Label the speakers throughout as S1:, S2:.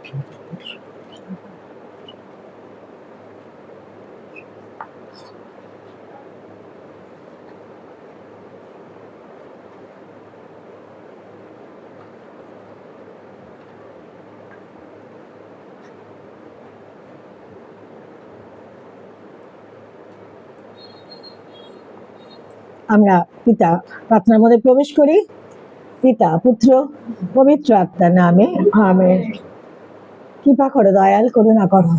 S1: আমরা পিতা প্রার্থনার মধ্যে প্রবেশ করি। পিতা, পুত্র, পবিত্র আত্মার নামে আমেন। কৃপা করো, দয়াল করুণা করো।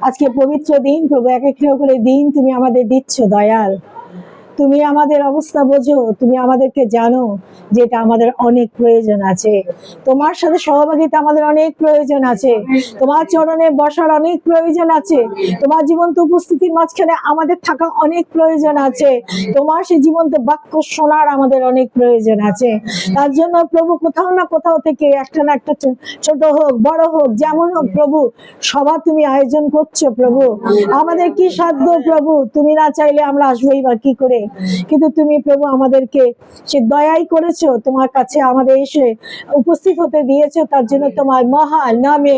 S1: আজকে পবিত্র দিন প্রভু, এক একটা করে দিন তুমি আমাদের দিচ্ছ দয়াল। তুমি আমাদের অবস্থা বোঝো, তুমি আমাদেরকে জানো যে এটা আমাদের অনেক প্রয়োজন আছে। তোমার সাথে সহভাগিতা আমাদের অনেক প্রয়োজন আছে। তোমার চরণে বসার অনেক প্রয়োজন আছে। তোমার জীবন্ত উপস্থিতির মাঝখানে আমাদের থাকা অনেক প্রয়োজন আছে। তোমার সেই জীবন্ত বাক্য শোনার আমাদের অনেক প্রয়োজন আছে। তার জন্য প্রভু কোথাও না কোথাও থেকে একটা না একটা, ছোট হোক বড় হোক যেমন হোক প্রভু, সভা তুমি আয়োজন করছো প্রভু। আমাদের কি সাধ্য প্রভু, তুমি না চাইলে আমরা আসবোই বা কি করে, কিন্তু তুমি প্রভু আমাদেরকে সে দয়াই করেছো, তোমার কাছে আমাদের এসে উপস্থিত হতে দিয়েছো। তার জন্য তোমার মহান নামে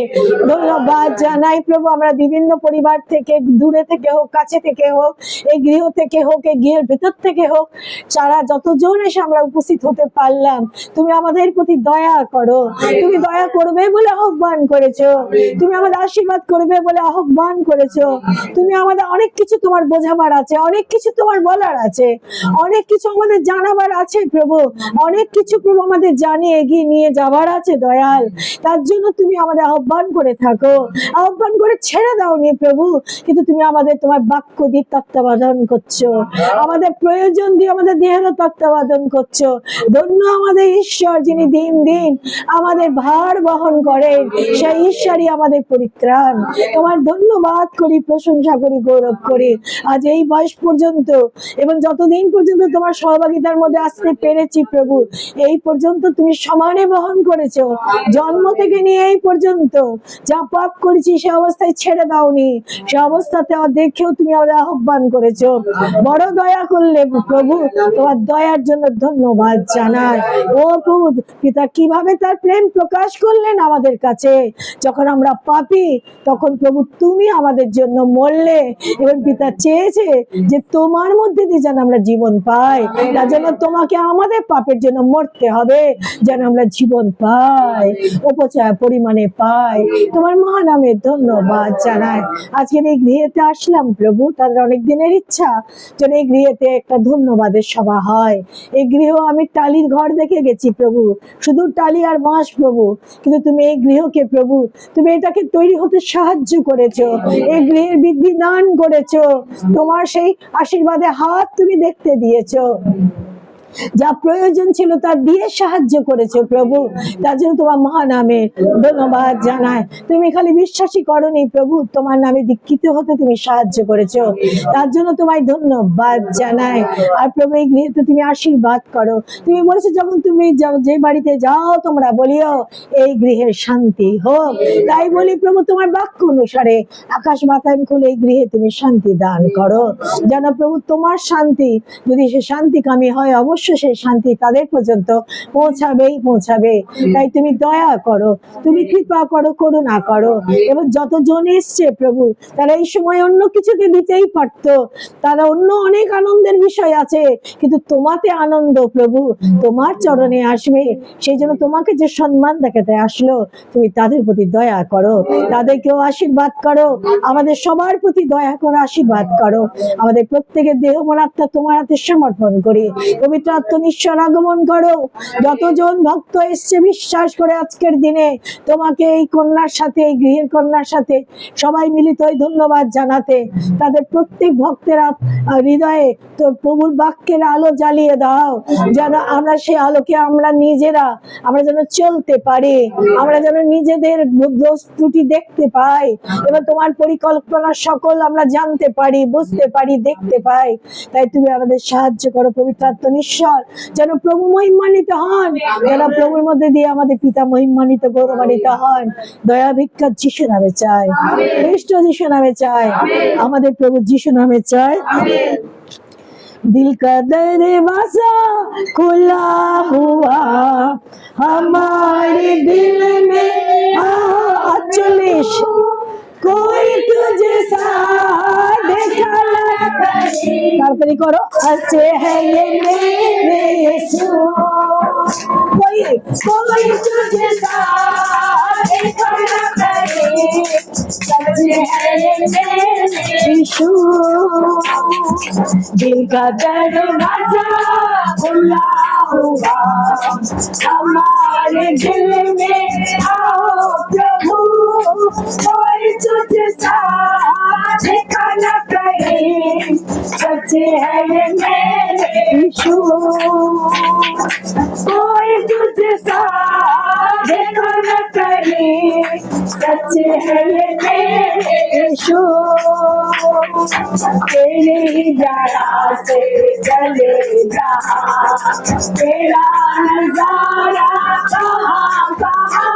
S1: ধন্যবাদ জানাই প্রভু। আমরা বিভিন্ন পরিবার থেকে, দূরে থেকে হোক কাছে থেকে হোক, এই গৃহ থেকে হোক এই গৃহের ভেতর থেকে হোক, যারা যতজন এসে আমরা উপস্থিত হতে পারলাম, তুমি আমাদের প্রতি দয়া করো। তুমি দয়া করবে বলে আহ্বান করেছো, তুমি আমাদের আশীর্বাদ করবে বলে আহ্বান করেছো। তুমি আমাদের অনেক কিছু তোমার বোঝাবার আছে, অনেক কিছু তোমার বলার আছে, অনেক কিছু আমাদের জানাবার আছে প্রভু, অনেক কিছু প্রভু আমাদের জানিয়ে এগিয়ে নিয়ে যাবার আছে দয়াল। তার জন্য তুমি আমাদের আহ্বান করে থাকো, আহ্বান করে ছেড়ে দাওনি প্রভু, কিন্তু তুমি আমাদের তোমার বাক্য দিয়ে তত্ত্বাবধান করছো, আমাদের প্রয়োজন দিয়ে আমাদের দেহের তত্ত্বাবধান করছো। ধন্য আমাদের ঈশ্বর, যিনি দিন দিন আমাদের ভার বহন করেন, সেই ঈশ্বরই আমাদের পরিত্রাণ। তোমার ধন্যবাদ করি, প্রশংসা করি, গৌরব করি। আজ এই বয়স পর্যন্ত এবং যতদিন পর্যন্ত তোমার সহভাগিতার মধ্যে আসতে পেরেছি প্রভু, এই পর্যন্ত তুমি সমানে বহন করেছো। জন্ম থেকে নিয়ে এই পর্যন্ত যা পাপ করেছি সে অবস্থায় ছেড়ে দাওনি, সে অবস্থাতে দেখেও তুমি আমাদের আহ্বান করেছো। বড় দয়া করলে প্রভু, তোমার দয়ার জন্য ধন্যবাদ জানাই। ও প্রভু পিতা, কিভাবে তার প্রেম প্রকাশ করলেন আমাদের কাছে। যখন আমরা পাপী, তখন প্রভু তুমি আমাদের জন্য মরলে, এবং পিতা চেয়েছে যে তোমার মধ্যে দিয়ে যেন আমরা জীবন পাই। তার জন্য তোমাকে আমাদের পাপের জন্য মরতে হবে, যেন আমরা জীবন পাই, উপচয় পরিমাণে পাই। তোমার মহানামে ধন্যবাদ জানাই। আজকের এই গৃহেতে আসলাম প্রভু, তাদের অনেক দিনের ইচ্ছা যেন এই গৃহেতে একটা ধন্যবাদের সভা হয়। এই গৃহ আমি টালির ঘর দেখে গেছি প্রভু, শুধু টালি আর বাঁশ প্রভু, কিন্তু তুমি এই গৃহকে প্রভু, তুমি এটাকে তৈরি হতে সাহায্য করেছো, এই গৃহের বৃদ্ধি দান করেছো। তোমার সেই আশীর্বাদে হাত তুমি দেখতে দিয়েছো, যা প্রয়োজন ছিল তা দিয়ে সাহায্য করেছো প্রভু। তার জন্য তোমার মহানামে ধন্যবাদ জানাই। তুমি খালি বিশ্বাসী করনি প্রভু, তোমার নামে দীক্ষিত হতে তুমি সাহায্য করেছো, তার জন্য তোমায় ধন্যবাদ জানাই। আর প্রভু এই গৃহেতে তুমি আশীর্বাদ করো। তুমি বলেছো যখন তুমি যে বাড়িতে যাও তোমরা বলিও এই গৃহের শান্তি হোক। তাই বলি প্রভু, তোমার বাক্য অনুসারে আকাশ বাতায়ন খুলে এই গৃহে তুমি শান্তি দান করো, যেন প্রভু তোমার শান্তি, যদি সে শান্তিকামী হয় অবশ্যই সেই শান্তি তাদের পর্যন্ত পৌঁছাবে। তাই তুমি দয়া করো, তুমি কৃপা করো, করুণা করো। এবং যতজন এসছে প্রভু, তারা এই সময় অন্য কিছুতে দিতেই পারতো, তারা অন্য অনেক আনন্দের বিষয় আছে, কিন্তু তোমাতে আনন্দ প্রভু, তোমার চরণে আসবে। সেই জন্য তোমাকে যে সম্মান দেখাতে আসলো, তুমি তাদের প্রতি দয়া করো, তাদেরকেও আশীর্বাদ করো। আমাদের সবার প্রতি দয়া করো, আশীর্বাদ করো। আমাদের প্রত্যেকের দেহ মন আত্মা তোমার হাতে সমর্পণ করি। পবিত্র আত্মা নিশ্চয় আগমন করো। যতজন ভক্ত এসছে বিশ্বাস করে আজকের দিনে তোমাকে এই কন্যার সাথে, এই গৃহের কন্যার সাথে সবাই মিলিত হয়ে ধন্যবাদ জানাতে, তাদের প্রত্যেক ভক্তের হৃদয়ে তো প্রভুর বাক্যের আলো জ্বালিয়ে দাও, যেন আমরা সেই আলোকে আমরা নিজেরা আমরা যেন চলতে পারি, আমরা যেন নিজেদের দোষ ত্রুটি দেখতে পাই, এবং তোমার পরিকল্পনা সকল আমরা জানতে পারি, বুঝতে পারি, দেখতে পাই। তাই তুমি আমাদের সাহায্য করো পবিত্র আত্মা ঈশ্বর, যেন প্রভু মহিমান্বিত হন, যেন প্রভুর মধ্যে দিয়ে আমাদের পিতা মহিমান্বিত, গৌরবান্বিত হন। দয়া ভিক্ষা যিশু নামে চাই, খ্রিস্ট যিশু নামে চাই, আমাদের প্রভু যিশু নামে চাই। दिल का दरवाजा खुला हुआ हमारे दिल में ताड़ाताड़ी करो अच्छे है ये मेरे यीशु कोई तुझे सच्चे है ये मेरे यीशु दिल का दरवाजा खुला हुआ हमारे दिल में आओ प्रभु कोई तुझे देखा न करे सच्चे है ये मेरे यीशु कोई तुझे देखा न करे सच्चे है ये मेरे यीशु तेरे ही दया से चले जा तेरा नजारा कहाँ कहाँ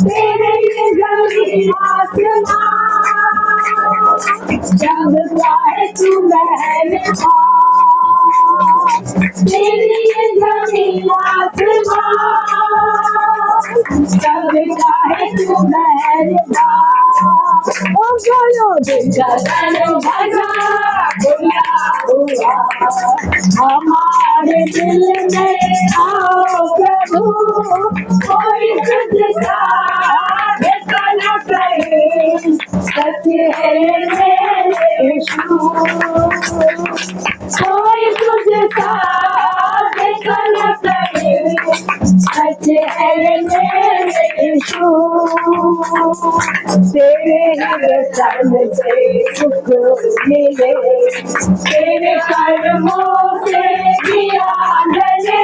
S1: तेरे जमीन आसमां जब चाहे तू मेहरबान तेरी जमीन आसमां जब चाहे तू मेहरबान ओ बोलो दिल का दरवाजा खुला हुआ हमारे दिल में आओ प्रभु कोई तुझे देखा न करे सच्चे है मेरे यीशु कोई तुझे देखा न करे सच्चे है मेरे यीशु तेरे ही वचन से सुख मिले तेरे कर्मों से किया गले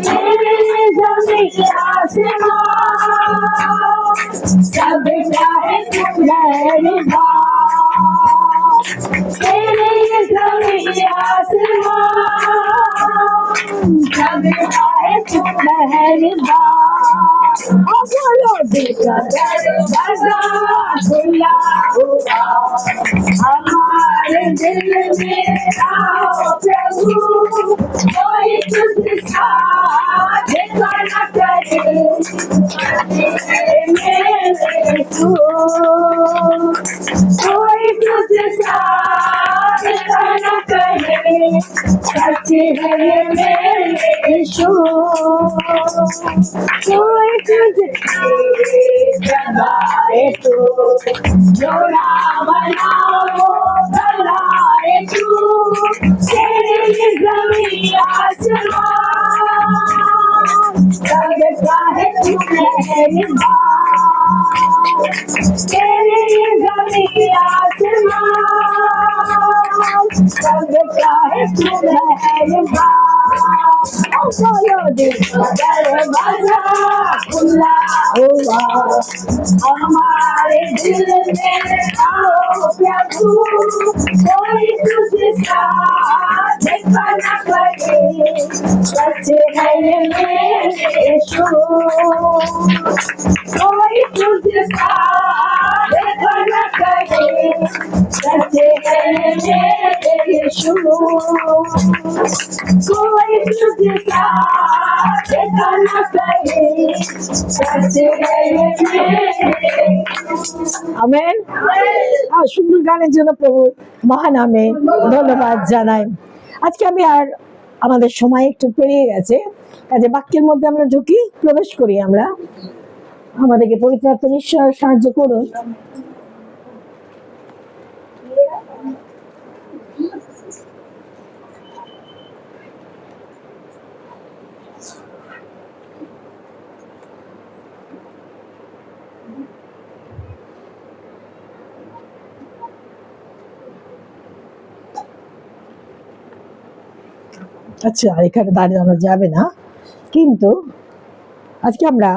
S1: तेरे जमीन आसमां सब चाहे तू मेहरबान तेरे जमीन आसमां सब चाहे तू मेहरबान बोलो दिल का दरवाजा खुला हुआ हमारे दिल में आओ प्रभु कोई तुझे देखा न करे मेरे यीशु कोई तुझे देखा न करे सच्चे है मेरे यीशु कोई तुझे लगाए तू जोड़ा बनाओ बनाए तू तेरे जमीन आसमां सब चाहे तू मेहरबान तेरे जमीन आसमां सब चाहे तू मेहरबान बोलो दिल का दरवाजा खुला हुआ हमारे दिल में आओ प्रभु कोई तुझे देखा न करे सच्चे है ये मेरे यीशु कोई तुझे देखा न करे सच्चे है ये मेरे यीशु कोई तुझे देखा न करे सच्चे है ये मेरे আমেন সুন্দর গানের জন্য প্রভু মহানামে ধন্যবাদ জানাই আজকে আমি আর আমাদের সময় একটু পেরিয়ে গেছে কাজে বাক্যের মধ্যে আমরা ঢুকি প্রবেশ করি আমরা আমাদেরকে পবিত্র আত্মার ঈশ্বর সাহায্য করুন আচ্ছা এখানে দাঁড়ানো যাবে না কিন্তু আজকে আমরা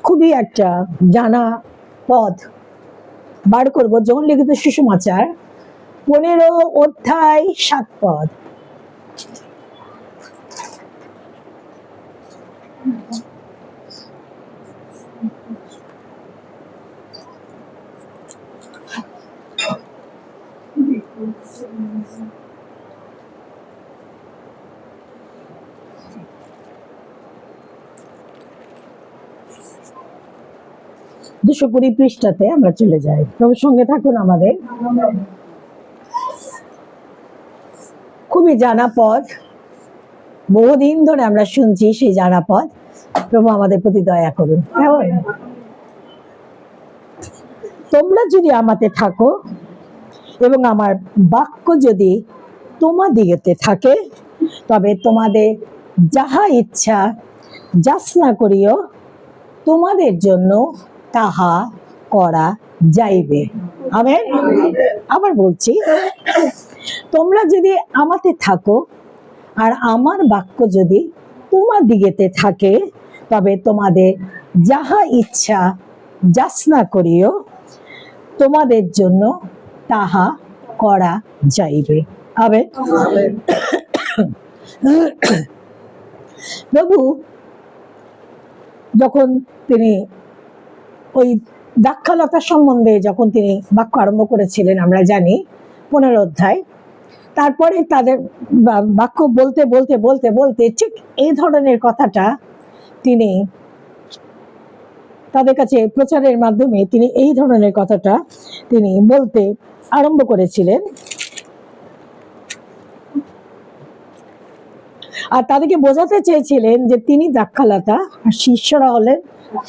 S1: খুবই একটা জানা পদ বার করব যখন লিখিত সুসমাচার 15 অধ্যায় 7 পদ দুশো 20 পৃষ্ঠাতে আমরা চলে যাই। তবে সঙ্গে থাকুন আমাদের। খুবই জানা পদ, বহুদিন ধরে আমরা শুনছি সেই জানা পদ। প্রভু আমাদের প্রতি দয়া করুন। কেমন? তোমরা যদি আমাতে থাকো এবং আমার বাক্য যদি তোমাদিগতে থাকে, তবে তোমাদের যাহা ইচ্ছা যাচনা করিও, তোমাদের জন্য তাহা করা যাইবে। আমেন। আবার বলছি, তোমরা যদি আমাতে থাকো আর আমার বাক্য যদি তোমাদিগতে থাকে, তবে তোমাদের যাহা ইচ্ছা যাচনা করিও, তোমাদের জন্য তাহা করা যাইবে। আমেন। প্রভু যখন তিনি ওই দ্রাক্ষালতা সম্বন্ধে যখন তিনি বাক্য আরম্ভ করেছিলেন, আমরা জানি 15 অধ্যায়, তারপরে তাদের বাক্য বলতে বলতে বলতে বলতে ঠিক এই ধরনের কথাটা তিনি তাদের কাছে প্রচারের মাধ্যমে তিনি এই ধরনের কথাটা তিনি বলতে আরম্ভ করেছিলেন। আর তাদেরকে বোঝাতে চেয়েছিলেন যে তিনি দ্রাক্ষালতা আর শিষ্যরা হলেন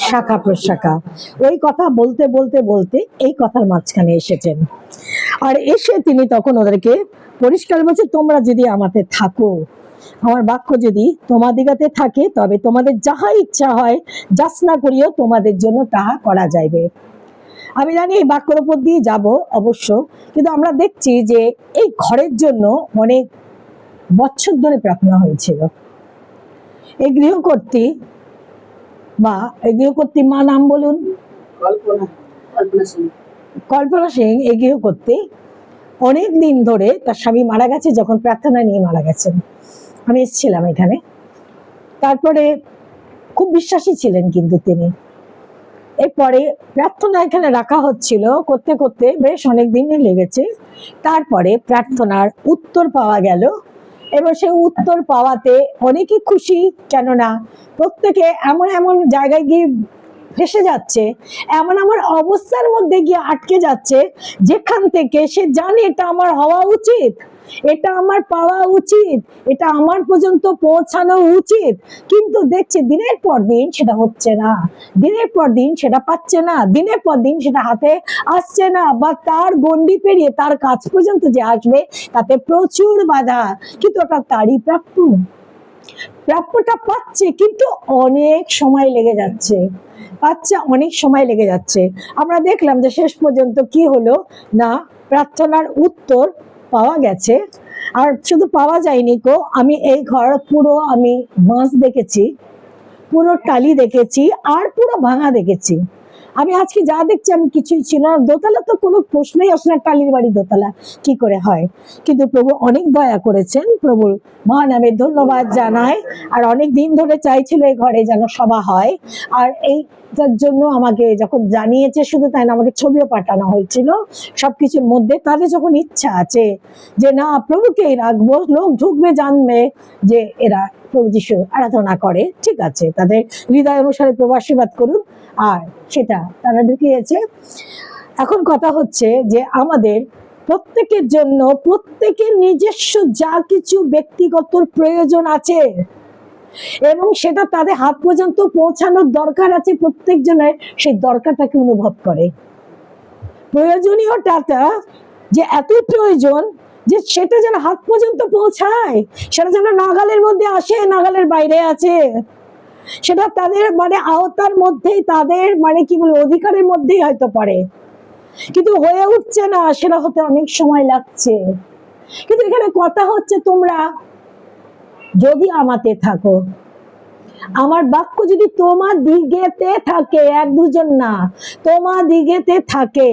S1: শাখা প্রশাখা। ওই কথা বলতে বলতে বলতে এই কথার মাঝখানে এসেছেন। আর এসে তিনি তখন ওদেরকে পরিষ্কার বলছে, তোমরা যদি আমাতে থাকো, আমার বাক্য যদি তোমাদিগতে থাকে, তবে তোমাদের যাহা ইচ্ছা হয় যাচনা করিও, তোমাদের জন্য তাহা করা যাইবে। আমি জানি এই বাক্যের উপর দিয়ে যাব অবশ্য, কিন্তু আমরা দেখছি যে এই ঘরের জন্য অনেক বছর ধরে প্রার্থনা হয়েছিল। এই গৃহকর্ত্রী মা নাম বলুন, কল্পনা সিং। এই গৃহকর্ত্রী অনেক দিন ধরে, তার স্বামী মারা গেছে যখন প্রার্থনা নিয়ে মারা গেছেন, আমি এসেছিলাম এখানে। তারপরে খুব বিশ্বাসী ছিলেন কিন্তু তিনি। এরপরে প্রার্থনা এখানে রাখা হচ্ছিল, করতে করতে বেশ অনেক দিনই লেগেছে। তারপরে প্রার্থনার উত্তর পাওয়া গেল এবং সেই উত্তর পাওয়াতে অনেকে খুশি, কেননা প্রত্যেকে এমন এমন জায়গায় গিয়ে ফেসে যাচ্ছে, এমন আমার অবস্থার মধ্যে গিয়ে আটকে যাচ্ছে, যেখান থেকে সে জানে এটা আমার হওয়া উচিত, এটা আমার পাওয়া উচিত, এটা আমার পর্যন্ত পৌঁছানো উচিত, কিন্তু দেখছে দিনের পর দিন সেটা হচ্ছে না, দিনের পর দিন সেটা পাচ্ছে না, দিনের পর দিন সেটা হাতে আসছে না, বা তার গণ্ডি পেরিয়ে তার কাছ পর্যন্ত যে আসবে তাতে প্রচুর বাধা। কিন্তু ওটা তারই প্রাপ্যটা পাচ্ছে, কিন্তু অনেক সময় লেগে যাচ্ছে, অনেক সময় লেগে যাচ্ছে। আমরা দেখলাম যে শেষ পর্যন্ত কি হলো না, প্রার্থনার উত্তর পাওয়া গেছে। আর শুধু পাওয়া যায়নি গো, আমি এই ঘর পুরো আমি বাঁশ দেখেছি, পুরো টালি দেখেছি, আর পুরো ভাঙা দেখেছি। আমি আজকে যা দেখছি আমি কিছুই ছিল না, দোতলা তো কোনো প্রশ্নই আসে না, টালির বাড়ি দোতলা কি করে হয়। কিন্তু প্রভু অনেক দয়া করেছেন, প্রভুর মহানামে ধন্যবাদ জানাই। আর অনেক দিন ধরে চাইছিল এই ঘরে যেন সভা হয়, আর এইটার জন্য আমাকে যখন জানিয়েছে, শুধু তাই না আমাকে ছবিও পাঠানো হয়েছিল সবকিছুর মধ্যে। তাদের যখন ইচ্ছা আছে যে না প্রভুকেই রাখবো, লোক ঢুকবে জানবে যে এরা প্রভু যিশু আরাধনা করে, ঠিক আছে, তাদের হৃদয় অনুসারে প্রভু আশীর্বাদ করুন। আর সেটা তারা ঢুকিয়েছে। এখন কথা হচ্ছে যে আমাদের প্রত্যেকের জন্য, প্রত্যেকের নিজস্ব যা কিছু ব্যক্তিগত প্রয়োজন আছে এবং সেটা তাদের হাত পর্যন্ত পৌঁছানোর দরকার আছে, প্রত্যেক জনের সেই দরকারটাকে অনুভব করে। প্রয়োজনীয়টা যে এতই প্রয়োজন যে সেটা যেন হাত পর্যন্ত পৌঁছায়, সেটা যেন নাগালের মধ্যে আসে, নাগালের বাইরে আছে, সেটা তাদের মানে আওতার মধ্যেই, তাদের মানে কি বলে অধিকারের মধ্যেই হয়তো পড়ে, কিন্তু হয়ে উঠছে না, সেটা হতে অনেক সময় লাগছে। কিন্তু এখানে কথা হচ্ছে, তোমরা যদি আমাতে থাকো, আমার বাক্য যদি তোমার দিগেতে থাকে, এক দুজন না, তোমার দিগেতে থাকে,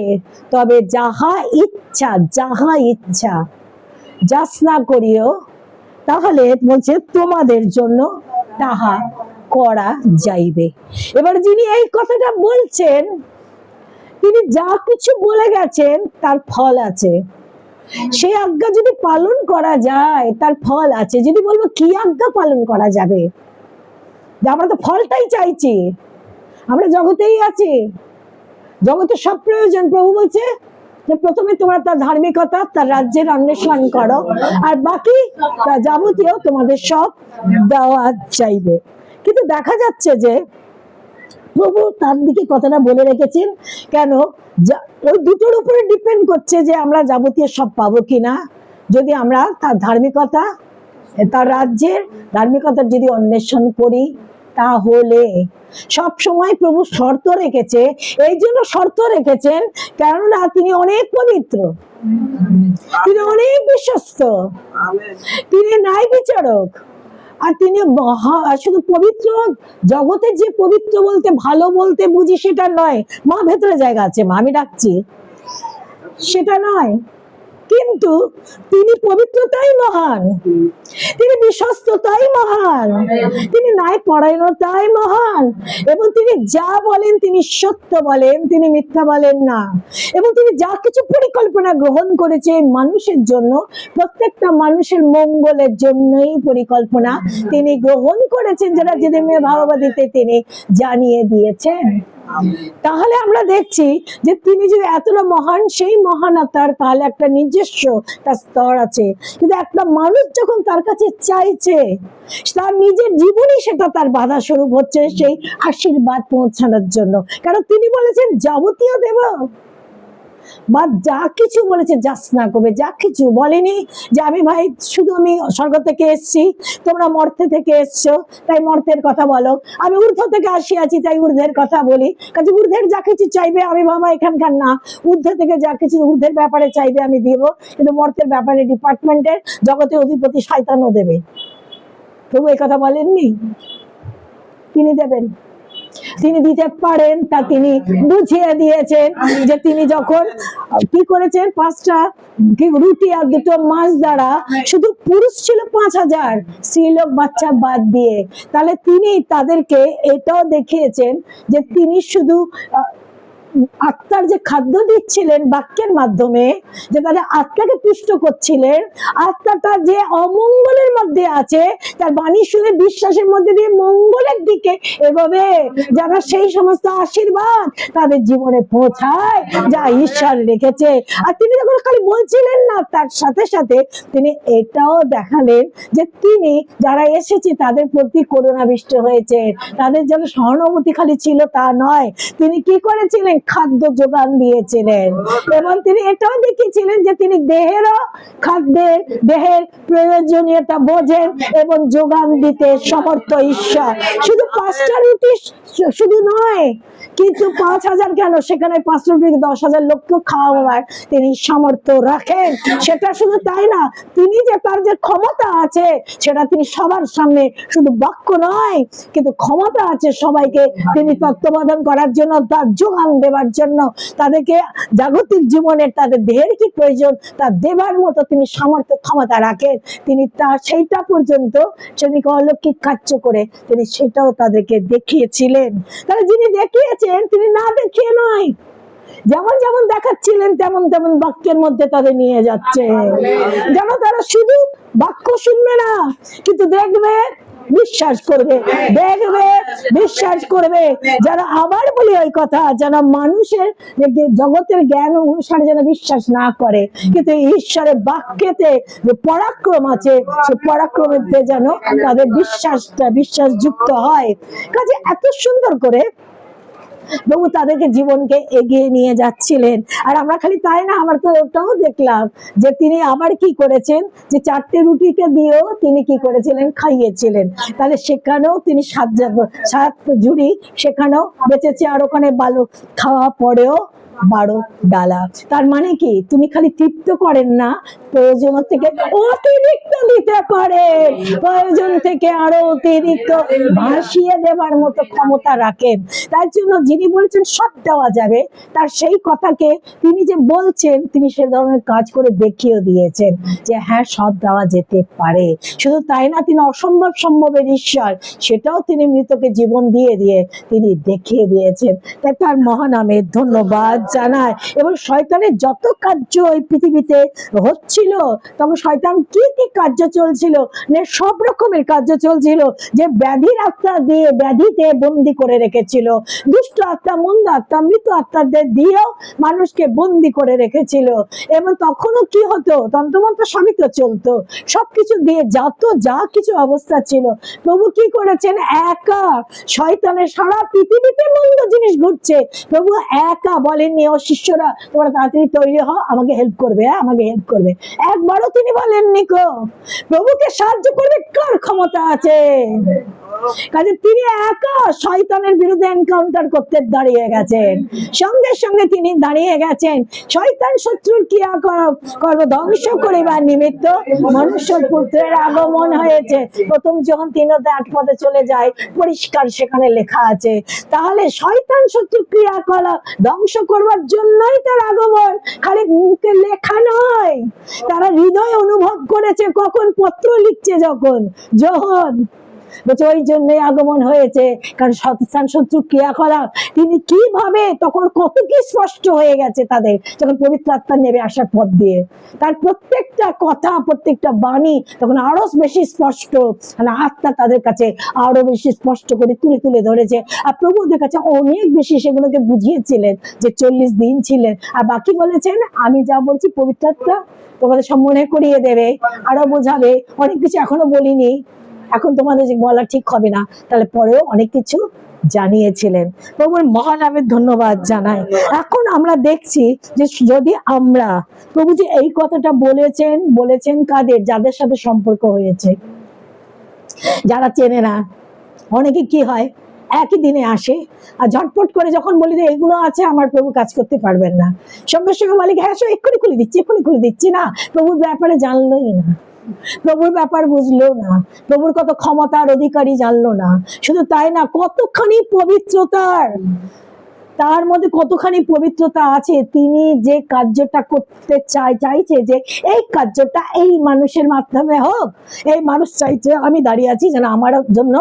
S1: তবে যাহা ইচ্ছা যাচনা করিও, তাহলে বলছে তোমাদের জন্য তাহা করা যাইবে। এবার যিনি এই কথাটা বলছেন, তিনি যা কিছু বলে গেছেন তার ফল আছে। সেই আজ্ঞা যদি পালন করা যায় তার ফল আছে। যদি বলবো কি আজ্ঞা পালন করা যাবে, আমরা তো ফলটাই চাইছি, আমরা জগতেই আছি, জগতের সব প্রয়োজন। প্রভু বলছে যে প্রথমে তোমরা তার ধার্মিকতা, তার রাজ্যের অন্বেষণ করো, আর বাকি যাবতীয় তোমাদের সব দেওয়া চাইবে। কিন্তু দেখা যাচ্ছে যে প্রভু তার দিকে কথাটা বলে রেখেছেন কেন, ওই দুটোর উপরে ডিপেন্ড করছে যে আমরা যাবতীয় সব পাবো কিনা। যদি আমরা তার ধার্মিকতা, তার রাজ্যের ধার্মিকতার যদি অন্বেষণ করি, তাহলে সব সময় প্রভু শর্ত রেখেছে, এই জন্য শর্ত রেখেছেন কেননা তিনি অনেক পবিত্র, তিনি অনেক বিশ্বস্ত, তিনি ন্যায় বিচারক। আর তিনি শুধু পবিত্র, জগতে যে পবিত্র বলতে ভালো বলতে বুঝি সেটা নয়, মা ভেতরে জায়গা আছে, মা আমি ডাকছি, সেটা নয়, কিন্তু তিনি পবিত্রতাই মহান, তিনি বিশ্বস্ততাই মহান, তিনি ন্যায় পরায়ণতাই মহান, এবং তিনি যা বলেন তিনি সত্য বলেন, তিনি মিথ্যা বলেন না। এবং তিনি যা কিছু পরিকল্পনা গ্রহণ করেছে মানুষের জন্য, প্রত্যেকটা মানুষের মঙ্গলের জন্যই পরিকল্পনা তিনি গ্রহণ করেছেন, যেটা যেদিনে ভাববাদীতে তিনি জানিয়ে দিয়েছেন। তাহলে আমরা দেখছি যে তিনি যদি এতটা মহান, সেই মহানতার তাহলে একটা নিজস্ব তার স্তর আছে। কিন্তু একটা মানুষ যখন তার কাছে চাইছে, তার নিজের জীবনই সেটা তার বাধা স্বরূপ হচ্ছে সেই আশীর্বাদ পৌঁছানোর জন্য। কারণ তিনি বলেছেন যাবতীয় দেব, বা যা কিছু বলেছে যাচনা করবে, যা কিছু বলেনি যে আমি ভাই শুধু আমি স্বর্গ থেকে এসছি, তোমরা মর্তে থেকে এসছো তাই মর্তের কথা বলো, আমি ঊর্ধ্ব থেকে আসিয়াছি তাই ঊর্ধ্বের কথা বলি। কাজে ঊর্ধ্বের যা কিছু চাইবে আমি বাবা এখানকার না, ঊর্ধ্ব থেকে যা কিছু ঊর্ধ্বের ব্যাপারে চাইবে আমি দিব, কিন্তু মর্তের ব্যাপারে ডিপার্টমেন্টের জগতের অধিপতি শয়তানও দেবে। তবু এই কথা বলেননি, তিনি দেবেন, তিনি দিতে পারেন, তা তিনি বুঝিয়ে দিয়েছেন। যে তিনি যখন কি করেছেন, 5টা রুটি আর 2টো মাছ দ্বারা, শুধু পুরুষ ছিল 5000, স্ত্রীলোক বাচ্চা বাদ দিয়ে, তাহলে তিনি তাদেরকে এটাও দেখিয়েছেন যে তিনি শুধু আত্মার যে খাদ্য দিচ্ছিলেন বাক্যের মাধ্যমে, যে তাদের আত্মাকে পুষ্ট করছিলেন, আত্মাটা যে অমঙ্গলের মধ্যে আছে তার বাণী শুনে বিশ্বাসের মধ্যে দিয়ে মঙ্গলের দিকে এভাবে যারা সেই সমস্ত আশীর্বাদ তাদের জীবনে পৌঁছায় যা ঈশ্বর রেখেছে। আর তিনি যখন খালি বলছিলেন না, তার সাথে সাথে তিনি এটাও দেখালেন যে তিনি যারা এসেছে তাদের প্রতি করুণাবিষ্ট হয়েছে, তাদের যেন সহানুভূতি খালি ছিল তা নয়, তিনি কি করেছিলেন, খাদ্য যোগান দিয়েছিলেন। এবং তিনি এটাও দেখিয়েছিলেন যে তিনি দেহেরও খাদ্যের, দেহের প্রয়োজনীয়তা বোঝেন এবং যোগান দিতে সমর্থ ঈশ্বর। শুধু 5টা রুটি শুধু নয়, কিন্তু 5000 কেন, সেখানে 5টা রুটি 10,000 লোককে খাওয়াবার তিনি সামর্থ্য রাখেন। সেটা শুধু তাই না, তিনি যে তার যে ক্ষমতা আছে সেটা তিনি সবার সামনে শুধু বাক্য নয়, কিন্তু ক্ষমতা আছে সবাইকে তিনি তত্ত্বাবধান করার জন্য, তার যোগান দেবার জন্য, তাদেরকে জাগতিক জীবনের তাদের দেহের কি প্রয়োজন তা দেবার মতো তিনি সামর্থ্য ক্ষমতা রাখেন। তিনি তার সেইটা পর্যন্ত সেদিকে অলৌকিক কার্য করে তিনি সেটাও তাদেরকে দেখিয়েছিলেন। তাহলে যিনি দেখিয়েছেন তিনি না দেখিয়ে নয়, যেমন যেমন দেখাচ্ছিলেন তেমন তেমন বাক্যের মধ্যে তাদের নিয়ে যাচ্ছে, যেন তারা শুধু বাক্য শুনবে না কিন্তু দেখবে, বিশ্বাস করবে, দেখবে, বিশ্বাস করবে। যারা আবার বলি ওই কথা, যারা মানুষের জগতের জ্ঞান অনুসারে যেন বিশ্বাস না করে, কিন্তু ঈশ্বরের বাক্যেতে যে পরাক্রম আছে সে পরাক্রমেতে যেন তাদের বিশ্বাসযুক্ত হয়। কাজে এত সুন্দর করে প্রভু তাদেরকে জীবনকে এগিয়ে নিয়ে যাচ্ছিলেন। আর আমরা খালি তাই না, আমরা তো ওটাও দেখলাম যে তিনি আবার কি করেছেন, যে 4টে রুটিকে দিয়েও তিনি কি করেছিলেন, খাইয়েছিলেন। তাহলে সেখানেও তিনি 7 ঝুড়ি সেখানেও বেঁচেছে, আর ওখানে বালক খাওয়া পরেও 12 ডালা। তার মানে কি, তুমি খালি তৃপ্ত করেন না, প্রয়োজন থেকে অতিরিক্ত দিতে পারেন, প্রয়োজন থেকে আরো অতিরিক্ত ভাসিয়ে দেবার মতো ক্ষমতা রাখেন। তাই জন্য যিনি বলেছেন সব দেওয়া যাবে, তার সেই কথাকে তিনি যে বলছেন তিনি সে ধরনের কাজ করে দেখিয়ে দিয়েছেন যে হ্যাঁ সব দেওয়া যেতে পারে। শুধু তাই না, তিনি অসম্ভব সম্ভবের ঈশ্বর, সেটাও তিনি মৃতকে জীবন দিয়ে দিয়ে তিনি দেখিয়ে দিয়েছেন। তাই তার মহানামে ধন্যবাদ জানায়। এবং শয়তানের যত কার্য এই পৃথিবীতে হচ্ছিল, তখন শয়তান কি কি কার্য চলছিল, সব রকমের কার্য চলছিল, যে ব্যাধির আত্মা দিয়ে ব্যাধিতে বন্দি করে রেখেছিল, দুষ্ট আত্মা, মন্দ আত্মা, মৃত আত্মাদের দিয়েও মানুষকে বন্দি করে রেখেছিল। এবং তখনও কি হতো, তন্ত্রমন্ত্র সবই তো চলতো, সবকিছু দিয়ে যা কিছু অবস্থা ছিল, প্রভু কি করেছেন, একা, শয়তানের সারা পৃথিবীতে মন্দ জিনিস ঘটছে, প্রভু একা বলেননি ও শিষ্যরা তোমরা তাড়াতাড়ি তৈরি হও, আমাকে হেল্প করবে, আমাকে হেল্প করবে, একবারও তিনি বলেননি গো। প্রভুকে সাহায্য করবে কার ক্ষমতা আছে? কাজে তিনি একা শয়তানের বিরুদ্ধে এনকাউন্টার করতে দাঁড়িয়ে গেছেন, সঙ্গে সঙ্গে তিনি দাঁড়িয়ে গেছেন। শয়তান শত্রুর ক্রিয়া কর্ম ধ্বংস করিবার নিমিত্ত মনুষ্য পুত্রের আগমন হয়েছে। প্রথম যখন 3:8 চলে যায়, পরিষ্কার সেখানে লেখা আছে। তাহলে শয়তান শত্রুর ক্রিয়াকলাপ ধ্বংস করবার জন্যই তার আগমন, খালি মুখে লেখা নয়, তারা হৃদয় অনুভব করেছে। কখন? পত্র লিখছে যখন, বলছে ওই জন্যই আগমন হয়েছে, কারণ শয়তান শত্রু ক্রিয়াকলাপ তিনি কিভাবে, তখন কত কি স্পষ্ট হয়ে গেছে তাদের, যখন পবিত্র আত্মা নেমে আসার পথ দিয়ে তার প্রত্যেকটা কথা, প্রত্যেকটা বাণী তখন আরো বেশি স্পষ্ট, মানে আত্মা তাদের কাছে আরো বেশি স্পষ্ট করে তুলে তুলে ধরেছে। আর প্রভু ওদের কাছে অনেক বেশি সেগুলোকে বুঝিয়েছিলেন, যে 40 দিন ছিলেন। আর বাকি বলেছেন, আমি যা বলছি পবিত্র আত্মা তোমাদের সব মনে করিয়ে দেবে, আরো বোঝাবে। অনেক কিছু এখনো বলিনি, এখন তোমাদের যে বলা ঠিক হবে না, তাহলে পরেও অনেক কিছু জানিয়েছিলেন। প্রভুর মহানামের ধন্যবাদ জানাই। এখন আমরা দেখছি যে যদি আমরা, প্রভু যে এই কথাটা বলেছেন কাদের? যাদের সাথে সম্পর্ক হয়েছে, যারা চেনে না। অনেকে কি হয়, একই দিনে আসে আর ঝটপট করে যখন বলি যে এগুলো আছে, আমার প্রভু কাজ করতে পারবেন না, সঙ্গে সঙ্গে বলি হ্যাঁ এক্ষুনি খুলে দিচ্ছি না, প্রভুর ব্যাপারে জানলোই না, প্রভুর ব্যাপার বুঝলো না, প্রভুর কত ক্ষমতার অধিকারী জানলো না। শুধু তাই না, কতখানি পবিত্রতার, তার মধ্যে কতখানি পবিত্রতা আছে। তিনি যে কার্যটা করতে চাইছে, যে এই কার্যটা এই মানুষের মাধ্যমে হোক, এই মানুষ চাইছে, আমি দাঁড়িয়ে আছি যেন আমার জন্য,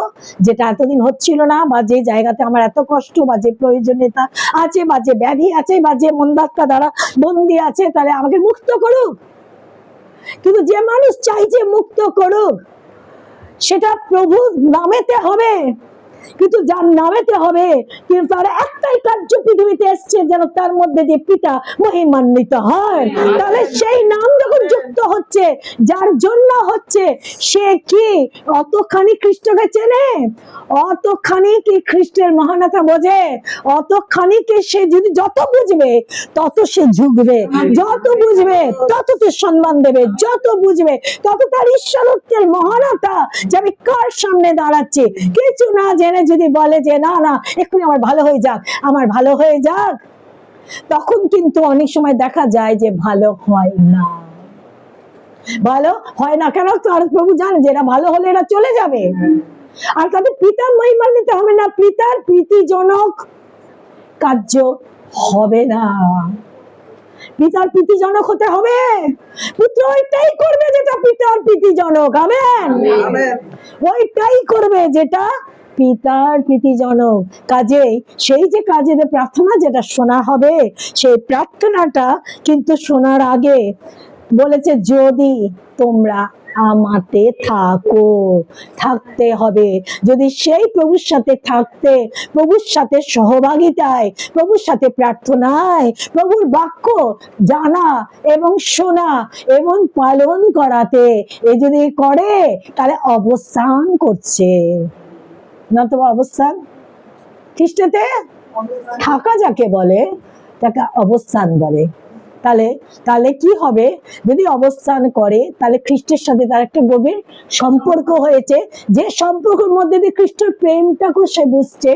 S1: যেটা এতদিন হচ্ছিল না, বা যে জায়গাতে আমার এত কষ্ট, বা যে প্রয়োজনীয়তা আছে, বা যে ব্যাধি আছে, বা যে মন্দাত্মা দ্বারা বন্দী আছে, তাহলে আমাকে মুক্ত করুক। কিন্তু যে মানুষ চাইছে মুক্ত করুক, সেটা প্রভু নামেতে হবে, কিন্তু যার নামেতে হবে, কিন্তু তার একটাই কার্য পৃথিবীতে এসছে, যেন তার মধ্যে দিয়ে পিতা মহিমান্বিত হয়। তাহলে সেই নাম যখন যুক্ত হচ্ছে, যার জন্য হচ্ছে, সে কি অতখানি খ্রিস্টকে চেনে, অতখানি কি খ্রিস্টের মহানতা বোঝে, অতখানি কি সে যদি যত বুঝবে তত সে ঝুঁকবে, যত বুঝবে তত তো সম্মান দেবে, যত বুঝবে তত তার ঈশ্বরত্বের মহানতা, যে আমি কার সামনে দাঁড়াচ্ছি, কিছু না জেনে যদি বলে যে না না এক্ষুনি আমার ভালো হয়ে যাক, আমার ভালো হয়ে যাক, তখন কিন্তু অনেক সময় দেখা যায় যে ভালো হয় না। ভালো হয় না কেন? তার প্রভু জানে যে এরা ভালো হলে এরা চলে যাবে, আর তাদের পিতার মহিমান্বিত হবে না, পিতার প্রীতিজনক কার্য হবে না। পিতার প্রীতিজনক হতে হবে, পুত্র ওইটাই করবে যেটা পিতার প্রীতিজনক। আমেন, ওইটাই করবে যেটা পিতার প্রীতিজনক। কাজে সেই যে কাজে প্রার্থনা যেটা শোনা হবে, সেই প্রার্থনাটা কিন্তু শোনার আগে বলেছে, যদি তোমরা আমাতে থাকতে হবে। যদি সেই প্রভুর সাথে থাকতে, প্রভুর সাথে সহভাগিতায়, প্রভুর সাথে প্রার্থনায়, প্রভুর বাক্য জানা এবং শোনা এবং পালন করাতে এ যদি করে, তাহলে অবস্থান করছে। নতুবা অবস্থান, খ্রিস্টতে থাকা যাকে বলে তাকে অবস্থান বলে। তাহলে কি হবে? যদি অবস্থান করে, তাহলে খ্রিস্টের সাথে তার একটা গভীর সম্পর্ক হয়েছে, যে সম্পর্কের মধ্যে দিয়ে খ্রিস্টের প্রেমটাকে সে বুঝছে।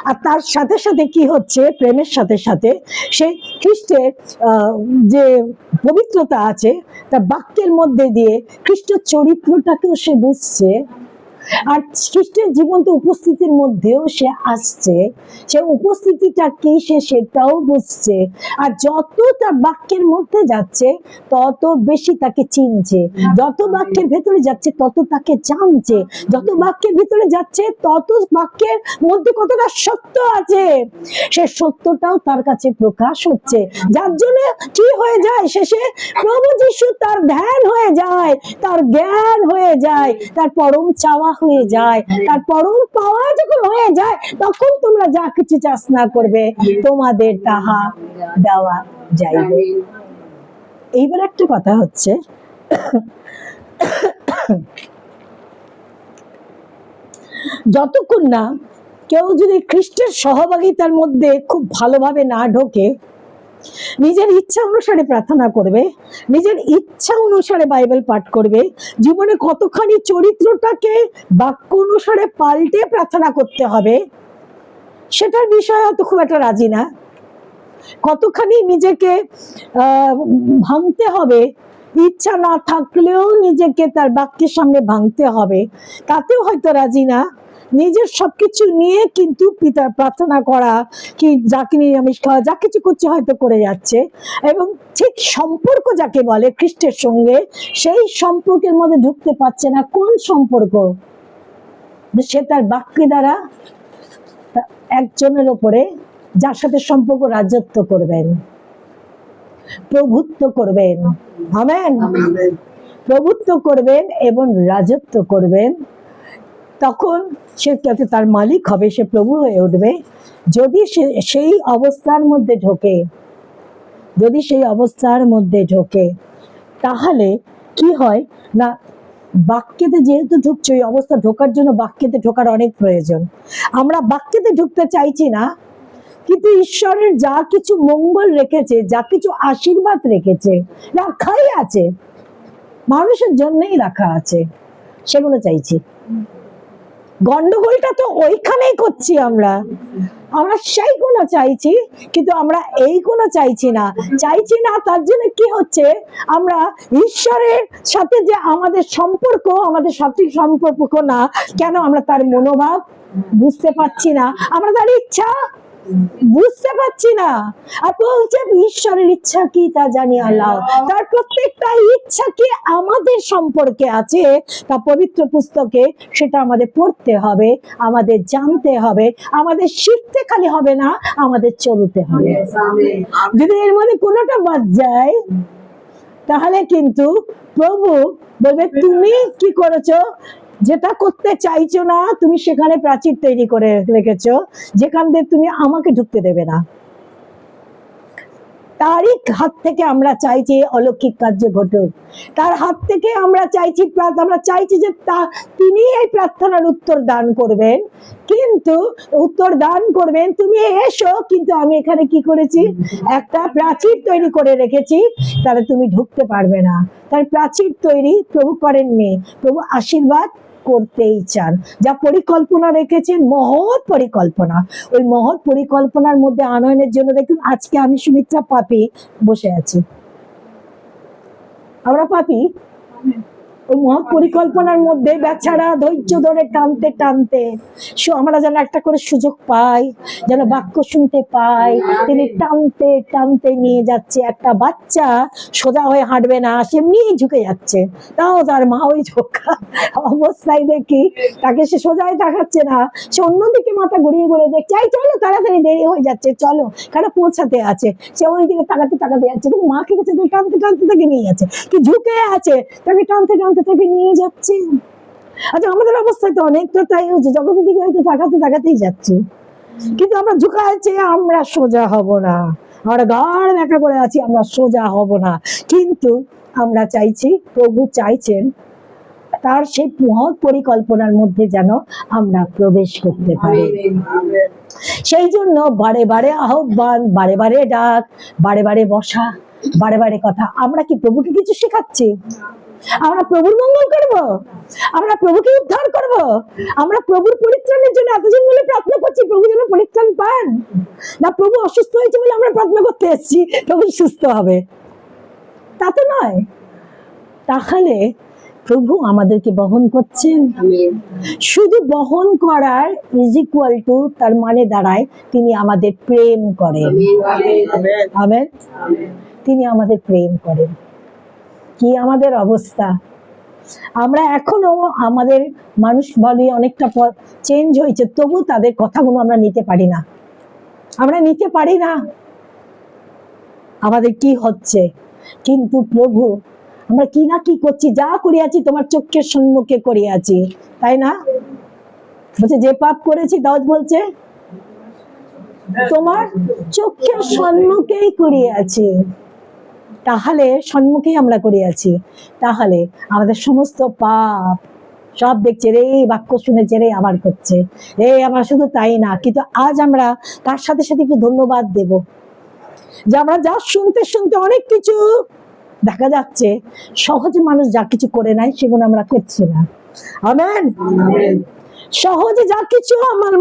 S1: আর তার সাথে সাথে কি হচ্ছে, প্রেমের সাথে সাথে সেই খ্রিস্টের যে পবিত্রতা আছে, তার বাক্যের মধ্যে দিয়ে খ্রিস্টের চরিত্রটাকেও সে বুঝছে। আর খ্রিস্টের জীবন্ত উপস্থিতির মধ্যেও সে আসছে, সে উপস্থিতিটা কি সে সেটাও বুঝছে। আর যত তার বাক্যের মধ্যে যাচ্ছে তত বেশি তাকে চিনছে, যত বাক্যের ভেতরে যাচ্ছে তত তাকে জানছে, যত বাক্যের ভিতরে যাচ্ছে তত বাক্যের মধ্যে কতটা সত্য আছে সে সত্যটাও তার কাছে প্রকাশ হচ্ছে। যার জন্য কি হয়ে যায়, শেষে প্রভু যিশু তার ধ্যান হয়ে যায়, তার জ্ঞান হয়ে যায়, তার পরম চাওয়া হয়ে যায়, তার পরম পাওয়া যখন হয়ে যায় তখন তোমরা যা কিছু চাষ না করবে তোমাদের তাহা দেওয়া যাইবে। এইবার একটা কথা হচ্ছে, যতক্ষণ না কেউ যদি খ্রিস্টের সহভাগিতার মধ্যে খুব ভালোভাবে না ঢোকে, নিজের ইচ্ছা অনুসারে প্রার্থনা করবে, নিজের ইচ্ছা অনুসারে বাইবেল পাঠ করবে, জীবনে কতখানি চরিত্রটাকে বাক্য অনুসারে পাল্টে প্রার্থনা করতে হবে সেটার বিষয়ে হয়তো খুব একটা রাজি না, কতখানি নিজেকে ভাঙতে হবে, ইচ্ছা না থাকলেও নিজেকে তার বাক্যের সামনে ভাঙতে হবে তাতেও হয়তো রাজি না, নিজের সবকিছু নিয়ে কিন্তু পিতার প্রার্থনা করা কি যাকে নিরামিষ খাওয়া যা কিছু করছে হয়তো করে যাচ্ছে, এবং ঠিক সম্পর্ক যাকে বলে খ্রিস্টের সঙ্গে সেই সম্পর্কের মধ্যে ঢুকতে পারছে না। কোন সম্পর্ক? সে তার বাক্য দ্বারা একজনের ওপরে যার সাথে সম্পর্ক রাজত্ব করবেন, প্রভুত্ব করবেন, আমেন, প্রভুত্ব করবেন এবং রাজত্ব করবেন, তখন সে তার মালিক হবে, সে প্রভু হয়ে উঠবে। যদি সেই অবস্থার মধ্যে ঢোকে, যদি সেই অবস্থার মধ্যে ঢোকে তাহলে কি হয় না, বাক্যেতে যেহেতু ঢুকছে, ওই অবস্থা ঢোকার জন্য বাক্যেতে ঢোকার অনেক প্রয়োজন। আমরা বাক্যেতে ঢুকতে চাইছি না, কিন্তু ঈশ্বরের যা কিছু মঙ্গল রেখেছে, যা কিছু আশীর্বাদ রেখেছে, রাখাই আছে, মানুষের জন্যই রাখা আছে, সেগুলো চাইছি। গন্ডগোলটা তো ওইখানেই করছি আমরা সেইগুলো চাইছি, কিন্তু আমরা এইগুলো চাইছি না। তার জন্য কি হচ্ছে, আমরা ঈশ্বরের সাথে যে আমাদের সম্পর্ক, আমাদের সঠিক সম্পর্ক না কেন, আমরা তার মনোভাব বুঝতে পারছি না, আমরা তার ইচ্ছা বুঝতে পারছি না। আর বলছে ঈশ্বরের ইচ্ছা কি তা জানি আল্লাহ, তার প্রত্যেকটা ইচ্ছা কি আমাদের সম্পর্কে আছে তা পবিত্র পুস্তকে, সেটা আমাদের পড়তে হবে, আমাদের জানতে হবে, আমাদের শিখতে খালি হবে না, আমাদের চলতে হবে। যদি এর মধ্যে কোনোটা বাদ যায় তাহলে কিন্তু প্রভু বলবে তুমি কি করেছো, যেটা করতে চাইছো না তুমি সেখানে প্রাচীর তৈরি করে রেখেছো যেখান দিয়ে তুমি আমাকে ঢুকতে দেবে না। তারই হাত থেকে আমরা চাইছি অলৌকিক কার্য ঘটুক, তার হাত থেকে আমরা চাইছি যে তিনি এই প্রার্থনার উত্তর দান করবেন, কিন্তু উত্তর দান করবেন তুমি এসো, কিন্তু আমি এখানে কি করেছি, একটা প্রাচীর তৈরি করে রেখেছি, তাহলে তুমি ঢুকতে পারবে না। তার প্রাচীর তৈরি প্রভু করেননি, প্রভু আশীর্বাদ করতেই চান। যা পরিকল্পনা রেখেছেন, মহৎ পরিকল্পনা, ওই মহৎ পরিকল্পনার মধ্যে আনয়নের জন্য দেখুন আজকে আমি সুমিত্রা পাপি বসে আছি, আমরা পাপি, ওই মহৎ পরিকল্পনার মধ্যে বেচারা ধৈর্য ধরে টানতে টানতে আমরা যেন একটা করে সুযোগ পাই, যেন বাক্য শুনতে পাই, তিনি টানতে টানতে নিয়ে যাচ্ছে। একটা বাচ্চা সোজা হয়ে হাঁটবে না, সেমনি ঝুঁকে যাচ্ছে, তাও তার মা ওই ঝোঁকা অবস্থায় দেখি তাকে সে সোজাই দেখাচ্ছে না, সে অন্যদিকে মাথা ঘুরিয়ে ঘুরিয়ে দেখছে, এই চলো তাড়াতাড়ি দেরি হয়ে যাচ্ছে, চলো কারা পৌঁছাতে আছে, সে ওই দিকে তাকাতে তাকাতে যাচ্ছে, কিন্তু মাকে কাছে টানতে টানতে তাকে নিয়ে যাচ্ছে, কি ঝুঁকে আছে তাকে টানতে টানতে তাকে নিয়ে যাচ্ছে। আচ্ছা আমাদের অবস্থা তো অনেকটা তাই হচ্ছে, জগতের দিকে হয়তো তাকাতে তাকাতেই যাচ্ছি, কিন্তু আমরা ঝুঁকা আছে, আমরা সোজা হব না, আমরা গাড় দেখা করে আছি, আমরা সোজা হব না। কিন্তু আমরা চাইছি, প্রভু চাইছেন তার সেই মহৎ পরিকল্পনার মধ্যে যেন আমরা প্রবেশ করতে পারি। সেই জন্য বারে বারে আহ্বান, বারে বারে ডাক, বারে বারে বসা, বারে বারে কথা। আমরা কি প্রভুকে কিছু শেখাচ্ছি? আমরা প্রভুর মঙ্গল করব, আমরা প্রভুকে উদ্ধার করব, আমরা প্রভুর পরিত্রাণের জন্য এতজন বলে প্রার্থনা করছি, প্রভু যেন পরিত্রাণ পান, না প্রভু অসুস্থ হয়েছে বলে আমরা প্রার্থনা করতে এসেছি প্রভু সুস্থ হবে, তা তো নয়। তাহলে প্রভু আমাদেরকে বহন করছেন। শুধু বহন করার ইজ ইকুয়াল টু, তার মানে দাঁড়ায় তিনি আমাদের প্রেম করেন। আমেন। তিনি আমাদের প্রেম করেন। কি আমাদের অবস্থা! আমরা এখনো আমাদের মানুষ বলি অনেকটা চেঞ্জ হয়েছে, তবু তাদের কথাগুলো আমরা নিতে পারি না। আমরা নিতে পারি না আমাদের কি হচ্ছে। কিন্তু প্রভু, আমরা কি না কি করছি, যা করিয়াছি তোমার চোখের সম্মুখে করিয়াছি, তাই না? বলছে যে পাপ করেছি, দাউদ বলছে তোমার চোখের সম্মুখেই করিয়াছি। তাহলে সম্মুখেই আমরা করিয়াছি, তাহলে আমাদের সমস্ত পাপ সব দেখছে রে, বাক্য শুনেছে রে আমার করছে রে আমার। শুধু তাই না, কিন্তু আজ আমরা তার সাথে সাথে একটু ধন্যবাদ দেব যে আমরা যা শুনতে শুনতে অনেক কিছু দেখা যাচ্ছে, সহজে মানুষ যা কিছু করে নেয় সেগুলো আমরা করছি না। আমেন। সহজে যা কিছু আমার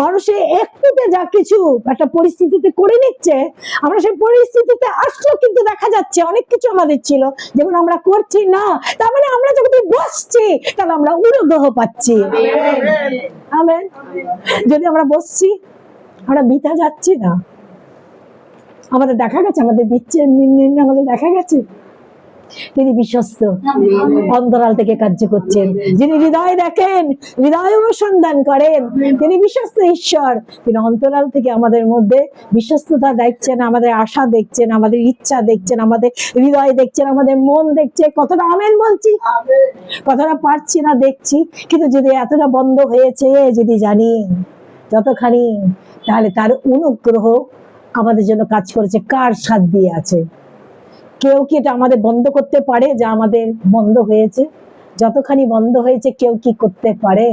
S1: মানুষে একটুতে যা কিছু একটা পরিস্থিতিতে করে নিচ্ছে, আমরা সেই পরিস্থিতিতে আসলেও কিন্তু দেখা যাচ্ছে অনেক কিছু আমাদের ছিল যেগুলো আমরা করছি না। তার মানে আমরা যখন বসছি তাহলে আমরা অনুগ্রহ পাচ্ছি। আমেন। যদি আমরা বসছি, আমরা বৃথা যাচ্ছি না। আমাদের দেখা গেছে, আমাদের দিচ্ছে, আমাদের দেখা গেছে তিনি বিশ্বস্ত, অন্তরাল থেকে কার্য করছেন। যিনি হৃদয় দেখেন, হৃদয় অনুসন্ধান করেন, তিনি বিশ্বস্ত ঈশ্বর। তিনি অন্তরাল থেকে আমাদের মধ্যে বিশ্বস্ততা দেখছেন, আমাদের আশা দেখছেন, আমাদের ইচ্ছা দেখছেন, আমাদের হৃদয় দেখছেন, আমাদের মন দেখছে। কতটা আমেন বলছি, কতটা পারছি না দেখছি, কিন্তু যদি এতটা বন্ধ হয়েছে যদি জানি যতখানি, তাহলে তার অনুগ্রহ আমাদের জন্য কাজ করেছে। কার সাথ দিয়ে আছে? কেউ কি এটা আমাদের বন্ধ করতে পারে যা আমাদের বন্ধ হয়েছে? যতখানি বন্ধ হয়েছে কেউ কি করতে পারে?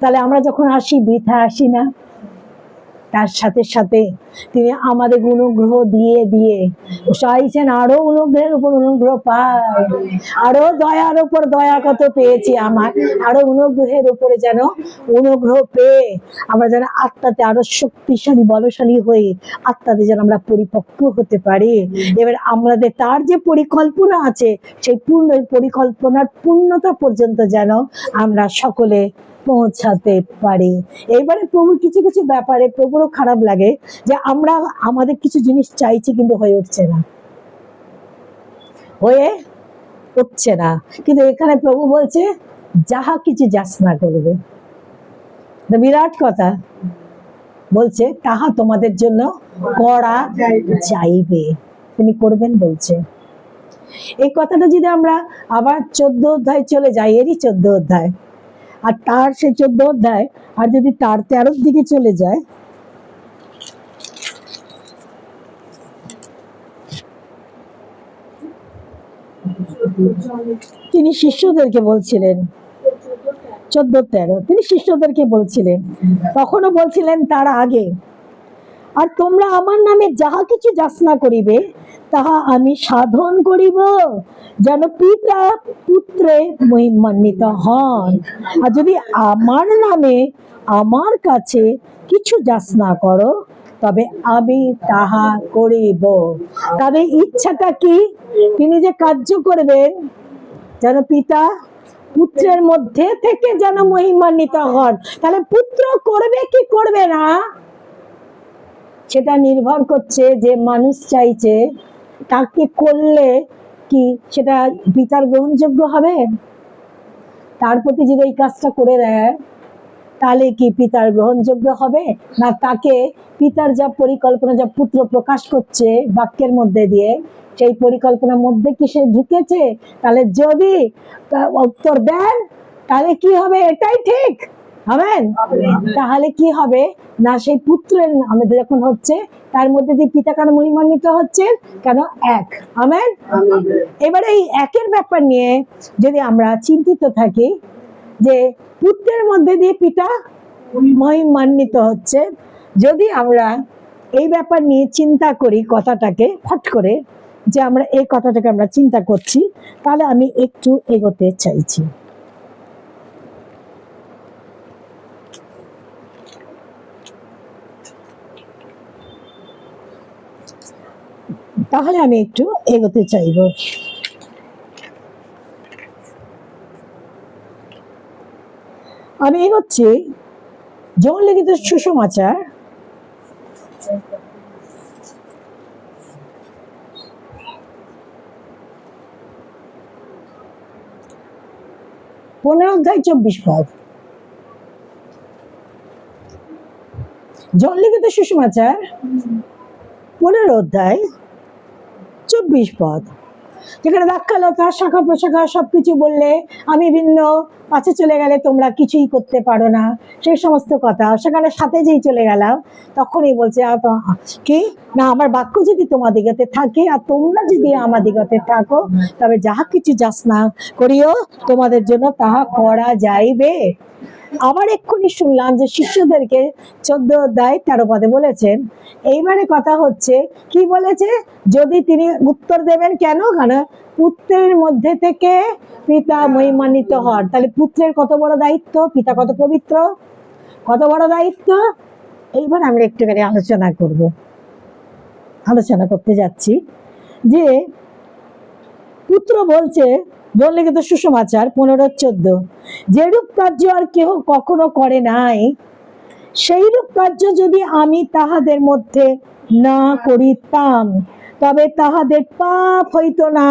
S1: তাহলে আমরা যখন আসি, বৃথা আসি না। তার সাথে সাথে তিনি আমাদের অনুগ্রহ দিয়ে দিয়ে চাইছেন আরো অনুগ্রহের উপর অনুগ্রহ পায়, আরো দয়ার উপর দয়া কত পেয়েছি আমার, আরো অনুগ্রহের উপরে যেন অনুগ্রহ পেয়ে আমরা যেন আত্মাতে আরো শক্তিশালী বলশালী হয়ে আত্মাতে যেন আমরা পরিপক্ক হতে পারি। এবার আমাদের তার যে পরিকল্পনা আছে, সেই পূর্ণ পরিকল্পনার পূর্ণতা পর্যন্ত যেন আমরা সকলে পৌঁছাতে পারি। এইবারে প্রভুর কিছু কিছু ব্যাপারে প্রভুরও খারাপ লাগে যে আমরা আমাদের কিছু জিনিস চাইছি কিন্তু হয়ে উঠছে না, হয়ে উঠছে না। কিন্তু এখানে প্রভু বলছে যাহা কিছু যাচনা করবে, বিরাট কথা বলছে, তাহা তোমাদের জন্য করা চাইবে, তিনি করবেন বলছে। এই কথাটা যদি আমরা আবার 14 অধ্যায় চলে যাই, এরই 14 অধ্যায়, আর তার সেই 14 অধ্যায়, আর যদি তার 13 দিকে চলে যায়, তিনি শিষ্যদেরকে বলছিলেন, 14-13 তিনি শিষ্যদেরকে বলছিলেন, তখনও বলছিলেন তার আগে, আর তোমরা আমার নামে যাহা কিছু যাচনা করিবে তাহা আমি সাধন করিব, যেন পিতা পুত্রে মহিমান্বিত হন। আর যদি আমার নামে আমার কাছে কিছু যাচনা করো তবে আমি তাহা করিব। তাদের ইচ্ছাটা কি? তিনি যে কার্য করবেন যেন পিতা পুত্রের মধ্যে থেকে যেন মহিমান্বিত হন। তাহলে পুত্র করবে কি করবে না সেটা নির্ভর করছে যে মানুষ চাইছে তাকে করলে কি সেটা পিতার গ্রহণযোগ্য হবে। তার প্রতি যদি এই কাজটা করে দেয় তাহলে কি পিতার গ্রহণযোগ্য হবে না? তাকে পিতার যা পরিকল্পনা, যা পুত্র প্রকাশ করছে বাক্যের মধ্যে দিয়ে, সেই পরিকল্পনার মধ্যে কি সে ঢুকেছে? তাহলে যদি উত্তর দেন তাহলে কি হবে? এটাই ঠিক। আমেন। তাহলে কি হবে না, সেই পুত্রের আমাদের যখন হচ্ছে তার মধ্যে দিয়ে পিতা কেন মহিমান্বিত হচ্ছে? কেন? এক। আমেন। এবারে এই একের ব্যাপার নিয়ে যদি আমরা চিন্তিত থাকি যে পুত্রের মধ্যে দিয়ে পিতা মহিমান্বিত হচ্ছে, যদি আমরা এই ব্যাপার নিয়ে চিন্তা করি কথাটাকে ফট করে, যে আমরা এই কথাটাকে আমরা চিন্তা করছি, তাহলে আমি একটু এগোতে চাইছি। তাহলে আমি একটু এগোতে চাইব। আমি এগোচ্ছি যৌন লিখিত সুসমাচার 15 অধ্যায় 24 পদ। যৌন লিখিত সুসমাচার 15 অধ্যায় 24 পদ, যেখানে দাক্ষালতা শাখা প্রশাখা সবকিছু বললে, আমি ভিন্ন, পাশে চলে গেলে তোমরা কিছুই করতে পারো না, সেই সমস্ত কথা। সেখানে সাথে যেই চলে গেলাম তখনই বলছে কি না, আমার বাক্য যদি তোমাদিগতে থাকে আর তোমরা যদি আমাদিগতে থাকো, তবে যাহা কিছু যাচনা করিও তোমাদের জন্য তাহা করা যাইবে। আবার এক্ষুনি শুনলাম যে শিষ্যদেরকে 14 অধ্যায় 13 পদে বলেছেন। এইবারে কথা হচ্ছে কি বলেছে, যদি তিনি উত্তর দেবেন কেন, কারণ পুত্রের মধ্যে থেকে পিতা মহিমান্বিত হন। তাহলে পুত্রের কত বড় দায়িত্ব, পিতা কত পবিত্র, কত বড় দায়িত্ব। এইবার আমরা একটুখানি আলোচনা করতে যাচ্ছি যে পুত্র বলছে যৌন লিখিত সুসমাচার 15:14, যেরূপ কার্য আর কেহ কখনো করে নাই, সেইরূপ কার্য যদি আমি তাহাদের মধ্যে না করিতাম, তবে তাহাদের পাপ হইত না।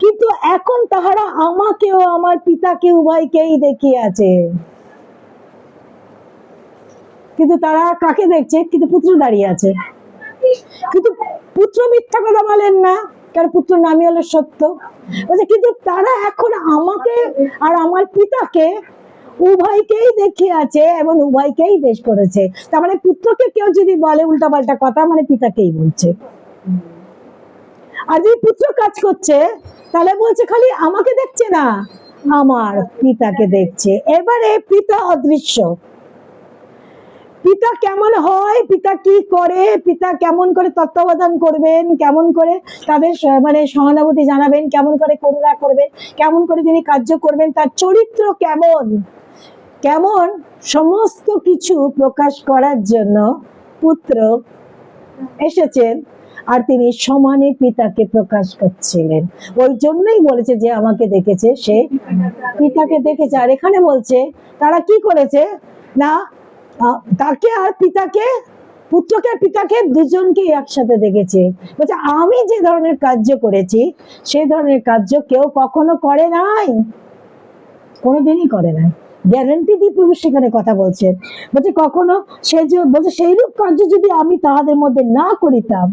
S1: কিন্তু এখন তাহারা আমাকেও আমার পিতাকে উভয়কেই দেখিয়াছে। কিন্তু তারা কাকে দেখছে? কিন্তু পুত্র দাঁড়িয়ে আছে। কিন্তু পুত্র মিথ্যা কথা বলেন না, কারণ পুত্র নামই হলো সত্য। বলছে কিন্তু তারা এখন আমাকে আর আমার পিতাকে উভয়কেই দেখিয়াছে এবং উভয়কেই বেশ করেছে। তার মানে পুত্রকে কেউ যদি বলে উল্টাপাল্টা কথা, মানে পিতাকেই বলছে। আর যদি পুত্র কাজ করছে তাহলে বলছে খালি আমাকে দেখছে না, আমার পিতাকে দেখছে। এবারে পিতা অদৃশ্য। পিতা কেমন হয়, পিতা কি করে, পিতা কেমন করে তত্ত্বাবধান করবেন, কেমন করে তাদের মানে সহানুভূতি জানাবেন, কেমন করে করুণা করবেন, কেমন করে তিনি কার্য করবেন, তার চরিত্র কেমন কেমন, সমস্ত কিছু প্রকাশ করার জন্য পুত্র এসেছেন। আর তিনি সমানে পিতাকে প্রকাশ করছিলেন। ওই জন্যই বলেছে যে আমাকে দেখেছে সে পিতাকে দেখেছে। আর এখানে বলছে তারা কি করেছে না, তাকে আর পিতাকে, পুত্রকে আর পিতাকে দুজনকে একসাথে দেখেছে। বলছে আমি যে ধরনের কার্য করেছি সেই ধরনের কার্য কেউ কখনো করে নাই, কোনোদিনই করে নাই। গ্যারান্টি দিয়ে প্রভু সেখানে কথা বলছে। বলছে কখনো সে যে বলছে সেইরূপ কার্য যদি আমি তাহাদের মধ্যে না করিতাম,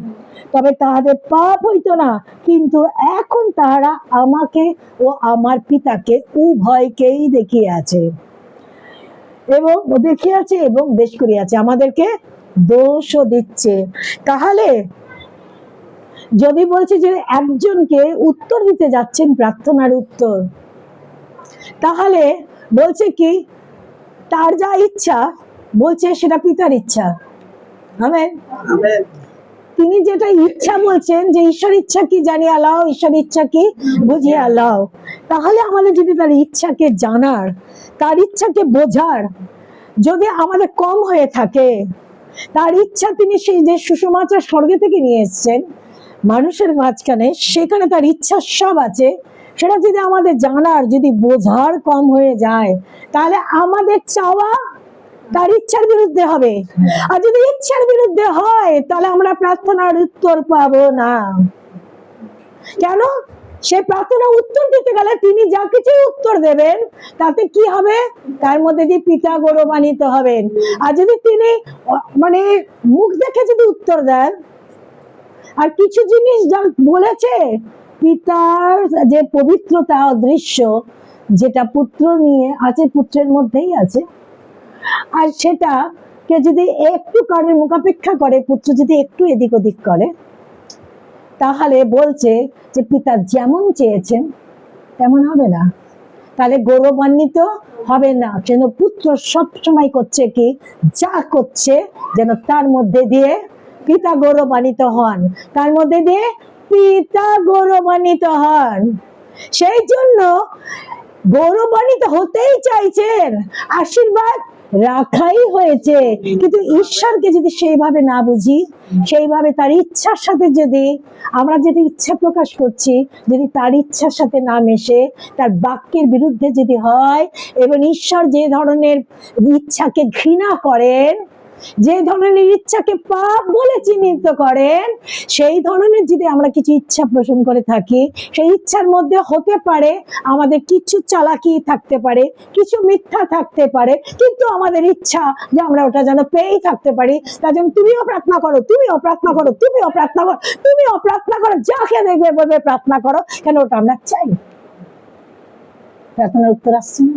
S1: তবে তাহাদের পাপ হইতো না। কিন্তু এখন তাহারা আমাকে ও আমার পিতাকে উভয়কেই দেখিয়াছে এবং দেখিয়াছে এবং বেশ করিয়াছে, আমাদেরকে দোষও দিচ্ছে। তাহলে যদি বলছে যে একজনকে উত্তর দিতে যাচ্ছেন, প্রার্থনার উত্তর, তাহলে বলছে কি তার যা ইচ্ছা বলছে সেটা পিতার ইচ্ছা। আমেন। তিনি যেটা ইচ্ছা বলছেন যে ঈশ্বর ইচ্ছা কি জানিয়া লও, ঈশ্বর ইচ্ছা কি বুঝিয়া লও। তাহলে আমাদের যদি তার ইচ্ছাকে জানার, তার ইচ্ছাকে বোঝার যদি আমাদের কম হয়ে থাকে, তার ইচ্ছা তিনি সেই যে সুসমাচার স্বর্গে থেকে নিয়ে এসেছেন মানুষের মাঝখানে, সেখানে তার ইচ্ছা সব আছে, সেটা যদি আমাদের জানার যদি বোঝার কম হয়ে যায়, তাহলে আমাদের চাওয়া তার ইচ্ছার বিরুদ্ধে হবে। আর যদি ইচ্ছার বিরুদ্ধে হয় তাহলে আমরা প্রার্থনার উত্তর পাবো না। কেন? সে প্রার্থনা উত্তর দিতে গেলে তিনি যা কিছু উত্তর দেবেন তাতে কি হবে, তার মধ্যে দিয়ে পিতা গৌরবান্বিত হবেন। আর যদি তিনি মানে মুখ দেখে যদি উত্তর দেন, আর কিছু জিনিস যা বলেছে পিতার যে পবিত্রতা অদৃশ্য, যেটা পুত্র নিয়ে আছে, পুত্রের মধ্যেই আছে, আর সেটা কে যদি একটু কারোর মুখাপেক্ষা করে, পুত্র যদি একটু এদিক ওদিক করে, তাহলে বলছে যে পিতা যেমন চেয়েছেন তেমন হবে না, তাহলে গৌরবান্বিত হবে না। যেন পুত্র সব সময় করছে কি, যা করছে যেন তার মধ্যে দিয়ে পিতা গৌরবান্বিত হন, তার মধ্যে দিয়ে পিতা গৌরবান্বিত হন। সেই জন্য গৌরবান্বিত হতেই চাইছেন, আশীর্বাদ রাখাই হয়েছে। কিন্তু ঈশ্বরকে যদি সেইভাবে না বুঝি, সেইভাবে তার ইচ্ছার সাথে যদি আমরা যেটা ইচ্ছা প্রকাশ করছি যদি তার ইচ্ছার সাথে না মেশে, তার বাক্যের বিরুদ্ধে যদি হয়, এবং ঈশ্বর যে ধরনের ইচ্ছাকে ঘৃণা করেন, যে ধরনের ইচ্ছাকে পাপ বলে চিহ্নিত করেন, সেই ধরনের যদি আমরা কিছু ইচ্ছা পোষণ করে থাকি, সেই ইচ্ছার মধ্যে হতে পারে আমাদের কিছু চালাকি থাকতে পারে, কিছু মিথ্যা থাকতে পারে, কিন্তু আমাদের ইচ্ছা যে আমরা ওটা যেন পেয়েই থাকতে পারি। তার জন্য তুমিও প্রার্থনা করো, তুমিও প্রার্থনা করো, তুমিও প্রার্থনা করো, তুমিও প্রার্থনা করো, যাকে দেখবে বলবে প্রার্থনা করো, কেন ওটা আমরা চাই। প্রার্থনার উত্তর আসছে না,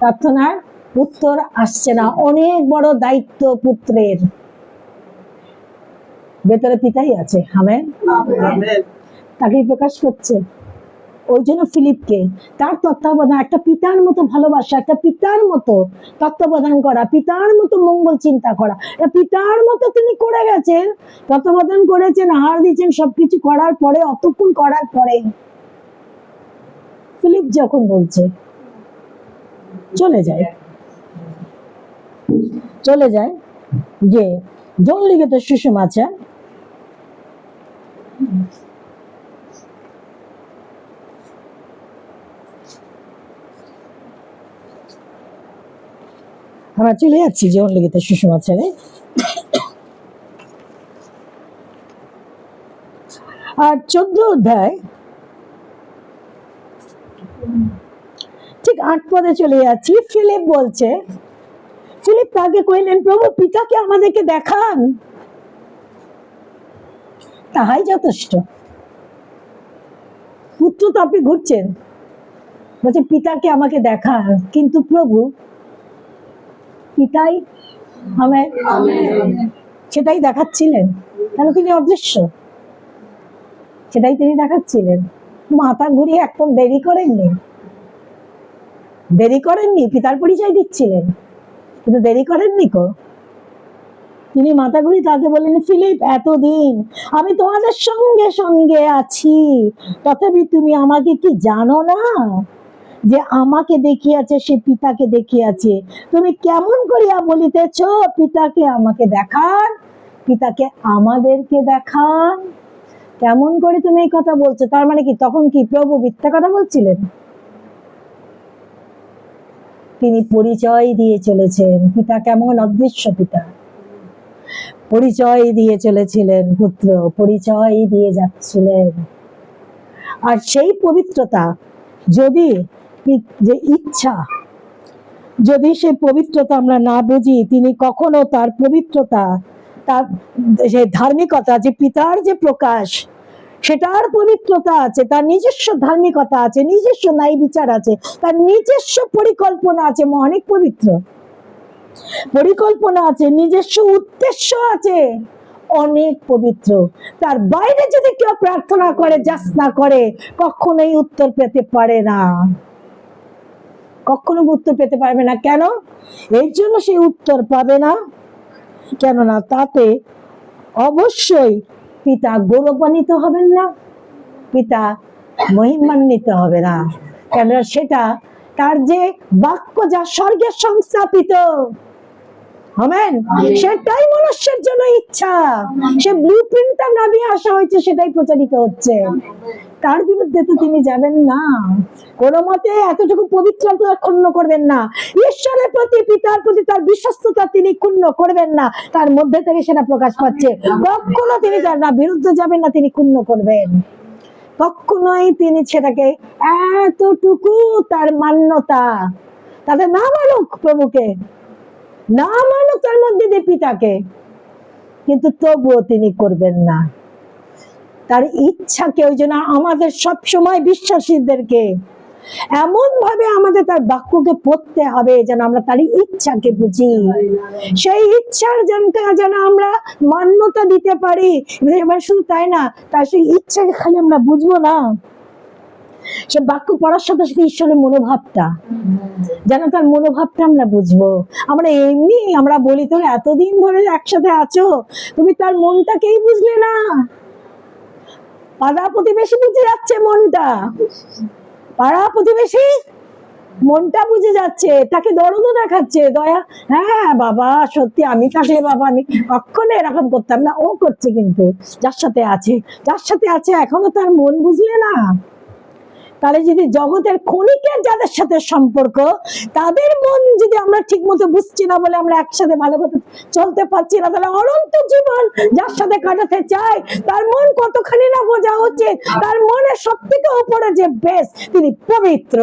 S1: প্রার্থনার উত্তর আসছে না। অনেক বড় দায়িত্ব পুত্রের, ভেতরে পিতাই আছে, আমেন, তাকেই প্রকাশ করছে। ওই জন্য ফিলিপকে তার তত্ত্বাবধান, একটা পিতার মতো ভালোবাসা, একটা পিতার মতো তত্ত্বাবধান করা, পিতার মতো মঙ্গল চিন্তা করা, পিতার মতো তিনি করে গেছেন, তত্ত্বাবধান করেছেন, আহার দিয়েছেন, সবকিছু করার পরে, অতক্ষণ করার পরে ফিলিপ যখন বলছে চলে যায় যে জন লিখিত সুসমাচার আমরা চলে যাচ্ছি জন লিখিত সুসমাচারে। আর 14 অধ্যায় ঠিক 8 পদে চলে যাচ্ছি। ফিলিপ বলছে, ফিলিপ তাকে কইলেন, প্রভু পিতাকে আমাদেরকে দেখান, তাহাই যথেষ্ট। পুত্র তো আপনি ঘুরছেন, বলছে পিতাকে আমাকে দেখান, কিন্তু প্রভু পিতাই সেটাই দেখাচ্ছিলেন, কেন তিনি অদৃশ্য, সেটাই তিনি দেখাচ্ছিলেন। মাথা ঘুরিয়ে একদম দেরি করেননি, পিতার পরিচয় দিচ্ছিলেন, কিন্তু দেরি করেননি কো। তিনি মাথা ঘুরিয়ে তাকে বললেন, ফিলিপ, এতদিন আমি তোমাদের সঙ্গে সঙ্গে আছি, তথাপি তুমি আমাকে কি জানো না যে আমাকে দেখিয়াছে সে পিতাকে দেখিয়াছে? তুমি কেমন করিয়া বলিতেছ পিতাকে আমাকে দেখান, পিতাকে আমাদেরকে দেখান? কেমন করে তুমি এই কথা বলছো? তার মানে কি তখন কি প্রভু মিথ্যা কথা বলছিলেন? তিনি পরিচয় দিয়ে চলেছেন, পিতা কেমন অদৃশ্য পিতা, পরিচয় দিয়ে চলেছিলেন, পুত্র পরিচয় দিয়ে যাচ্ছিলেন। আর সেই পবিত্রতা যদি, যে ইচ্ছা, যদি সেই পবিত্রতা আমরা না বুঝি, তিনি কখনো তার পবিত্রতা, তার যে ধার্মিকতা, যে পিতার যে প্রকাশ, সেটার পবিত্রতা আছে, তার নিজস্ব ধার্মিকতা আছে, নিজস্ব ন্যায় বিচার আছে, তার নিজস্ব পরিকল্পনা আছে, অনেক পবিত্র পরিকল্পনা আছে, নিজস্ব উদ্দেশ্য আছে, অনেক পবিত্র। তার বাইরে যদি কেউ প্রার্থনা করে, যাচনা করে, কখনোই উত্তর পেতে পারে না, কখনো উত্তর পেতে পারবে না। কেন? এই জন্য সে উত্তর পাবে না, কেননা তাতে অবশ্যই পিতা গৌরবান্বিত হবেন না, পিতা মহিমান্বিত হবে না, কেননা সেটা তার যে বাক্য, যা স্বর্গের সংস্থাপিত, আমেন, সেটাই মনুষ্যের জন্য ইচ্ছা, সে ব্লুপ্রিন্টটা না দিয়ে আসা হয়েছে, সেটাই প্রচারিত হচ্ছে। তার বিরুদ্ধে তো তিনি যাবেন না, কোন মতে এতটুকু পবিত্রতা ক্ষুণ্ণ করবেন না, ঈশ্বরের প্রতি, পিতার প্রতি তার বিশ্বস্ততা তিনি ক্ষুণ্ণ করবেন না, তার মধ্যে থেকে সেটা প্রকাশ পাচ্ছে। কখনো তিনি তার না বিরুদ্ধে যাবেন না, তিনি ক্ষুণ্ণ করবেন, কখনোই তিনি সেটাকে, এতটুকু তার মান্যতা, তাদের না মানুক প্রভুকে, না মানুক তার মধ্যে দিয়ে পিতাকে, কিন্তু তবুও তিনি করবেন না তার ইচ্ছাকে। ওই জন্য আমাদের সব সময় বিশ্বাসীদেরকে এমন ভাবে আমাদের তার বাক্যকে পড়তে হবে যেন আমরা তার ইচ্ছাকে বুঝি, সেই ইচ্ছার যেন আমরা মান্যতা দিতে পারি। এবার শুধু তাই না, তার সেই ইচ্ছাকে খালি আমরা বুঝবো না, সে বাক্য পড়ার সাথে সাথে ঈশ্বরের মনোভাবটা, যেন তার মনোভাবটা আমরা বুঝবো। আমরা এমনি আমরা বলি, তোর এতদিন ধরে একসাথে আছো, তুমি তার মনটাকেই বুঝলে না। পাড়া প্রতিবেশী বুঝে যাচ্ছে মনটা, পাড়া প্রতিবেশী মনটা বুঝে যাচ্ছে, তাকে দরদও দেখাচ্ছে, দয়া। হ্যাঁ বাবা, সত্যি আমি থাকলে বাবা আমি কখনো এরকম করতাম না। ও করছে কিন্তু, যার সাথে আছে, যার সাথে আছে এখনো তার মন বুঝলে না। তাহলে যদি জগতের ক্ষণিকের যাদের সাথে সম্পর্ক, তাদের মন যদি আমরা ঠিক মতো বুঝছি না বলে আমরা একসাথে ভালো করে চলতে পারছি না, তাহলে অনন্ত জীবন যার সাথে কাটাতে চাই তার মন কতখানি না বোঝা উচিত। তার মনের সব থেকে উপরে যে বেশ, তিনি পবিত্র,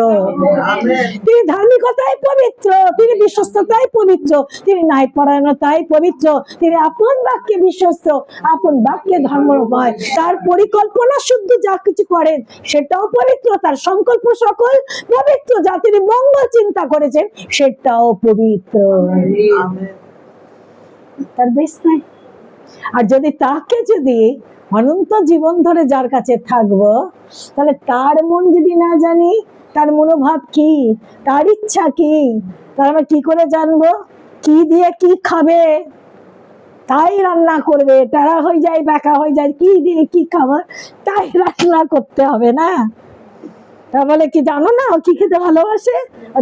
S1: তিনি ধার্মিকতায় পবিত্র, তিনি বিশ্বস্ততায় পবিত্র, তিনি ন্যায়পরায়ণতায় পবিত্র, তিনি আপন বাক্যে বিশ্বস্ত, আপন বাক্যে ধর্মময়, তার পরিকল্পনা শুদ্ধ যা কিছু করেন সেটাও পবিত্র, তার সংকল্প সকল পবিত্র, যা তিনি মঙ্গল চিন্তা করেছেন সেটাও পবিত্র। তার বেশ নাই। আর যদি তাকে যদি অনন্ত জীবন ধরে যার কাছে থাকবো, তাহলে তার মন যদি না জানি, তার মনোভাব কি, তার ইচ্ছা কি, তাহলে আমরা কি করে জানবো? কি দিয়ে কি খাবে তাই রান্না করবে, টাড়া হয়ে যায়, ব্যাকা হয়ে যায়, কি দিয়ে কি খাবার তাই রান্না করতে হবে না? তা বলে কি জানো না কি খেতে ভালোবাসে,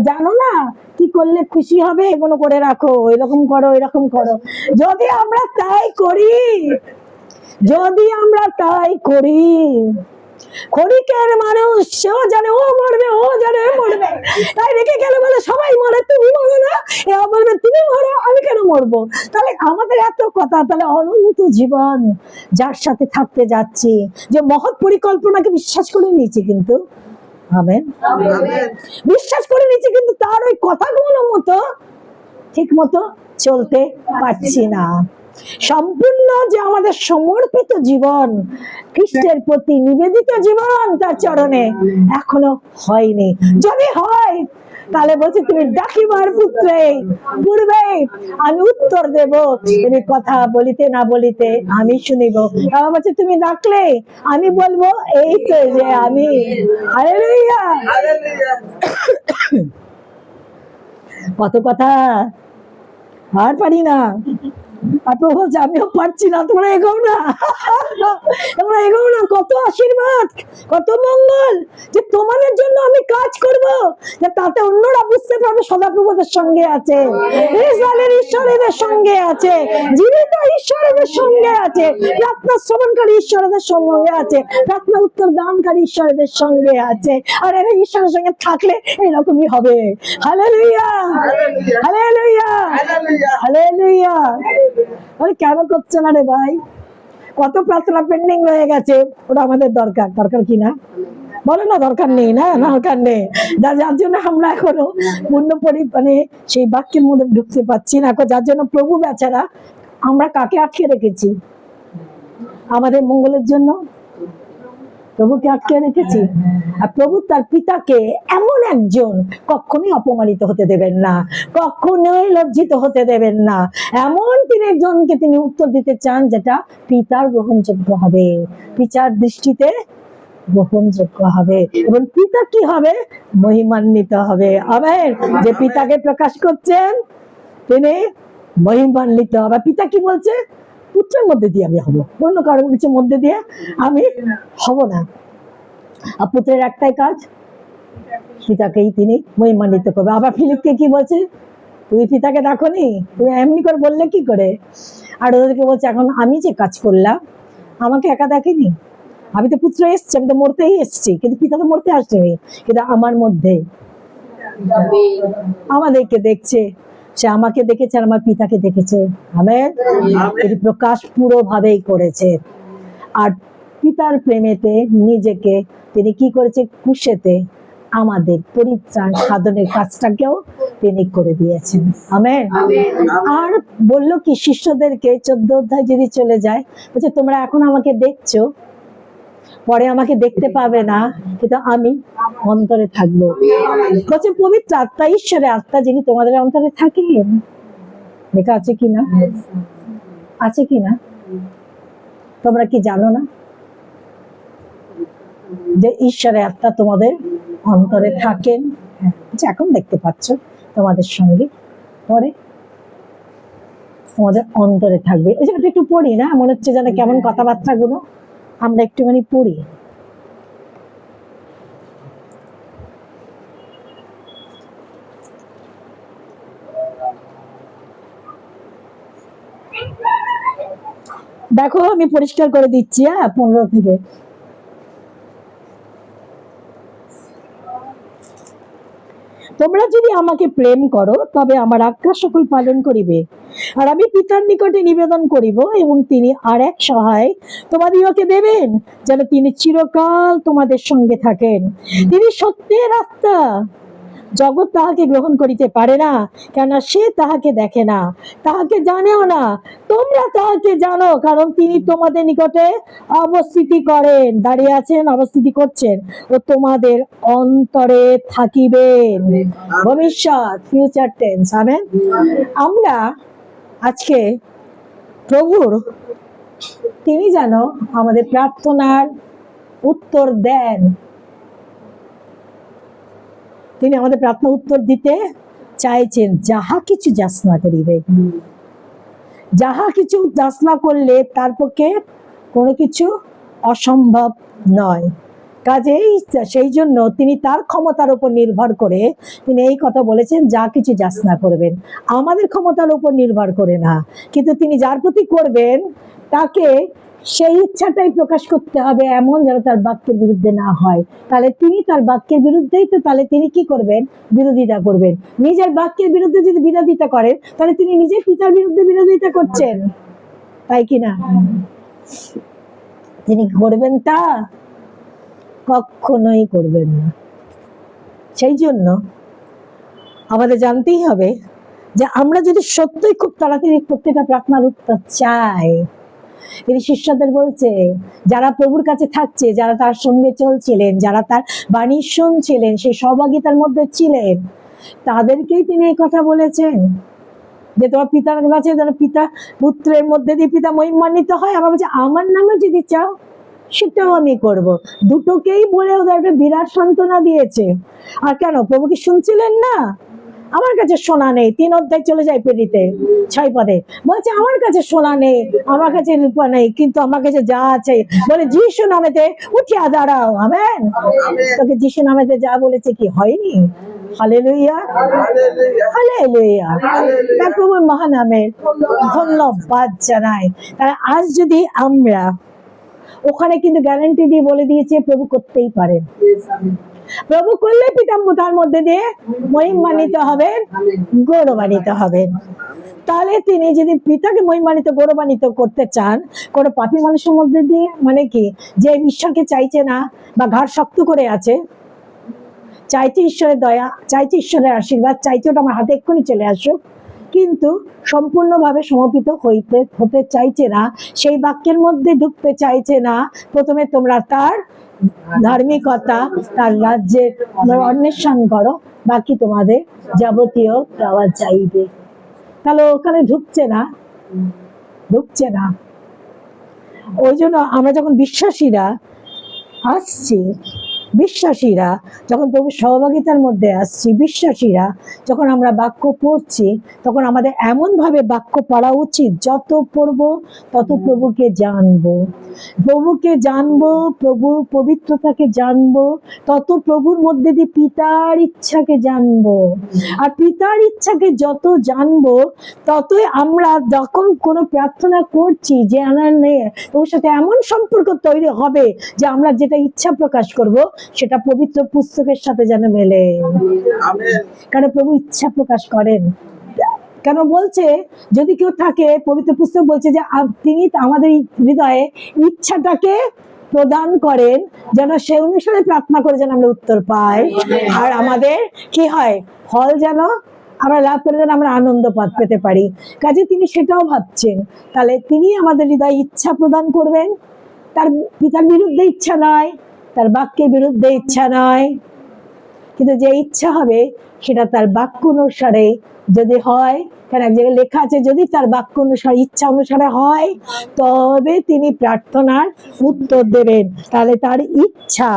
S1: জানো না কি করলে খুশি হবে, এগুলো করে রাখো, এরকম করো এরকম করো। যদি আমরা তাই করি, যদি আমরা তাই করি, ক্ষণিকের মানুষ সেও জানে ও মরবে, ও জানে মরবে, তাই রেখে গেলে বলে সবাই মরে তুমি মরো না, এ বলবে তুমি মরো আমি কেন মরবো। তাহলে আমাদের এত কথা, তাহলে অনন্ত জীবন যার সাথে থাকতে যাচ্ছি, যে মহৎ পরিকল্পনাকে বিশ্বাস করে নিয়েছি, কিন্তু আমেন বিশ্বাস করে নিয়েছি, কিন্তু তার ওই কথাগুলো মতো ঠিক মতো চলতে পারছি না। সম্পূর্ণ যে আমাদের সমর্পিত জীবন, খ্রিস্টের প্রতি নিবেদিত জীবন তার চরণে এখনো হয়নি। যদি হয় তাহলে বলছি তুমি ডাকিবার পুত্রে পূর্বে আমি উত্তর দেব, তুমি কথা বলিতে না বলিতে আমি শুনিব। বাবা বলছে তুমি ডাকলে আমি বলবো এই তো যে আমি। হালেলুয়া। কত কথা আর পারি না। আর প্রভু বলছে আমিও পারছি না, তোমরা এগোও না, তোমরা এগোও না। কত আশীর্বাদ, কত মঙ্গল যে তোমাদের জন্য আমি কাজ করব, যে তাতে অন্যরা বুঝতে পারবে সদাপ্রভুদের সঙ্গে আছে, ইসরায়েলের ঈশ্বরেদের সঙ্গে আছে, জীবিত ঈশ্বরেদের সঙ্গে আছে, প্রার্থনা শ্রবণকারী ঈশ্বরেদের সঙ্গে আছে, প্রার্থনা উত্তর দানকারী ঈশ্বরেদের সঙ্গে আছে। আর এরা ঈশ্বরের সঙ্গে থাকলে এরকমই হবে। Hallelujah, hallelujah, hallelujah. কেন করছে না রে ভাই? কত প্রার্থনা পেন্ডিং রয়ে গেছে, ওটা আমাদের দরকার, দরকার কি না বলো না? দরকার নেই না, দরকার নেই, যার জন্য আমরা এখনো পূর্ণ মানে সেই বাক্যের মধ্যে ঢুকতে পারছি না, যার জন্য প্রভু বেচারা আমরা কাকে আটকে রেখেছি আমাদের মঙ্গলের জন্য? প্রভুকে আটকে রেখেছি। আর প্রভু তার পিতাকে এমন একজন কখনোই অপমানিত হতে দেবেন না, কখনোই লজ্জিত হতে দেবেন না। এমন তিনি একজনকে তিনি উত্তর দিতে চান যেটা পিতার গ্রহণযোগ্য হবে, পিতার দৃষ্টিতে গ্রহণযোগ্য হবে, এবং পিতা কি হবে? মহিমান্বিত হবে। আমেন। যে পিতাকে প্রকাশ করছেন তিনি মহিমান্বিত হবে। পিতা কি বলছে? পুত্রের মধ্যে দিয়ে আমি হব, অন্য কারো কিছু মধ্যে দিয়ে আমি হব না। আর পুত্রের একটাই কাজ, পিতাকেই তিনি মহিমান্বিত করবে। আবার ফিলিপকে কি বলছে? তুমি পিতাকে দেখোনি, তুমি এমনি করে বললে কি করে? আর ওদেরকে বলছে এখন আমি যে কাজ করলাম আমাকে একা দেখেনি, আমি তো পুত্র এসছি, আমি তো মরতেই এসছি, কিন্তু পিতা তো মরতে আসেনি, কিন্তু আমার মধ্যে আমাদেরকে দেখছে, সে আমাকে দেখেছে, আমার পিতাকে দেখেছে। আমেন। তিনি প্রকাশ পুরোভাবেই করেছে। আর পিতার প্রেমেতে নিজেকে তিনি কি করেছে? ক্রুশেতে আমাদের পরিত্রাণ সাধনের কাজটাকেও তিনি করে দিয়েছেন। আমেন। আর বললো কি শিষ্যদেরকে, 14 অধ্যায় যদি চলে যায়, বলছে তোমরা এখন আমাকে দেখছো, পরে আমাকে দেখতে পাবে না, কিন্তু আমি অন্তরে থাকবো। বলছে পবিত্র আত্মা, ঈশ্বরের আত্মা যিনি তোমাদের অন্তরে থাকেন। লেখা আছে কিনা? আছে কিনা? তোমরা কি জানো না যে ঈশ্বরের আত্মা তোমাদের অন্তরে থাকেন? এখন দেখতে পাচ্ছ তোমাদের সঙ্গে, পরে তোমাদের অন্তরে থাকবে। ওই জায়গাটা একটু পড়ি না, মনে হচ্ছে যেন কেমন কথাবার্তা গুলো, আমরা একটুখানি পড়ি। দেখো আমি পরিষ্কার করে দিচ্ছি, 15 থেকে। তোমরা যদি আমাকে প্রেম করো তবে আমার আজ্ঞা সকল পালন করিবে, আর আমি পিতার নিকটে নিবেদন করিব, এবং তিনি আর এক সহায় তোমাদিগকে দেবেন, যেন তিনি চিরকাল তোমাদের সঙ্গে থাকেন। তিনি সত্যের আত্মা। জগৎ তাহাকে গ্রহণ করিতে পারে না, কেননা সে তাহাকে দেখে না, তাহাকে জানেও না। তোমরা তাহাকে জানো, কারণ তিনি তোমাদের নিকটে অবস্থিতি করেন, দাঁড়িয়ে আছেন, অবস্থিতি করছেন, ও তোমাদের অন্তরে থাকিবেন। ভবিষ্যৎ, ফিউচার টেন্স। আমেন। আমরা আজকে প্রভুর, তিনি যেন আমাদের প্রার্থনার উত্তর দেন। তিনি আমাদের প্রার্থনা উত্তর দিতে চাইছেন। যাহা কিছু যাচনা করিবে, যাহা কিছু যাচনা করলে তার পক্ষে কোনো কিছু অসম্ভব নয়। কাজেই সেই জন্য তিনি তার ক্ষমতার উপর নির্ভর করে তিনি এই কথা বলেছেন, যা কিছু যাচনা করবেন। আমাদের ক্ষমতার উপর নির্ভর করে না, কিন্তু তিনি যার প্রতি করবেন তাকে সেই ইচ্ছাটাই প্রকাশ করতে হবে, এমন যেন তার বাক্যের বিরুদ্ধে না হয়। তাহলে তিনি তার বাক্যের বিরুদ্ধেই তো, তাহলে তিনি কি করবেন? বিরোধিতা করবেন। নিজের বাক্যের বিরুদ্ধে যদি বিরোধিতা করেন, তাহলে তিনি নিজের পিতার বিরুদ্ধে বিরোধিতা করছেন, তাই কি না? তিনি করবেন তা? কখনোই করবেন না। সেই জন্য আমাদের জানতেই হবে যে আমরা যদি সত্যই খুব তাড়াতাড়ি প্রত্যেকটা প্রার্থনার উত্তর চাই, তিনি শিষ্যদের বলছে, যারা প্রভুর কাছে থাকছে, যারা তার সঙ্গে চলছিলেন, যারা তার বাণী শুনছিলেন, সেই সহভাগিতার মধ্যে ছিলেন, তাদেরকেই তিনি এই কথা বলেছেন যে তোমার পিতার কাছে যেন পিতা পুত্রের মধ্যে দিয়ে পিতা মহিমান্বিত হয়। আবার বলছে আমার নামে যদি চাও সেটাও আমি করব। দুটোকেই বলে ওদের একটা বিরাট সান্ত্বনা দিয়েছে। আর কেন, প্রভু কি শুনছিলেন না? আমার কাছে শোনা নেই, 3 অধ্যায় চলে যায় পেরিতে 6 পদে বলছে আমার কাছে শোনা নেই, আমার কাছে রূপা নেই, কিন্তু আমার কাছে যা আছে, বলে যিশু নামেতে উঠিয়া দাঁড়াও। আমেন। তোকে যিশু নামেতে যা বলেছে কি হয়নি? Hallelujah, hallelujah. তার প্রভুর মহানামের ধন্যবাদ জানাই। তাহলে আজ যদি আমরা, ওখানে কিন্তু গ্যারান্টি দিয়ে বলে দিয়েছে প্রভু করতেই পারেন, প্রভু করলে পিতা তার মধ্যে দিয়ে মহিমান্বিত হবেন, গৌরবান্বিত হবেন। তাহলে তিনি যদি পিতাকে মহিমান্বিত গৌরবান্বিত করতে চান কোনো পাপী মানুষের মধ্যে দিয়ে, মানে কি, যে ঈশ্বরকে চাইছে না বা ঘাড় শক্ত করে আছে, চাইছে ঈশ্বরের দয়া, চাইছে ঈশ্বরের আশীর্বাদ, চাইছে ওটা আমার হাতে এক্ষুনি চলে আসুক, কিন্তু সম্পূর্ণভাবে সমর্পিত হতে চাইছে না, সেই বাক্যের মধ্যে ঢুকতে চাইছে না, প্রথমে তোমরা তার ধার্মিকতা, তার রাজ্যের অন্বেষণ করো, বাকি তোমাদের যাবতীয় পাওয়া যাইবে। তাহলে ওখানে ঢুকছে না। ওই জন্য আমরা যখন বিশ্বাসীরা আসছি, বিশ্বাসীরা যখন প্রভু সহভাগিতার মধ্যে আসছি, বিশ্বাসীরা যখন আমরা বাক্য পড়ছি, তখন আমাদের এমনভাবে বাক্য পড়া উচিত, যত পড়বো তত প্রভুকে জানবো, প্রভুকে জানবো, প্রভুর পবিত্রতাকে জানবো, তত প্রভুর মধ্যে দিয়ে পিতার ইচ্ছাকে জানবো। আর পিতার ইচ্ছাকে যত জানবো, ততই আমরা যখন কোনো প্রার্থনা করছি, যে আমার প্রভুর সাথে এমন সম্পর্ক তৈরি হবে যে আমরা যেটা ইচ্ছা প্রকাশ করব সেটা পবিত্র পুস্তকের সাথে যেন মেলে। কারণ প্রভু ইচ্ছা প্রকাশ করেন। কেন বলছে, যদি কেউ থাকে, পবিত্র পুস্তক বলছে যে তিনি আমাদের হৃদয়ে ইচ্ছাটাকে প্রদান করেন, যেন সে অনুসারে প্রার্থনা করে যেন আমরা উত্তর পাই, আর আমাদের কি হয়, ফল যেন আমরা লাভ করে, যেন আমরা আনন্দ পেতে পারি। কাজে তিনি সেটাও ভাবছেন। তাহলে তিনি আমাদের হৃদয়ে ইচ্ছা প্রদান করবেন, তার পিতার বিরুদ্ধে ইচ্ছা নয়, তার বাক্যের বিরুদ্ধে ইচ্ছা নয়, কিন্তু যে ইচ্ছা হবে সেটা তার বাক্য অনুসারে যদি হয়, কারণ এক জায়গায় লেখা আছে যদি তার বাক্য অনুসারে, ইচ্ছা অনুসারে হয়, তবে তিনি প্রার্থনার উত্তর দেবেন। তাহলে তার ইচ্ছা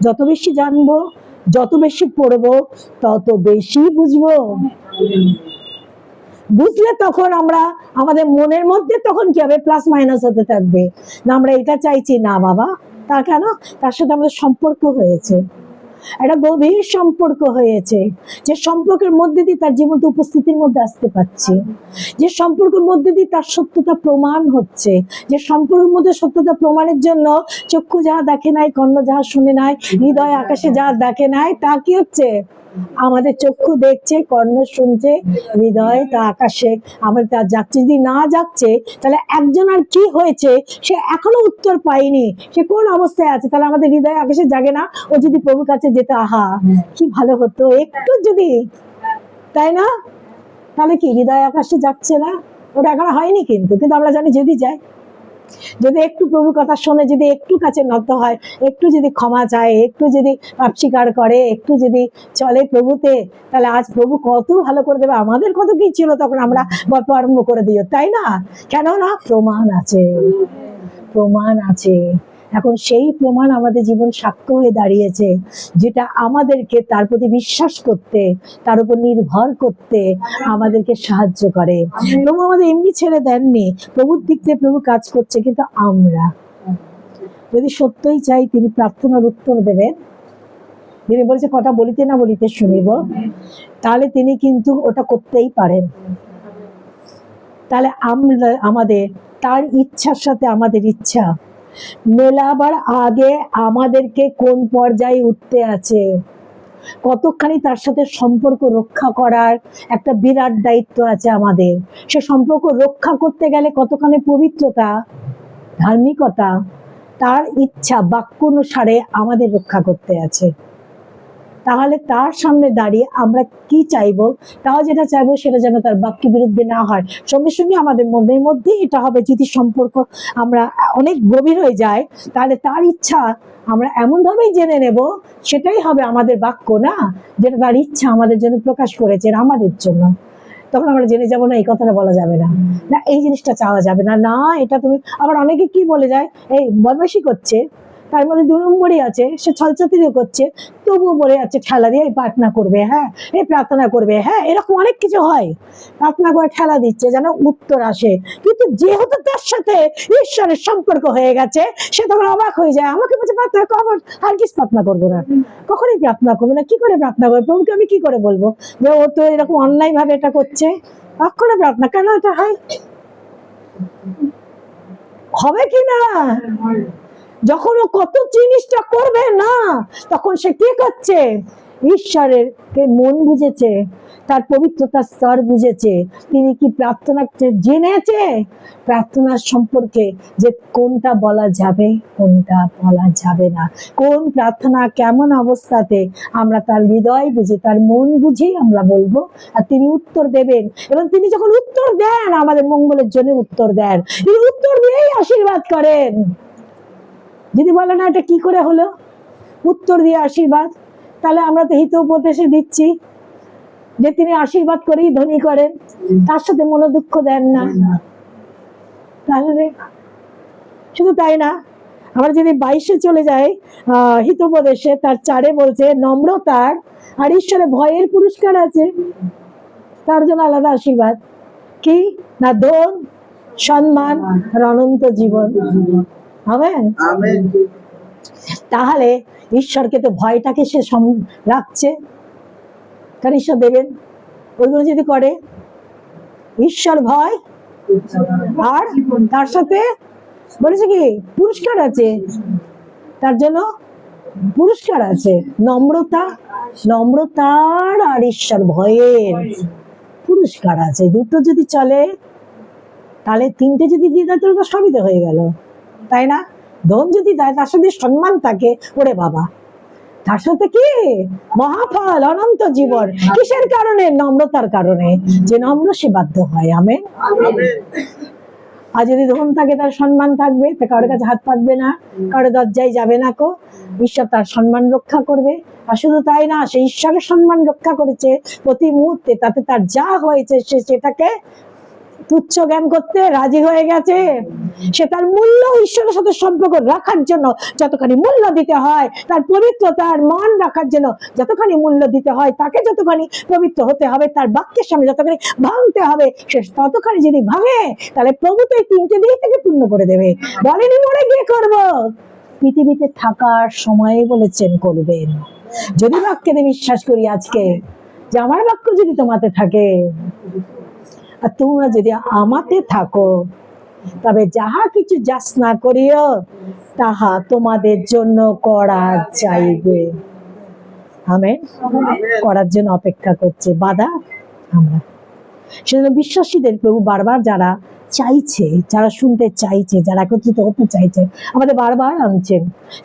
S1: যত বেশি জানবো, যত বেশি পড়বো, তত বেশি বুঝবো। বুঝলে তখন আমরা, আমাদের মনের মধ্যে তখন কি হবে, প্লাস মাইনাস হতে থাকবে, না আমরা এটা চাইছি না বাবা, তার কেন, তার সাথে আমাদের সম্পর্ক হয়েছে, একটা গভীর সম্পর্ক হয়েছে, যে সম্পর্কের মধ্যে দিয়ে তার জীবন্ত উপস্থিতির মধ্যে আসতে পারছি, যে সম্পর্কের মধ্যে দিয়ে তার সত্যতা প্রমাণ হচ্ছে, যে সম্পর্কের মধ্যে সত্যতা প্রমাণের জন্য চক্ষু যাহা দেখে নাই, কর্ণ যাহা শুনে নাই, হৃদয় আকাশে যাহা দেখে নাই, তা কি হচ্ছে? আমাদের চক্ষু দেখছে, কর্ণ শুনছে, হৃদয় তা আকাশে আমাদের তা যাচ্ছে। যদি না যাচ্ছে তাহলে একজন আর কি হয়েছে সে এখনো উত্তর পায়নি, সে কোন অবস্থায় আছে, তাহলে আমাদের হৃদয় আকাশে জাগে না? ও যদি প্রভুর কাছে যেত, আহা কি ভালো হতো একটু যদি, তাই না? তাহলে কি হৃদয় আকাশে যাচ্ছে না? ওটা এখনো হয়নি, কিন্তু আমরা জানি যদি যায়, যদি একটু প্রভুর কথা শোনে, যদি একটু কাছে নত হয়, একটু যদি ক্ষমা চায়, একটু যদি পাপ স্বীকার করে, একটু যদি চলে প্রভুতে, তাহলে আজ প্রভু কত ভালো করে দেবে। আমাদের কত কি ছিল তখন আমরা গল্প আরম্ভ করে দিও, তাই না? কেন না? প্রমাণ আছে, প্রমাণ আছে। এখন সেই প্রমাণ আমাদের জীবন সাক্ষ্য হয়ে দাঁড়িয়েছে, যেটা আমাদেরকে তার প্রতি বিশ্বাস করতে, তার উপর নির্ভর করতে আমাদেরকে সাহায্য করে। প্রভু আমাদের এমনি ছেড়ে দেননি, প্রভুর দিক থেকে প্রভু কাজ করছে। কিন্তু আমরা যদি সত্যই চাই তিনি প্রার্থনার উত্তর দেবেন, তিনি বলছে কথা বলিতে না বলিতে শুনিব, তাহলে তিনি কিন্তু ওটা করতেই পারেন। তাহলে আমরা আমাদের তার ইচ্ছার সাথে আমাদের ইচ্ছা মেলাবার আগে আমাদেরকে কোন পর্যায়ে উঠতে আছে, কতখানি তার সাথে সম্পর্ক রক্ষা করার একটা বিরাট দায়িত্ব আছে আমাদের। সে সম্পর্ক রক্ষা করতে গেলে কতখানি পবিত্রতা, ধার্মিকতা, তার ইচ্ছা বাক্য অনুসারে আমাদের রক্ষা করতে আছে। তাহলে তার সামনে দাঁড়িয়ে আমরা কি চাইবো, তাও যেটা চাইবো সেটা যেন তার বাক্যের বিরুদ্ধে না হয়। সঙ্গে সঙ্গে আমাদের মনের মধ্যে এটা হবে, যদি সম্পর্ক আমরা অনেক গভীর হয়ে যায়, তাহলে তার ইচ্ছা আমরা এমন ভাবেই জেনে নেব, সেটাই হবে আমাদের বাক্য, না যেটা তার ইচ্ছা আমাদের জন্য প্রকাশ করেছেন আমাদের জন্য। তখন আমরা জেনে যাবো না এই কথাটা বলা যাবে না, না এই জিনিসটা চাওয়া যাবে না, না এটা তুমি। আবার অনেকে কি বলে যায়, এই বদমাশি করছে, তার মধ্যে 2 নম্বরই আছে, সে ছলচাতুরি করছে, তবুও বলে যাচ্ছে ঠেলা দিয়ে এই প্রার্থনা করবে, হ্যাঁ এই প্রার্থনা করবে, হ্যাঁ এরকম অনেক কিছু হয়। প্রার্থনা করে ঠেলা দিচ্ছে যেন উত্তর আসে, কিন্তু যেহেতু তার সাথে ঈশ্বরের সম্পর্ক হয়ে গেছে, সে তখন অবাক হয়ে যায়। আমাকে বলছে প্রার্থনা কখন, আর কি প্রার্থনা করবো না, কখনই প্রার্থনা করবো না, কি করে প্রার্থনা করবো, প্রভুকে আমি কি করে বলবো যে ও তো এরকম অন্যায় ভাবে এটা করছে, কখনো প্রার্থনা কেন এটা হয়, হবে কি না? যখন ও কত জিনিসটা করবে না, তখন সে কি করছে, ঈশ্বরের মন বুঝেছে, তার পবিত্রতার স্তর বুঝেছে, তিনি কি প্রার্থনা জেনেছে, প্রার্থনার সম্পর্কে যে কোনটা বলা যাবে, কোনটা বলা যাবে না, কোন প্রার্থনা কেমন অবস্থাতে আমরা তার হৃদয় বুঝে, তার মন বুঝেই আমরা বলবো, আর তিনি উত্তর দেবেন। এবং তিনি যখন উত্তর দেন, আমাদের মঙ্গলের জন্য উত্তর দেন, তিনি উত্তর দিয়েই আশীর্বাদ করেন। যদি বলে না এটা কি করে হলো, উত্তর দিয়ে আশীর্বাদ, তাহলে আমরা তো হিতোপদেশে দিচ্ছি যে তিনি আশীর্বাদ করেই ধনী করেন, তার সাথে মনোদুঃখ দেন না। তাহলে শুধু তাই না, আমরা যদি 22-এ চলে যাই, হিতোপদেশে তার 4-এ বলছে নম্রতার আর ঈশ্বরের ভয়ের পুরস্কার আছে, তার জন্য আলাদা আশীর্বাদ, কি না ধন, সম্মান আর অনন্ত জীবন। আমেন। তাহলে ঈশ্বরকে তো ভয়টাকে সে রাখছে, কারণ ঈশ্বর দেবেন। ওইগুলো যদি করে, ঈশ্বর ভয় আর তার সাথে বলেছে কি পুরস্কার আছে, তার জন্য পুরস্কার আছে, নম্রতা, নম্রতার আর ঈশ্বর ভয়ের পুরস্কার আছে। দুটো যদি চলে, তাহলে 3টে যদি দিয়ে দেয় তাহলে তো সবই তো হয়ে গেল, তাই না? ধন যদি দেয়, তার সাথে সম্মান থাকে, ওরে বাবা, তার সাথে কি মহাফল, অনন্ত জীবন। কিসের কারণে? নম্রতার কারণে, যে নম্র সে বাধ্য হয়। আমেন। আর যদি ধন থাকে, তার সম্মান থাকবে, তা কারোর কাছে হাত পাতবে না, কারো দরজায় যাবে না, কো ঈশ্বর তার সম্মান রক্ষা করবে। আর শুধু তাই না, সে ঈশ্বরের সম্মান রক্ষা করেছে প্রতি মুহূর্তে, তাতে তার যা হয়েছে সে সেটাকে তুচ্ছ জ্ঞান করতে রাজি হয়ে গেছে। সে তার মূল্য ঈশ্বরের সাথে সম্পর্ক রাখার জন্য যতখানি মূল্য দিতে হয়, তার পবিত্রতার মান রাখার জন্য যতখানি মূল্য দিতে হয়, তাকে যতখানি পবিত্র হতে হবে, তার বাক্যের সামনে যতখানি ভাঙতে হবে, সে ততখানি যদি ভাঙে, তাহলে প্রভু তো এই 3টে দিয়ে থেকে পূর্ণ করে দেবে। বলেনি মরে গিয়ে করবো, পৃথিবীতে থাকার সময় বলেছেন করবেন। যদি বাক্যে বিশ্বাস করি আজকে যে আমার বাক্য যদি তোমাতে থাকে আর তোমরা যদি আমাতে থাকো, তবে যাহা কিছু যাচনা করিও তাহা তোমাদের জন্য করা যাইবে। আমেন। করার জন্য অপেক্ষা করছে, বাধা আমরা। সেজন্য বিশ্বাসীদের প্রভু বারবার যারা চাইছে, যারা শুনতে চাইছে, যারা একত্রিত করতে চাইছে, আমাদের বারবার আনছেন।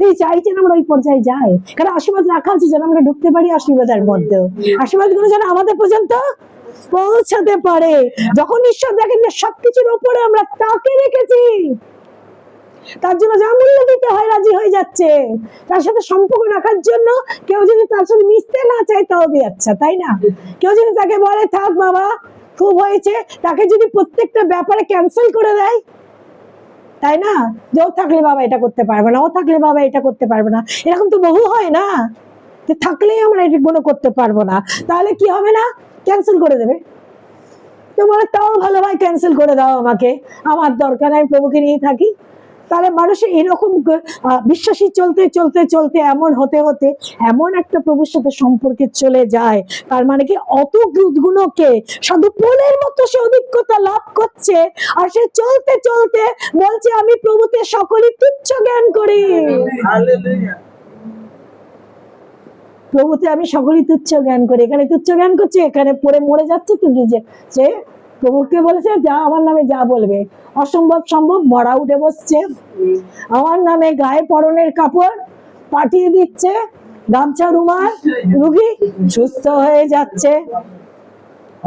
S1: এই চাইছেন আমরা ওই পর্যায়ে যাই, কারণ আশীর্বাদ রাখা আছে যেন আমরা ঢুকতে পারি আশীর্বাদের মধ্যে, আশীর্বাদগুলো যেন আমাদের পর্যন্ত পৌঁছাতে পারে। যখন ঈশ্বর দেখেন যে সবকিছুর উপরে আমরা তাকে রেখেছি, তার জন্য যা মূল্য দিতে হয় রাজি হয়ে যাচ্ছে, তার সাথে সম্পর্ক রাখার জন্য। কেউ যদি তার সাথে মিশতে না চায় তাও দিয়ে আচ্ছা, তাই না? কেউ যদি তাকে বলে থাক বাবা খুব হয়েছে, তাকে যদি প্রত্যেকটা ব্যাপারে ক্যান্সেল করে দেয়, তাই না? যে ও থাকলে বাবা এটা করতে পারবে না, ও থাকলে বাবা এটা করতে পারবে না, এরকম তো বহু হয় না? যে থাকলেই আমরা এটা কোনো করতে পারবো না, তাহলে কি হবে না? ক্যান্সেল করে দেবে। তো বলে তাও ভালো ভাই ক্যান্সেল করে দাও আমাকে, আমার দরকার, আমি প্রভুকে নিয়ে থাকি। তাহলে মানুষের এরকম বিশ্বাসী চলতে চলতে চলতে এমন হতে হতে এমন একটা প্রভুর সাথে সম্পর্কে চলে যায়, তার মানে কি অত গুণকে শুধু পোলের মতো সে অভিজ্ঞতা লাভ করছে, আর সে চলতে চলতে বলছে আমি প্রভুতে সকলই তুচ্ছ জ্ঞান করি। প্রভুতে আমি সকলই তুচ্ছ জ্ঞান করি। এখানে তুচ্ছ জ্ঞান করছে, এখানে পড়ে মরে যাচ্ছে। তো নিজে সে প্রভুকে বলেছে যা আমার নামে যা বলবে, অসম্ভব সম্ভব মরা উঠে বসছে, আমার নামে গায়ে পরনের কাপড় পাঠিয়ে দিচ্ছে, গামছা রুমাল, রুগী সুস্থ হয়ে যাচ্ছে,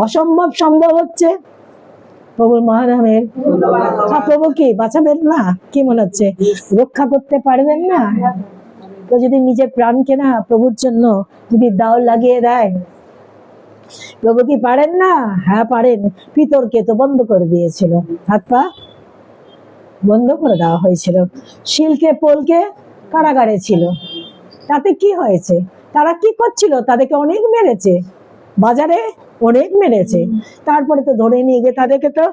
S1: অসম্ভব সম্ভব হচ্ছে প্রভুর মহানামের। প্রভু কি বাঁচাবেন না? কি মনে হচ্ছে রক্ষা করতে পারবেন না? তো যদি নিজের প্রাণকে না প্রভুর জন্য যদি দাও লাগিয়ে দেয়, প্রভু কি পারেন না? হ্যাঁ পারেন। পিতরকে তো বন্ধ করে দিয়েছিল, হাত পা বন্ধ করে দেওয়া হয়েছিল। শিলকে পোলকে কারাগারে ছিল, তাতে কি হয়েছে? তারা কি করছিল? তাদেরকে অনেক মেরেছে, বাজারে অনেক মেরেছে, তারপরে তো ধরে নিয়ে গিয়ে তাদেরকে তো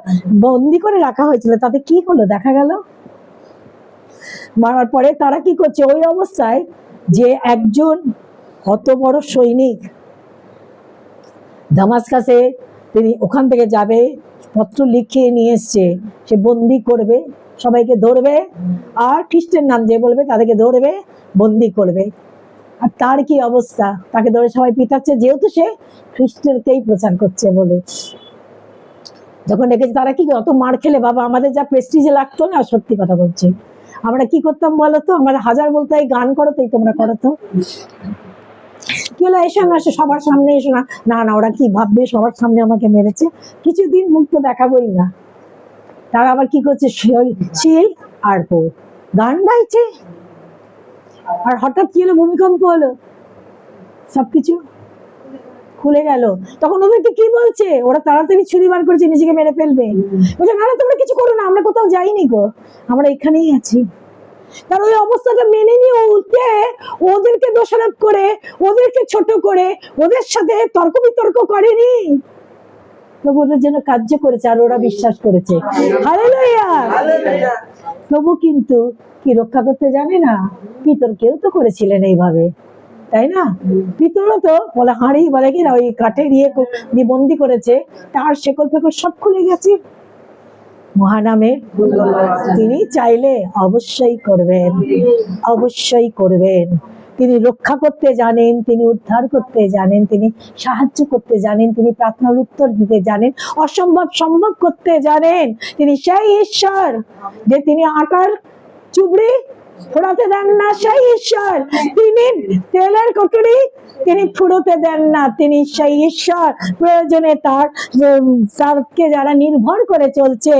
S1: বন্দি করে রাখা হয়েছিল। তাতে কি হলো দেখা গেল? মারার পরে তারা কি করছে ওই অবস্থায়, যে একজন কত বড় সৈনিক দামাস্কাসে, তিনি ওখান থেকে যাবে, পত্র লিখিয়ে নিয়ে এসছে, সে বন্দি করবে, সবাইকে ধরবে, আর খ্রিস্টের নাম যে বলবে তাদেরকে ধরবে, বন্দি করবে। আর তার কি অবস্থা? তাকে ধরে সবাই পিটাচ্ছে, যেহেতু সে খ্রিস্টেরকেই প্রচার করছে বলে। যখন দেখেছি তারা কি অত মার খেলে, বাবা আমাদের যা প্রেস্টিজে লাগতো না, সত্যি কথা বলছি, আমরা কি করতাম বলতো? আমরা হাজার বলতো এই গান করো তো, তোমরা করো তো, কি হলো এসো না, সবার সামনে এসো না। না না, ওরা কি ভাববে সবার সামনে আমাকে মেরেছে, কিছুদিন মুখ তো দেখাবোই না। তারা আবার কি করছে, শিল আর পোল গান গাইছে, আর হঠাৎ কি হলো, ভূমিকম্প হলো, সবকিছু খুলে গেল। তখন ওদেরকে কি বলছে? ওরা তাড়াতাড়ি ছুরি বার করেছে, নিজেকে মেরে ফেলবে। বলছে না না তোমরা কিছু করো না, আমরা কোথাও যাইনি গো, আমরা এখানেই আছি। তার ওই অবস্থাটা মেনে নিয়ে উঠে ওদেরকে দোষারোপ করে, ওদেরকে ছোট করে, ওদের সাথে তর্ক বিতর্ক করেনি, প্রভু ওদের জন্য কার্য করেছে, আর ওরা বিশ্বাস করেছে। হালেলুয়া। প্রভু কিন্তু কি রক্ষা করতে জানে না? পিতরকেও তো করেছিলেন এইভাবে, তাই না? পিতরও তো বলে হাঁড়ি বলে কি না, ওই কাঠের ইয়ে বন্দি করেছে, তার শেকল ফেকল সব খুলে গেছে। মহানামে তিনি চাইলে অবশ্যই করবেন, অবশ্যই করবেন। তিনি রক্ষা করতে জানেন, তিনি উদ্ধার করতে জানেন, তিনি সাহায্য করতে জানেন, তিনি প্রার্থনার উত্তর দিতে জানেন, অসম্ভব সম্ভব করতে জানেন। তিনি সেই ঈশ্বর যে তিনি আটার চুবড়ি ফোড়াতে দেন না, সেই ঈশ্বর। তিনি তেলের কটুরি তিনি ফুরোতে দেন না, তিনি সেই ঈশ্বর। প্রয়োজনে তারকে যারা নির্ভর করে চলছে,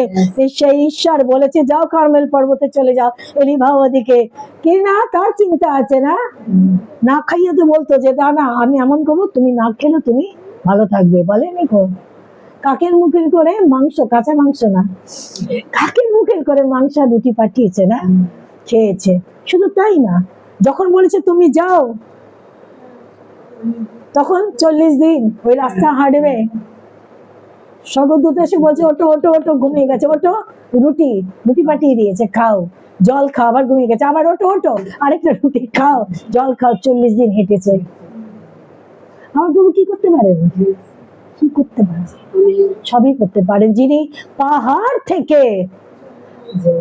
S1: সেই ঈশ্বর বলেছে যাও কার্মেল পর্বতে চলে যাও, এলিভা ওদিকে, কি না তার চিন্তা আছে না? না খাইয়ে তো বলতো যে দাদা আমি এমন করবো, তুমি না খেলে তুমি ভালো থাকবে, বলেনি গো? কাকের মুখের করে মাংস, কাঁচা মাংস না, কাকের মুখের করে মাংস রুটি পাঠিয়েছে না, খেয়েছে। শুধু তাই না, যখন বলেছে তুমি যাও, তখন 40 দিন ওই রাস্তা হাঁটবে, স্বর্গদূত এসে বলছে ওটো ওটো ওটো, ঘুমিয়ে গেছে, ওটো, রুটি রুটি পাঠিয়ে দিয়েছে, খাও, জল খাও, আবার ঘুমিয়ে গেছে, আবার ওটো ওটো, আরেকটা রুটি খাও, জল খাও। 40 দিন হেঁটেছে। আমার প্রভু কি করতে পারেন? কি করতে পারেন? সবই করতে পারেন। যিনি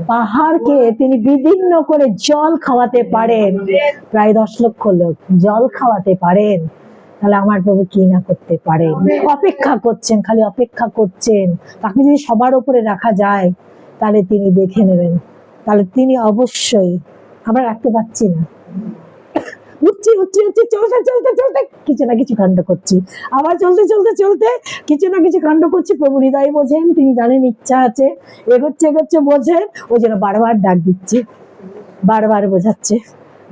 S1: পাহাড়কে তিনি বিদীর্ণ করে জল খাওয়াতে পারেন, প্রায় 10 লক্ষ লোক জল খাওয়াতে পারেন, তাহলে আমার প্রভু কি না করতে পারেন? অপেক্ষা করছেন, খালি অপেক্ষা করছেন। তাকে যদি সবার উপরে রাখা যায় তাহলে তিনি দেখে নেবেন, তাহলে তিনি অবশ্যই। আমরা রাখতে পারছি না, উঠছি উঠছি উঠছি, চলতে চলতে চলতে কিছু না কিছু কাণ্ড করছি, আবার চলতে চলতে চলতে কিছু না কিছু কাণ্ড করছি। প্রভু হৃদয় বোঝেন, তিনি জানেন ইচ্ছা আছে, এগোচ্ছে এগোচ্ছে বোঝেন, ওই জন্য বারবার ডাক দিচ্ছে, বারবার বোঝাচ্ছে,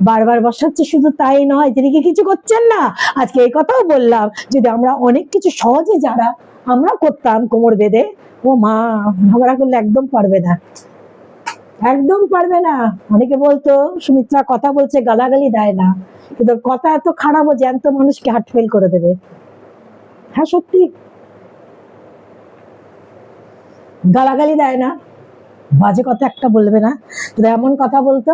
S1: বারবার বসাচ্ছে। শুধু তাই নয়, তিনি কি কিছু করছেন না? আজকে এই কথাও বললাম, যদি আমরা অনেক কিছু সহজে যারা আমরা করতাম কোমর বেঁধে, ও মা, ঝগড়া করলে একদম পারবে না, একদম পারবে না। অনেকে বলতো সুমিত্রা কথা বলছে, গালাগালি দেয় না, কিন্তু কথা এত খারাপ, জ্যান্ত মানুষকে হার্ট ফেল করে দেবে। হ্যাঁ সত্যি, গালাগালি দেয় না, বাজে কথা একটা বলবে না, কিন্তু এমন কথা বলতো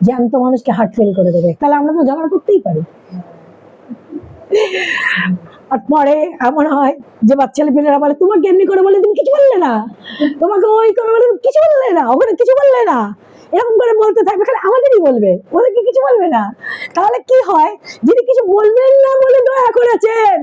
S1: জ্যান্ত মানুষকে হার্ট ফেল করে দেবে। তাহলে আমরা তো ঝগড়া করতেই পারি। আর পরে এমন হয় যে বাচ্চা ছেলেপেলেরা বলে, তোমাকে এমনি করে বলে তুমি কিছু বললে না, তোমাকে ওই করে বলে কিছু বললে না, ওখানে কিছু বললে না, এরকম করে বলতে থাকবে, খালি আমাদেরই বলবে, ওদেরকে কিছু বলবে না। তাহলে কি হয়? যিনি কিছু বলবেন না বলে দয়া করেছেন,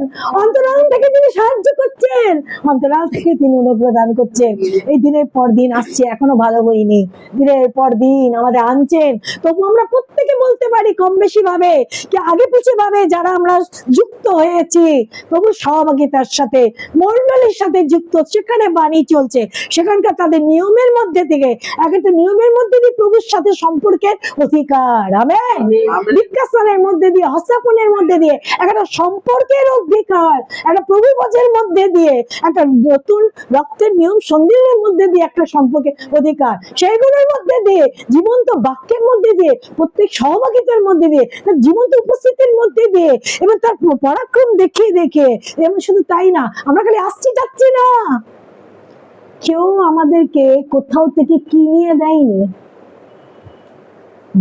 S1: অন্তরাল থেকে তিনি সাহায্য করছেন, অন্তরাল থেকে তিনি অনুগ্রহ দান করছেন। এই দিনের পর দিন আসছে, এখনো ভালো হইনি, দিনের পর দিন আমাদের আনছেন। তবু আমরা প্রত্যেকে বলতে পারি কম বেশি ভাবে কি আগে পিছিয়ে ভাবে, যারা আমরা যুক্ত হয়েছি প্রভু সহভাগিতার সাথে, মন্ডলীর সাথে যুক্ত, সেখানে বাণী চলছে, সেখানকার তাদের নিয়মের মধ্যে থেকে, একটা নিয়মের মধ্যে দিয়ে প্রভুর সাথে সম্পর্কের অধিকার, আমেন, বিজ্ঞাসনের মধ্যে দিয়ে, হস্তাপনের মধ্যে দিয়ে একটা সম্পর্কের অধিকার, একটা প্রভু বচনের মধ্যে দিয়ে, একটা নতুন রক্তের নিয়ম সন্ধির মধ্যে দিয়ে একটা সম্পর্কের অধিকার, সেইগুলোর মধ্যে দিয়ে, জীবন্ত বাক্যের মধ্যে দিয়ে, প্রত্যেক সহভাগিতার মধ্যে দিয়ে, তার জীবন্ত উপস্থিতির মধ্যে দিয়ে, এবং তার পরাক্রম দেখে দেখে। এবং শুধু তাই না, আমরা খালি আসছি যাচ্ছি না, কেউ আমাদেরকে কোথাও থেকে কিনিয়ে দেয়নি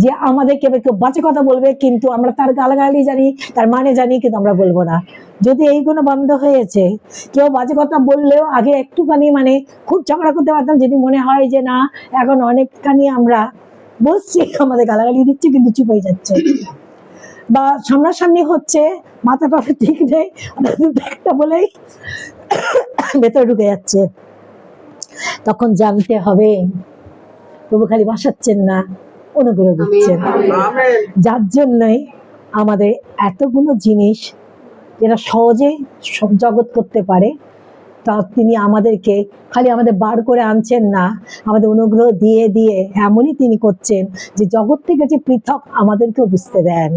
S1: যে আমাদেরকে কেউ বাজে কথা বলবে, কিন্তু আমরা তার গালাগালি জানি, তার মানে জানি, কিন্তু আমরা বলবো না। যদি এইগুলো বন্ধ হয়েছে, কেউ বাজে কথা বললেও আগে একটুখানি মানে খুব ঝগড়া করতে পারতাম, যদি মনে হয় যে না এখন অনেকখানি আমরা বলছি, আমাদের গালাগালি দিচ্ছে কিন্তু চুপ হয়ে যাচ্ছে, বা সামনাসামনি হচ্ছে, মাথাটা ঠিক নেই, একটা বলেই ভেতরে ঢুকে যাচ্ছে, তখন জানতে হবে প্রভু খালি বাসাচ্ছেন না, অনুগ্রহ দিচ্ছেন। যার জন্যই আমাদের এতগুলো জিনিস যেটা সহজে সব জগৎ করতে পারে, তা তিনি আমাদেরকে খালি আমাদের বার করে আনছেন না, আমাদের অনুগ্রহ দিয়ে দিয়ে এমনই তিনি করছেন যে জগৎ থেকে যে পৃথক আমাদেরকেও বুঝতে দেন।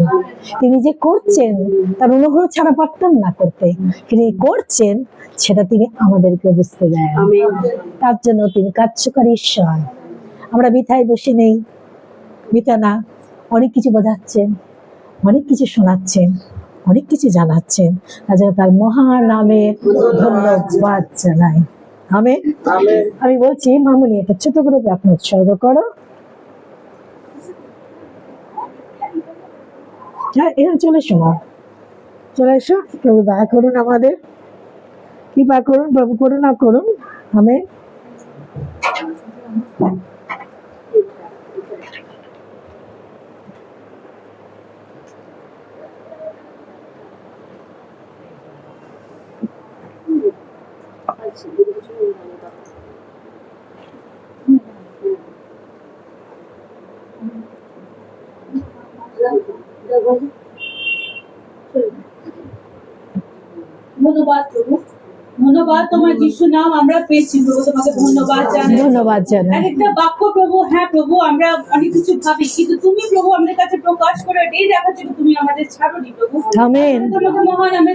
S1: তিনি যে করছেন তার অনুগ্রহ ছাড়া পারতেন না করতে, তিনি করছেন সেটা তিনি আমাদেরকে বুঝতে দেন। তার জন্য তিনি কার্যকারী ঈশ্বর। আমরা বৃথায় বসে নেই, বৃথা না, অনেক কিছু বোঝাচ্ছেন, অনেক কিছু শোনাচ্ছেন, অনেক কিছু জানাচ্ছেন। তার মহান নামে ধন্যবাদ জানাই। আমেন। আমি বলছি মামুনি এটা ছোট করে আপনি উৎসর্গ করো। হ্যাঁ, এরা চলে এসো, চলে এসো। প্রভু দয়া করুন, আমাদের কৃপা করুন, প্রভু করুণা করুন। আমেন।
S2: ধন্যবাদ প্রভু, ধন্যবাদ তোমার যিশু নাম আমরা পেয়েছি প্রভু, তোমাকে ধন্যবাদ জানাই,
S1: ধন্যবাদ জানাই।
S2: এক একটা বাক্য প্রভু, হ্যাঁ প্রভু আমরা অনেক কিছু ভাবি, কিন্তু তুমি প্রভু আমাদের কাছে প্রকাশ করে এই দেখাচ্ছ তুমি আমাদের ছাড়োনি প্রভু।
S1: আমেন।
S2: তোমাকে মহান আমি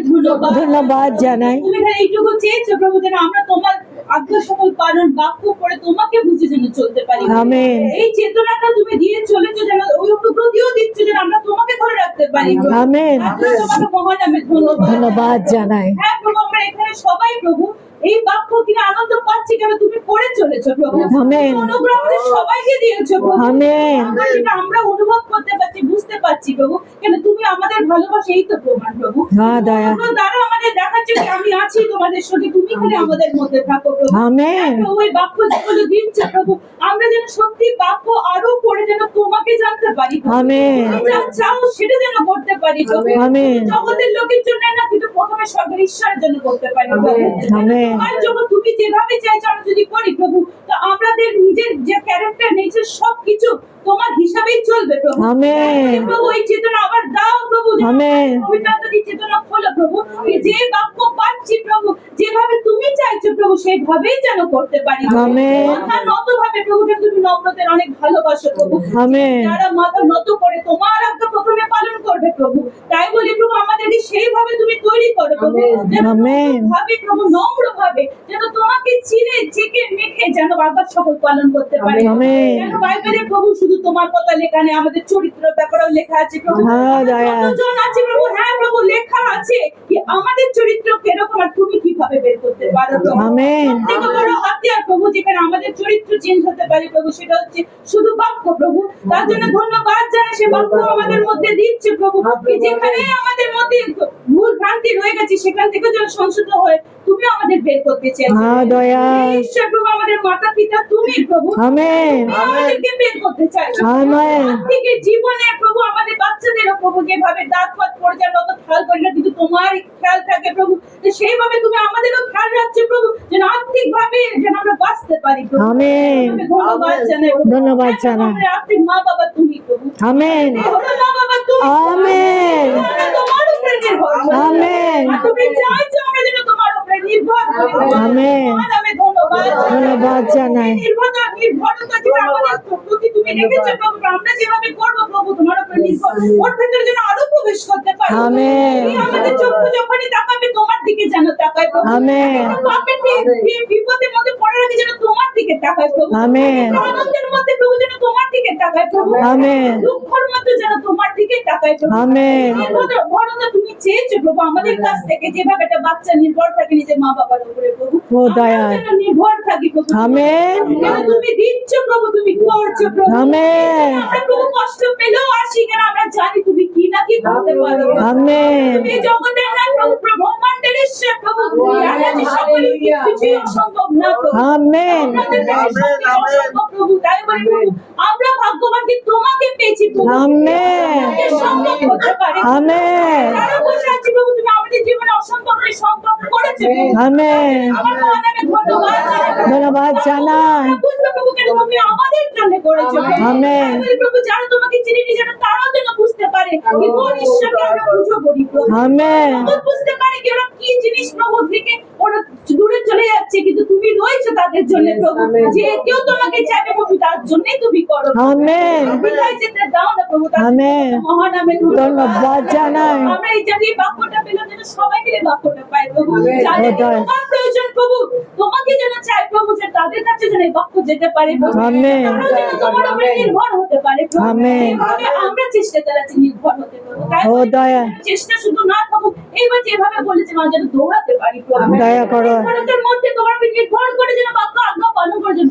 S1: ধন্যবাদ জানাই।
S2: তুমি এইটুকু চেয়েছো প্রভু যেন আমরা তোমার আজ্ঞা সকল পালন বাক্য করে তোমাকে বুঝে যেন চলতে পারি।
S1: আমেন।
S2: এই চেতনাটা তুমি দিয়ে চলেছো, যেন ওই অনুগ্রহও দিচ্ছ যেন আমরা তোমাকে ধরে রাখতে পারি।
S1: আমেন।
S2: তোমাকে মহান আমি
S1: ধন্যবাদ জানাই।
S2: হ্যাঁ প্রভু, আমরা এখানে সবাই প্রভু এই বাক্য কিনে আনন্দ পাচ্ছি কেন তুমি করে চলেছো প্রভু।
S1: আমেন।
S2: তুমি অনুগ্রহ আমাদের সবাইকে দিয়েছো প্রভু।
S1: আমেন।
S2: আমরা যেটা আমরা অনুভব করতে পারছি, বুঝতে পারছি প্রভু, কেন তুমি আমাদের ভালোবাসা, এই তো প্রমাণ প্রভু।
S1: হ্যাঁ, দয়া।
S2: অনুগ্রহ দ্বারা আমাদের দেখাচ্ছ যে আমি আছি তোমাদের সঙ্গে, তুমি খালি আমাদের মধ্যে থাকো প্রভু।
S1: আমেন।
S2: প্রভু এই বাক্য যেগুলো দিচ্ছে প্রভু, আমরা যেন সত্যি বাক্য আরো পড়ে যেন তোমাকে জানতে পারি প্রভু।
S1: আমেন।
S2: তুমি যা চাও সেটা যেন করতে পারি প্রভু।
S1: আমেন।
S2: জগতের লোকের জন্য না, কিন্তু প্রথমে স্বর্গের ঈশ্বরের জন্য করতে পারি প্রভু।
S1: আমেন।
S2: আর যখন তুমি যেভাবে চাইছো আমরা যদি করি প্রভু, তো আমাদের নিজের যে ক্যারেক্টার নেচার সবকিছু তোমার হিসাবেই চলবে প্রভু।
S1: আমেন।
S2: প্রভু এই চেতনা আবার দাও প্রভু, যেন
S1: আমেন।
S2: পবিত্র আত্মার চেতনা খোলো প্রভু। এই যে বাক্য পাচ্ছি প্রভু, যেভাবে তুমি চাইছো প্রভু সেইভাবেই যেন করতে পারি প্রভু।
S1: আমেন।
S2: মাথা নত ভাবে প্রভু, যেন তুমি নম্রদের অনেক ভালোবাসো প্রভু।
S1: আমেন।
S2: যারা মাথা নত করে তোমার আজ্ঞা প্রথমে পালন করবে প্রভু, তাই বলি প্রভু আমাদেরকে সেইভাবে তুমি তৈরি করো প্রভু, যেন
S1: আমেন।
S2: ভাবে প্রভু নম্র ভাবে যেন তোমাকে চিনে জেকে মেখে যেন আজ্ঞা সকল পালন করতে পারে।
S1: আমেন।
S2: যেন বাইবেলে প্রভু শুধু তোমার কথা লেখা নেই, আমাদের চরিত্র ব্যাপারেও লেখা আছে প্রভু।
S1: হ্যাঁ, দয়া।
S2: কতজন আছে প্রভু, হ্যাঁ প্রভু লেখা আছে কি আমাদের চরিত্র কিরকম আর তুমি কিভাবে বের করতে পারো প্রভু।
S1: আমেন।
S2: সবথেকে বড় হাতিয়ার প্রভু, যেখানে আমাদের চরিত্র চেঞ্জ হতে পারে প্রভু, সেটা হচ্ছে শুধু বাক্য প্রভু। তার জন্য ধন্যবাদ জানাই, সে বাক্য আমাদের মধ্যে দিচ্ছে প্রভু। কি যেখানে আমাদের মধ্যে ভুল ভ্রান্তি রয়ে গেছে সেখান থেকে যেন সংশোধন হয়ে তুমি আমাদের বের করতে চাইছো।
S1: হ্যাঁ, দয়া।
S2: ঈশ্বর প্রভু আমাদের মাতা পিতা তুমি প্রভু,
S1: আমেন।
S2: তুমি আমাদেরকে বের করতে চাইছো।
S1: আমেন।
S2: থেকে জীবনে প্রভু আমাদের বাচ্চাদেরও প্রভু যেভাবে দাঁত ফাত পড়ে যায় অত খেয়াল করি না, কিন্তু তোমার খেয়াল থাকে প্রভু। তো সেইভাবে তুমি আমাদেরও খেয়াল রাখছো প্রভু, যেন আর্থিক ভাবে যেন আমরা বাঁচতে পারি প্রভু।
S1: আমেন।
S2: আমি ধন্যবাদ জানাই প্রভু।
S1: ধন্যবাদ জানাই।
S2: আমাদের আর্থিক মা বাবা তুমি প্রভু।
S1: আমেন।
S2: আমাদের মা বাবা তুমি।
S1: আমেন।
S2: আমরা তোমার উপরে নির্ভর করি।
S1: আমেন।
S2: আর তুমি চাইছো আমরা যেন তোমার উপরে নির্ভর করি।
S1: আমেন।
S2: আমি ধন্যবাদ জানাই।
S1: ধন্যবাদ জানাই।
S2: নির্ভরতা যেটা আমাদের প্রতি তুমি রেখেছো প্রভু, আমরা যেভাবে করবো প্রভু তোমার উপরে নির্ভর, ওর ভেতরে যেন আরো প্রবেশ করতে পারি।
S1: আমেন।
S2: তুমি আমাদের চক্ষু যখনই তাকাবে তোমার দিকে যেন তাকায় প্রভু।
S1: আমেন।
S2: পাপের বিপদের মধ্যে পড়ার আগে যেন তোমার দিকে তাকায় প্রভু।
S1: আমেন।
S2: আনন্দের মধ্যে প্রভু যেন তোমার দিকে তাকায় প্রভু।
S1: আমেন।
S2: দুঃখের মধ্যে যেন তোমার দিকে তাকায় প্রভু।
S1: আমেন।
S2: নির্ভরতা তুমি চেয়েছো প্রভু আমাদের কাছ থেকে, যেভাবে একটা বাচ্চা নির্ভর থাকে নিজের মা বাবার উপরে প্রভু,
S1: ও দয়া।
S2: আমরা যেন নির্ভর থাকি প্রভু।
S1: আমেন।
S2: কেন তুমি দিচ্ছ প্রভু, তুমি করছো প্রভু।
S1: আমেন।
S2: আমরা প্রভু কষ্ট পেলেও আসি কেন, আমরা জানি তুমি কি না কি করতে পারো।
S1: আমেন।
S2: তুমি জগতের না প্রভু, ব্রহ্মাণ্ডের ঈশ্বর প্রভু, যার কাছে সকলের কিছুই অসম্ভব না প্রভু।
S1: আমেন।
S2: আমাদের কাছে সবই অসম্ভব প্রভু, তাই বলি প্রভু আমরা ভাগ্যবান যে তোমাকে পেয়েছি প্রভু।
S1: আমেন।
S2: আমাদের সম্ভব হতে পারে।
S1: আমেন।
S2: যারা বসে আছি প্রভু, তুমি আমাদের জীবনে অসম্ভবকে সম্ভব করেছো প্রভু।
S1: আমেন।
S2: আমার মহান নামে ধন্যবাদ জানাই।
S1: ধন্যবাদ জানাই।
S2: আমরা বুঝবো প্রভু কেন তুমি আমাদের জন্য করেছো।
S1: আমেন।
S2: তাই বলি প্রভু যারা তোমাকে চিনি নি যেন তারাও যেন বুঝতে পারে কি কোন ঈশ্বরকে আমরা পুজো করি প্রভু।
S1: আমেন।
S2: জগৎ বুঝতে পারে কি ওরা কি জিনিস প্রভু থেকে ওরা দূরে চলে যাচ্ছে, কিন্তু তুমি রয়েছো তাদের জন্য প্রভু। যে কেউ তোমাকে চাইবে প্রভু তার জন্যই তুমি করো।
S1: আমেন।
S2: বিদায় যেতে দাও না প্রভু, তার
S1: আমেন।
S2: মহান নামে
S1: ধন্যবাদ জানাই।
S2: আমরা এই জায়গায় বাক্যটা পেলাম যেন সবাই মিলে বাক্যটা পাই প্রভু।
S1: আমেন।
S2: যাদের
S1: হৃদয়।
S2: তোমার প্রয়োজন প্রভু, তোমাকে যেন চাই প্রভু, যে তাদের কাছে যেন এই বাক্য যেতে পারে প্রভু।
S1: আমেন।
S2: তারাও যেন তোমার উপরে নির্ভর হতে পারে প্রভু।
S1: আমেন।
S2: এইভাবে আমরা চেষ্টা চালাচ্ছি নির্ভর হতে প্রভু। তাই
S1: ও
S2: বলি,
S1: দয়া।
S2: চেষ্টা শুধু না থাকুক, এইবার যেভাবে বলেছে মা যেন দৌড়াতে পারি প্রভু।
S1: দয়া করো।
S2: নির্ভরতার মধ্যে তোমার উপরে নির্ভর করে যেন বাক্য আজ্ঞা পালন করে যেন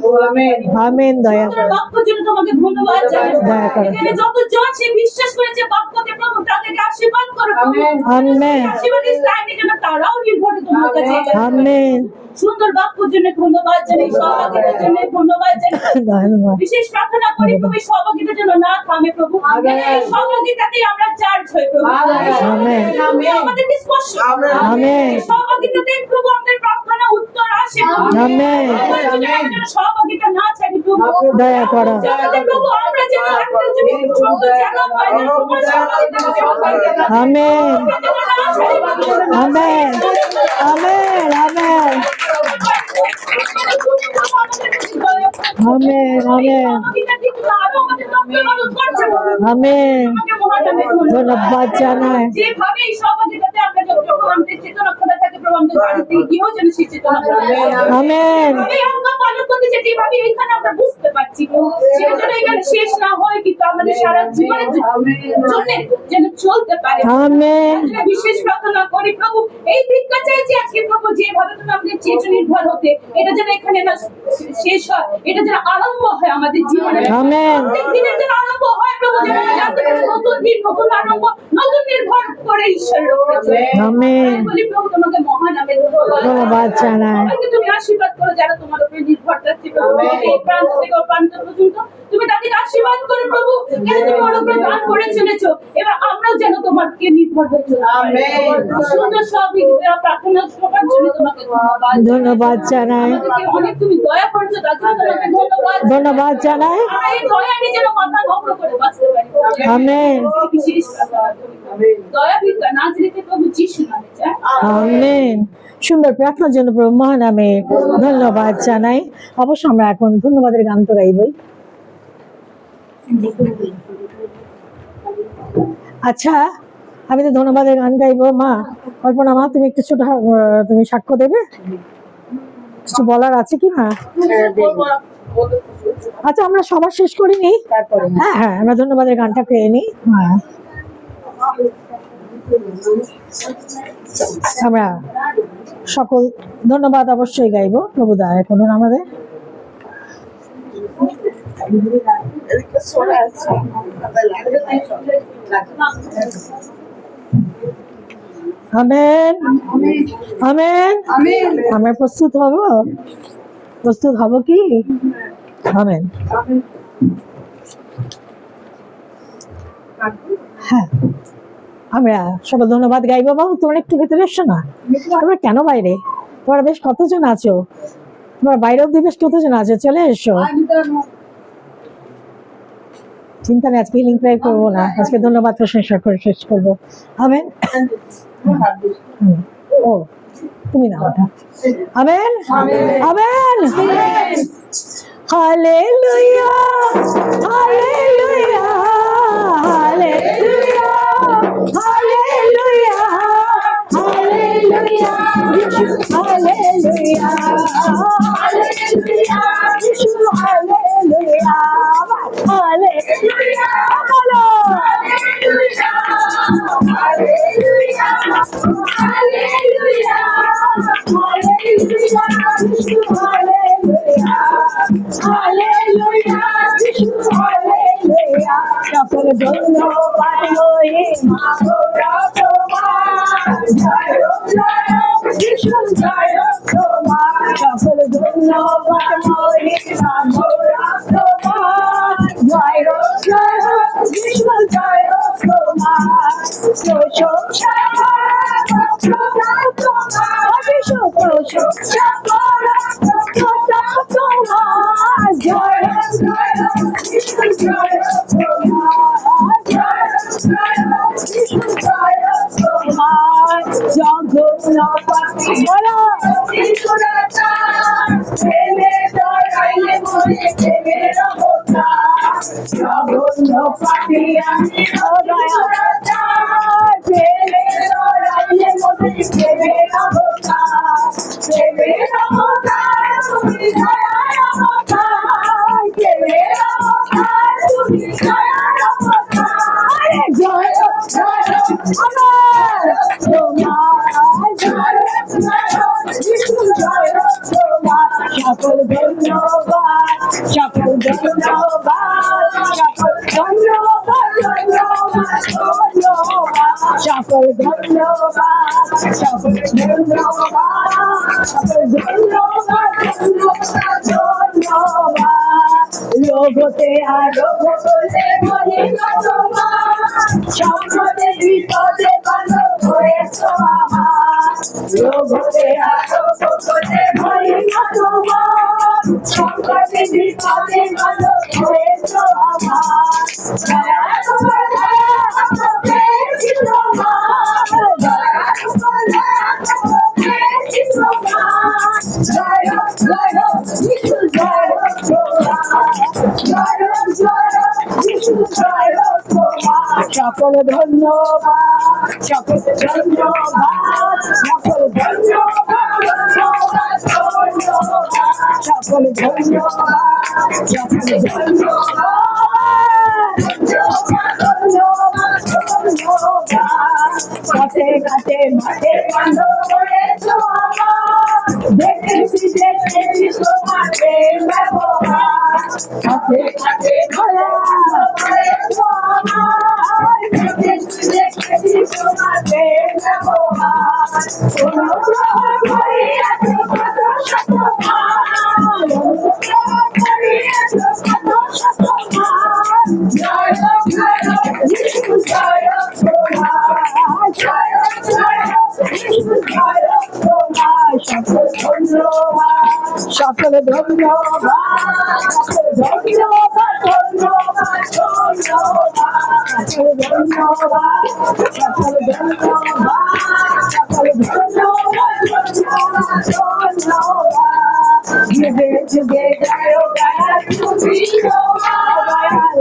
S1: আমেন। দয়া
S2: সুন্দর
S1: করো।
S2: বাক্য জন্য তোমাকে ধন্যবাদ জানাই।
S1: দয়া করো।
S2: এখানে যতজন সে বিশ্বাস করেছে বাক্যতে প্রভু, তাদেরকে আশীর্বাদ করো প্রভু।
S1: আমেন।
S2: আশীর্বাদের স্থানে যেন তারাও নির্ভরে তোমার কাছে এগিয়ে আসে।
S1: আমেন।
S2: সুন্দর বাক্যর জন্য ধন্যবাদ জানাই, সহভাগিতার জন্য ধন্যবাদ জানাই।
S1: ধন্যবাদ।
S2: বিশেষ প্রার্থনা করি প্রভু এই সহভাগিতার জন্য না থামে প্রভু। এই সহভাগিতাতেই আমরা চার্জ হই প্রভু।
S1: আমেন।
S2: তুমি আমাদেরকে স্পর্শ করো।
S1: আমেন।
S2: এই সহভাগিতাতেই প্রভু আমাদের প্রার্থনা উত্তর আসে প্রভু।
S1: আমেন।
S2: আমরা যেন সহভাগিতা না ছাড়ি প্রভু।
S1: দয়া করো।
S2: যাতে প্রভু আমরা যেন একটা যদি ছোট জায়গা পাই যেন তোমার সহভাগিতা পাই।
S1: আমেন।
S2: আমরা যেন না ছাড়ি প্রভু।
S1: Amen. Amen. Amen. Amen. Amen. Amen. ধন্যবাদ জানাই।
S2: যেভাবে এই সহভাগিতাতে আমরা যখন আমাদের চেতনা খোলা থাকে প্রভু, আমাদের বাড়িতে গিয়েও যেন সেই চেতনা খোলা থাকে।
S1: আমেন।
S2: আমি আজ্ঞা পালন করতে যে যেভাবে এখানে আমরা বুঝতে পারছি প্রভু, সেটা যেন এখানে শেষ না হয়, কিন্তু আমাদের সারা জীবনের জন্য যেন চলতে পারে।
S1: আমেন।
S2: আমরা বিশেষ প্রার্থনা করি প্রভু, এই ভিক্ষা চাইছি আজকে প্রভু, যেভাবে তুমি আমাদের চেয়েছো নির্ভর হতে, এটা যেন এখানে না শেষ হয়, এটা যেন আরম্ভ হয় আমাদের জীবনে।
S1: আমেন।
S2: প্রত্যেক দিনের যেন আরম্ভ হয় প্রভু, যেন আমরা জানতে পারি নতুন দিন, নতুন আরম্ভ, নতুন নির্ভর করে ঈশ্বরের উপরে।
S1: আমেন।
S2: আমি বলি প্রভু, তোমাকে মহান নামে
S1: ধন্যবাদ জানাই।
S2: সবাইকে তুমি আশীর্বাদ করো যারা তোমার উপরে নির্ভর করছে প্রভু, এই প্রান্ত থেকে ওই প্রান্ত পর্যন্ত তুমি তাদেরকে আশীর্বাদ করো প্রভু, কেন তুমি ওর উপরে দান করে চলেছো, এবার আমরাও যেন তোমাকে নির্ভর হয়ে চলি। সুন্দর সব প্রার্থনা সবার জন্য তোমাকে ধন্যবাদ।
S1: ধন্যবাদ জানাই।
S2: আমাদেরকে অনেক তুমি দয়া করছো, তার জন্য তোমাকে ধন্যবাদ।
S1: ধন্যবাদ জানাই।
S2: আর এই দয়া নিয়ে যেন মাথা নত করে বাঁচতে পারি।
S1: আমেন।
S2: বিশেষ দয়া ভিক্ষা নাজরেতে প্রভু যিশু নামে চাই।
S1: আমেন। সুন্দর প্রার্থনার জন্য প্রভু মহানামে ধন্যবাদ জানাই। অবশ্য আমরা এখন ধন্যবাদের গান তো গাইবই। আচ্ছা, আমি তো ধন্যবাদের গান গাইবো। মা কল্পনা, মা তুমি একটু ছোট তুমি সাক্ষ্য দেবে, কিছু বলার আছে কি না? আচ্ছা, আমরা সবার শেষ করিনি, হ্যাঁ হ্যাঁ, আমরা ধন্যবাদের গানটা পেয়ে নিই। হ্যাঁ, আমরা সকল ধন্যবাদ অবশ্যই গাইবো। প্রভু দয়া করুন আমাদের। আমেন। আমেন। আমরা প্রস্তুত হব, প্রস্তুত হব কি? আমেন। হ্যাঁ, আমরা সকল ধন্যবাদ গাইবো। বাবু তোমরা একটু ভেতরে এসছো না, তোমরা কেন বাইরে? তোমরা বেশ কতজন আছো, তোমরা বাইরে অব্দি বেশ কতজন আছো, চলে এসো। চিন্তা নেই, আজকে হিলিং প্রেয়ার করবো না, আজকে ধন্যবাদ প্রশংসা করে শেষ করবো। আমেন। ও তুমি না ওটা। Amen. Amen. Hallelujah, hallelujah, hallelujah, hallelujah, hallelujah, hallelujah, hallelujah, যিশু হালেলুয়া, হালেলুয়া, বলো হালেলুয়া, হালেলুয়া, হালেলুয়া, হালেলুয়া, যিশু হালেলুয়া, হালেলুয়া, যিশু হালেলুয়া, সকল ধন্যবাদ মহিমা তোমার, জয় জয় যিশু, জয় তোমার, সকল ধন্যবাদ মহিমা তোমার, জয় জয় যিশু, জয় তোমার, প্রশংসা তোমার, যিশু প্রশংসা তোমার, জয় জয় যিশু, জয় তোমার, জয় জয় যিশু, জয় তোমার, জগন্নাথ বলো যিশু রাজা, প্রেমে দয়ালে মরে প্রেমের অবতার, জগন্নাথ আমি দয়া রাজা, প্রেমে দয়ালে মরে প্রেমের অবতার, প্রেমের অবতার তুমি, দয়ার অবতার, প্রেমের অবতার তুমি, দয়ার অবতার, জয় জয় আমার তোমার, জয় জয় যিশু, জয় তোমার, সকল ধন্যবাদ, সকল ধন্যবাদ, সকল ধন্যবাদ, ধন্যবাদ, ধন্যবাদ, সকল ধন্যবাদ, সকল ধন্যবাদ, সকল ধন্যবাদ, ধন্যবাদ, ধন্যবাদ, লোভতে আর লোভতে বলে তোমার, সম্পদে বিপদে ভালো হয়েছ আমার, লোভতে আর লোভতে বলে তোমার, সম্পদে বিপদে ভালো হয়েছ আমার, দয়া তোমার, দয়া তোমার পেয়েছি তোমার, দয়া তোমার, দয়া তোমার পেয়েছি তোমার, জয় জয় যিশু, জয় তোমার, জয় জয় যিশু, জয় তোমার, সকল ধন্যবাদ, সকল ধন্যবাদ, সকল ধন্যবাদ, ধন্যবাদ, ধন্যবাদ, সকল ধন্যবাদ, সকল ধন্যবাদ। পথে ঘাটে মাঠে বন্ধ করেছ আমার, দেখেছি দেখেছি তোমার প্রেম ব্যবহার। পথে ঘাটে ঘোরা করেছ আমার, দেখেছি দেখেছি তোমার প্রেম ব্যবহার। কোনো প্রভাব করিয়াছ কত শতবার, অনুগ্রহ করিয়াছ কত শতবার। জয় জয় যিশু জয় তোমার, জয় জয় যিশু জয় তোমার। সকল ধন্যবাদ, সকল ধন্যবাদ, সকল ধন্যবাদ, ধন্যবাদ, ধন্যবাদ, সকল ধন্যবাদ, সকল ধন্যবাদ, সকল ধন্যবাদ, ধন্যবাদ, ধন্যবাদ। যুগে যুগে জয় দয়াল তুমি তোমার,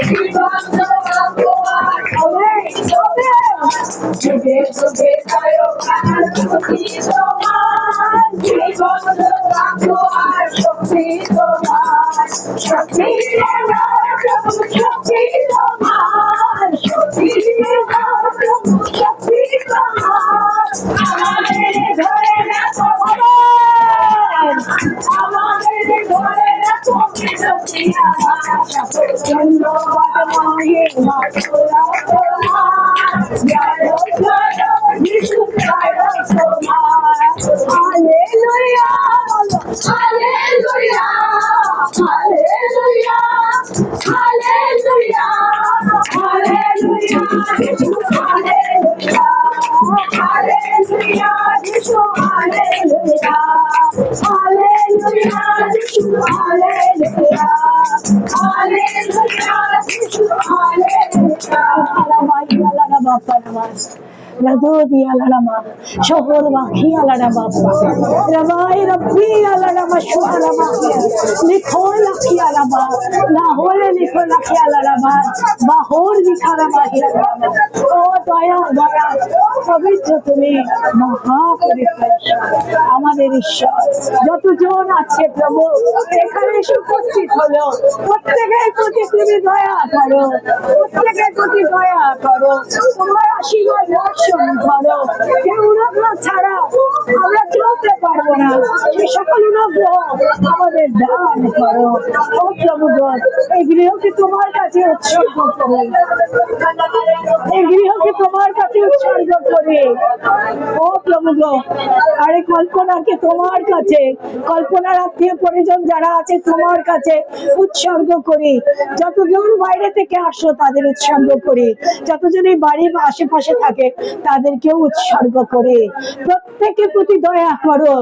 S1: জীবন তোমার হবে হবে। যুগে যুগে জয় দয়াল তুমি তোমার, জীবন তোমার শক্তি তোমার, শক্তি তোমার প্রভু, শক্তি তোমার, শক্তি তোমার প্রভু, শক্তি তোমার। আমাদের ধরে রাখো ভগবান, আমাদের ধরে রাখো শক্তি আমার। সকল ধন্যবাদ মহিমা তোমার, জয় জয় যিশু জয় তোমার। Hallelujah, hallelujah, hallelujah, hallelujah, hallelujah, যিশু হালেলুয়া, হালেলুয়া, যিশু হালেলুয়া, হালেলুয়া, যিশু হালেলুয়া, হালেলুয়া, যিশু হালেলুয়া। আলাদা বাপ্পা নামাজ Radodi alarama, shohor bakhi alarama, Rabai Rabbi alarama, shuharama, Nikhol lakhi alarama, Lahore Nikhol lakhi alarama, Bahor nikharama alarama. Oh দয়া দয়া, পবিত্র তুমি, মহাপবিত্র আমাদের ঈশ্বর। যতজন আছে প্রভু এখানে এসে উপস্থিত হলো, প্রত্যেকের প্রতি তুমি দয়া করো, প্রত্যেকের প্রতি দয়া করো, তোমার আশীর্বাদ দর্শন করো। কেউ অনুগ্রহ ছাড়া আমরা চলতে পারবো না, সে সকল অনুগ্রহ আমাদের দান করো। ও প্রভু গো, এই গৃহকে তোমার কাছে উৎসর্গ করো, এই গৃহকে তোমার কাছে উৎসর্গ করি। ও প্রভু গো, আরে কল্পনাকে তোমার কাছে, কল্পনার আত্মীয় পরিজন যারা আছে তোমার কাছে উৎসর্গ করি। যতজন বাইরে থেকে আসো তাদের উৎসর্গ করি, যতজন এই বাড়ির আশেপাশে থাকে তাদেরকেও উৎসর্গ করি। প্রত্যেকের প্রতি দয়া করো,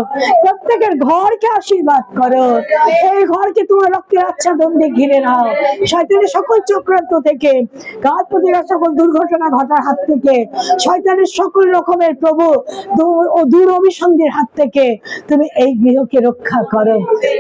S1: প্রত্যেকের ঘরকে আশীর্বাদ করো। এই ঘরকে তোমার রক্তের আচ্ছাদন দিয়ে ঘিরে নাও। শয়তানের সকল চক্রান্ত থেকে, ঘাত প্রতিঘাত সকল দুর্ঘটনা ঘটার হাত থেকে, শয়তানের সকল রকমের প্রভু দূর অভিসন্ধির হাত থেকে তুমি এই গৃহকে রক্ষা করো।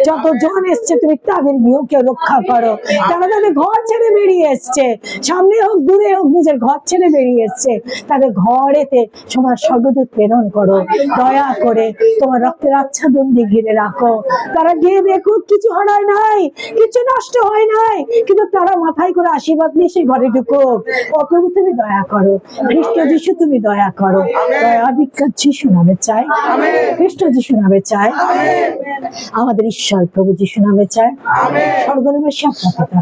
S1: যতজন এসছে তুমি তাদের গৃহকে রক্ষা করো। তারা যাদের ঘর ছেড়ে বেরিয়ে এসছে, সামনে হোক দূরে হোক, নিজের ঘর ছেড়ে বেরিয়ে এসছে, তাদের ঘরেতে তোমার স্বর্গদূত প্রেরণ করো। দয়া করে তোমার রক্তের আচ্ছাদন দিয়ে ঘিরে রাখো। তারা গিয়ে দেখুক কিছু হারায় নাই, কিছু নষ্ট হয় নাই, কিন্তু তারা মাথায় করে আশীর্বাদ নিয়ে সেই ঘরে ঢুকুক। ও প্রভু তুমি দয়া করো, খ্রিস্ট যিশু তুমি দয়া করো। দয়া বিখ্যাত যিশু নামে চাই, খ্রিস্ট যিশু নামে চাই, আমাদের ঈশ্বর প্রভু যিশু নামে চাই। স্বর্গনিবাসী আপনার পিতা,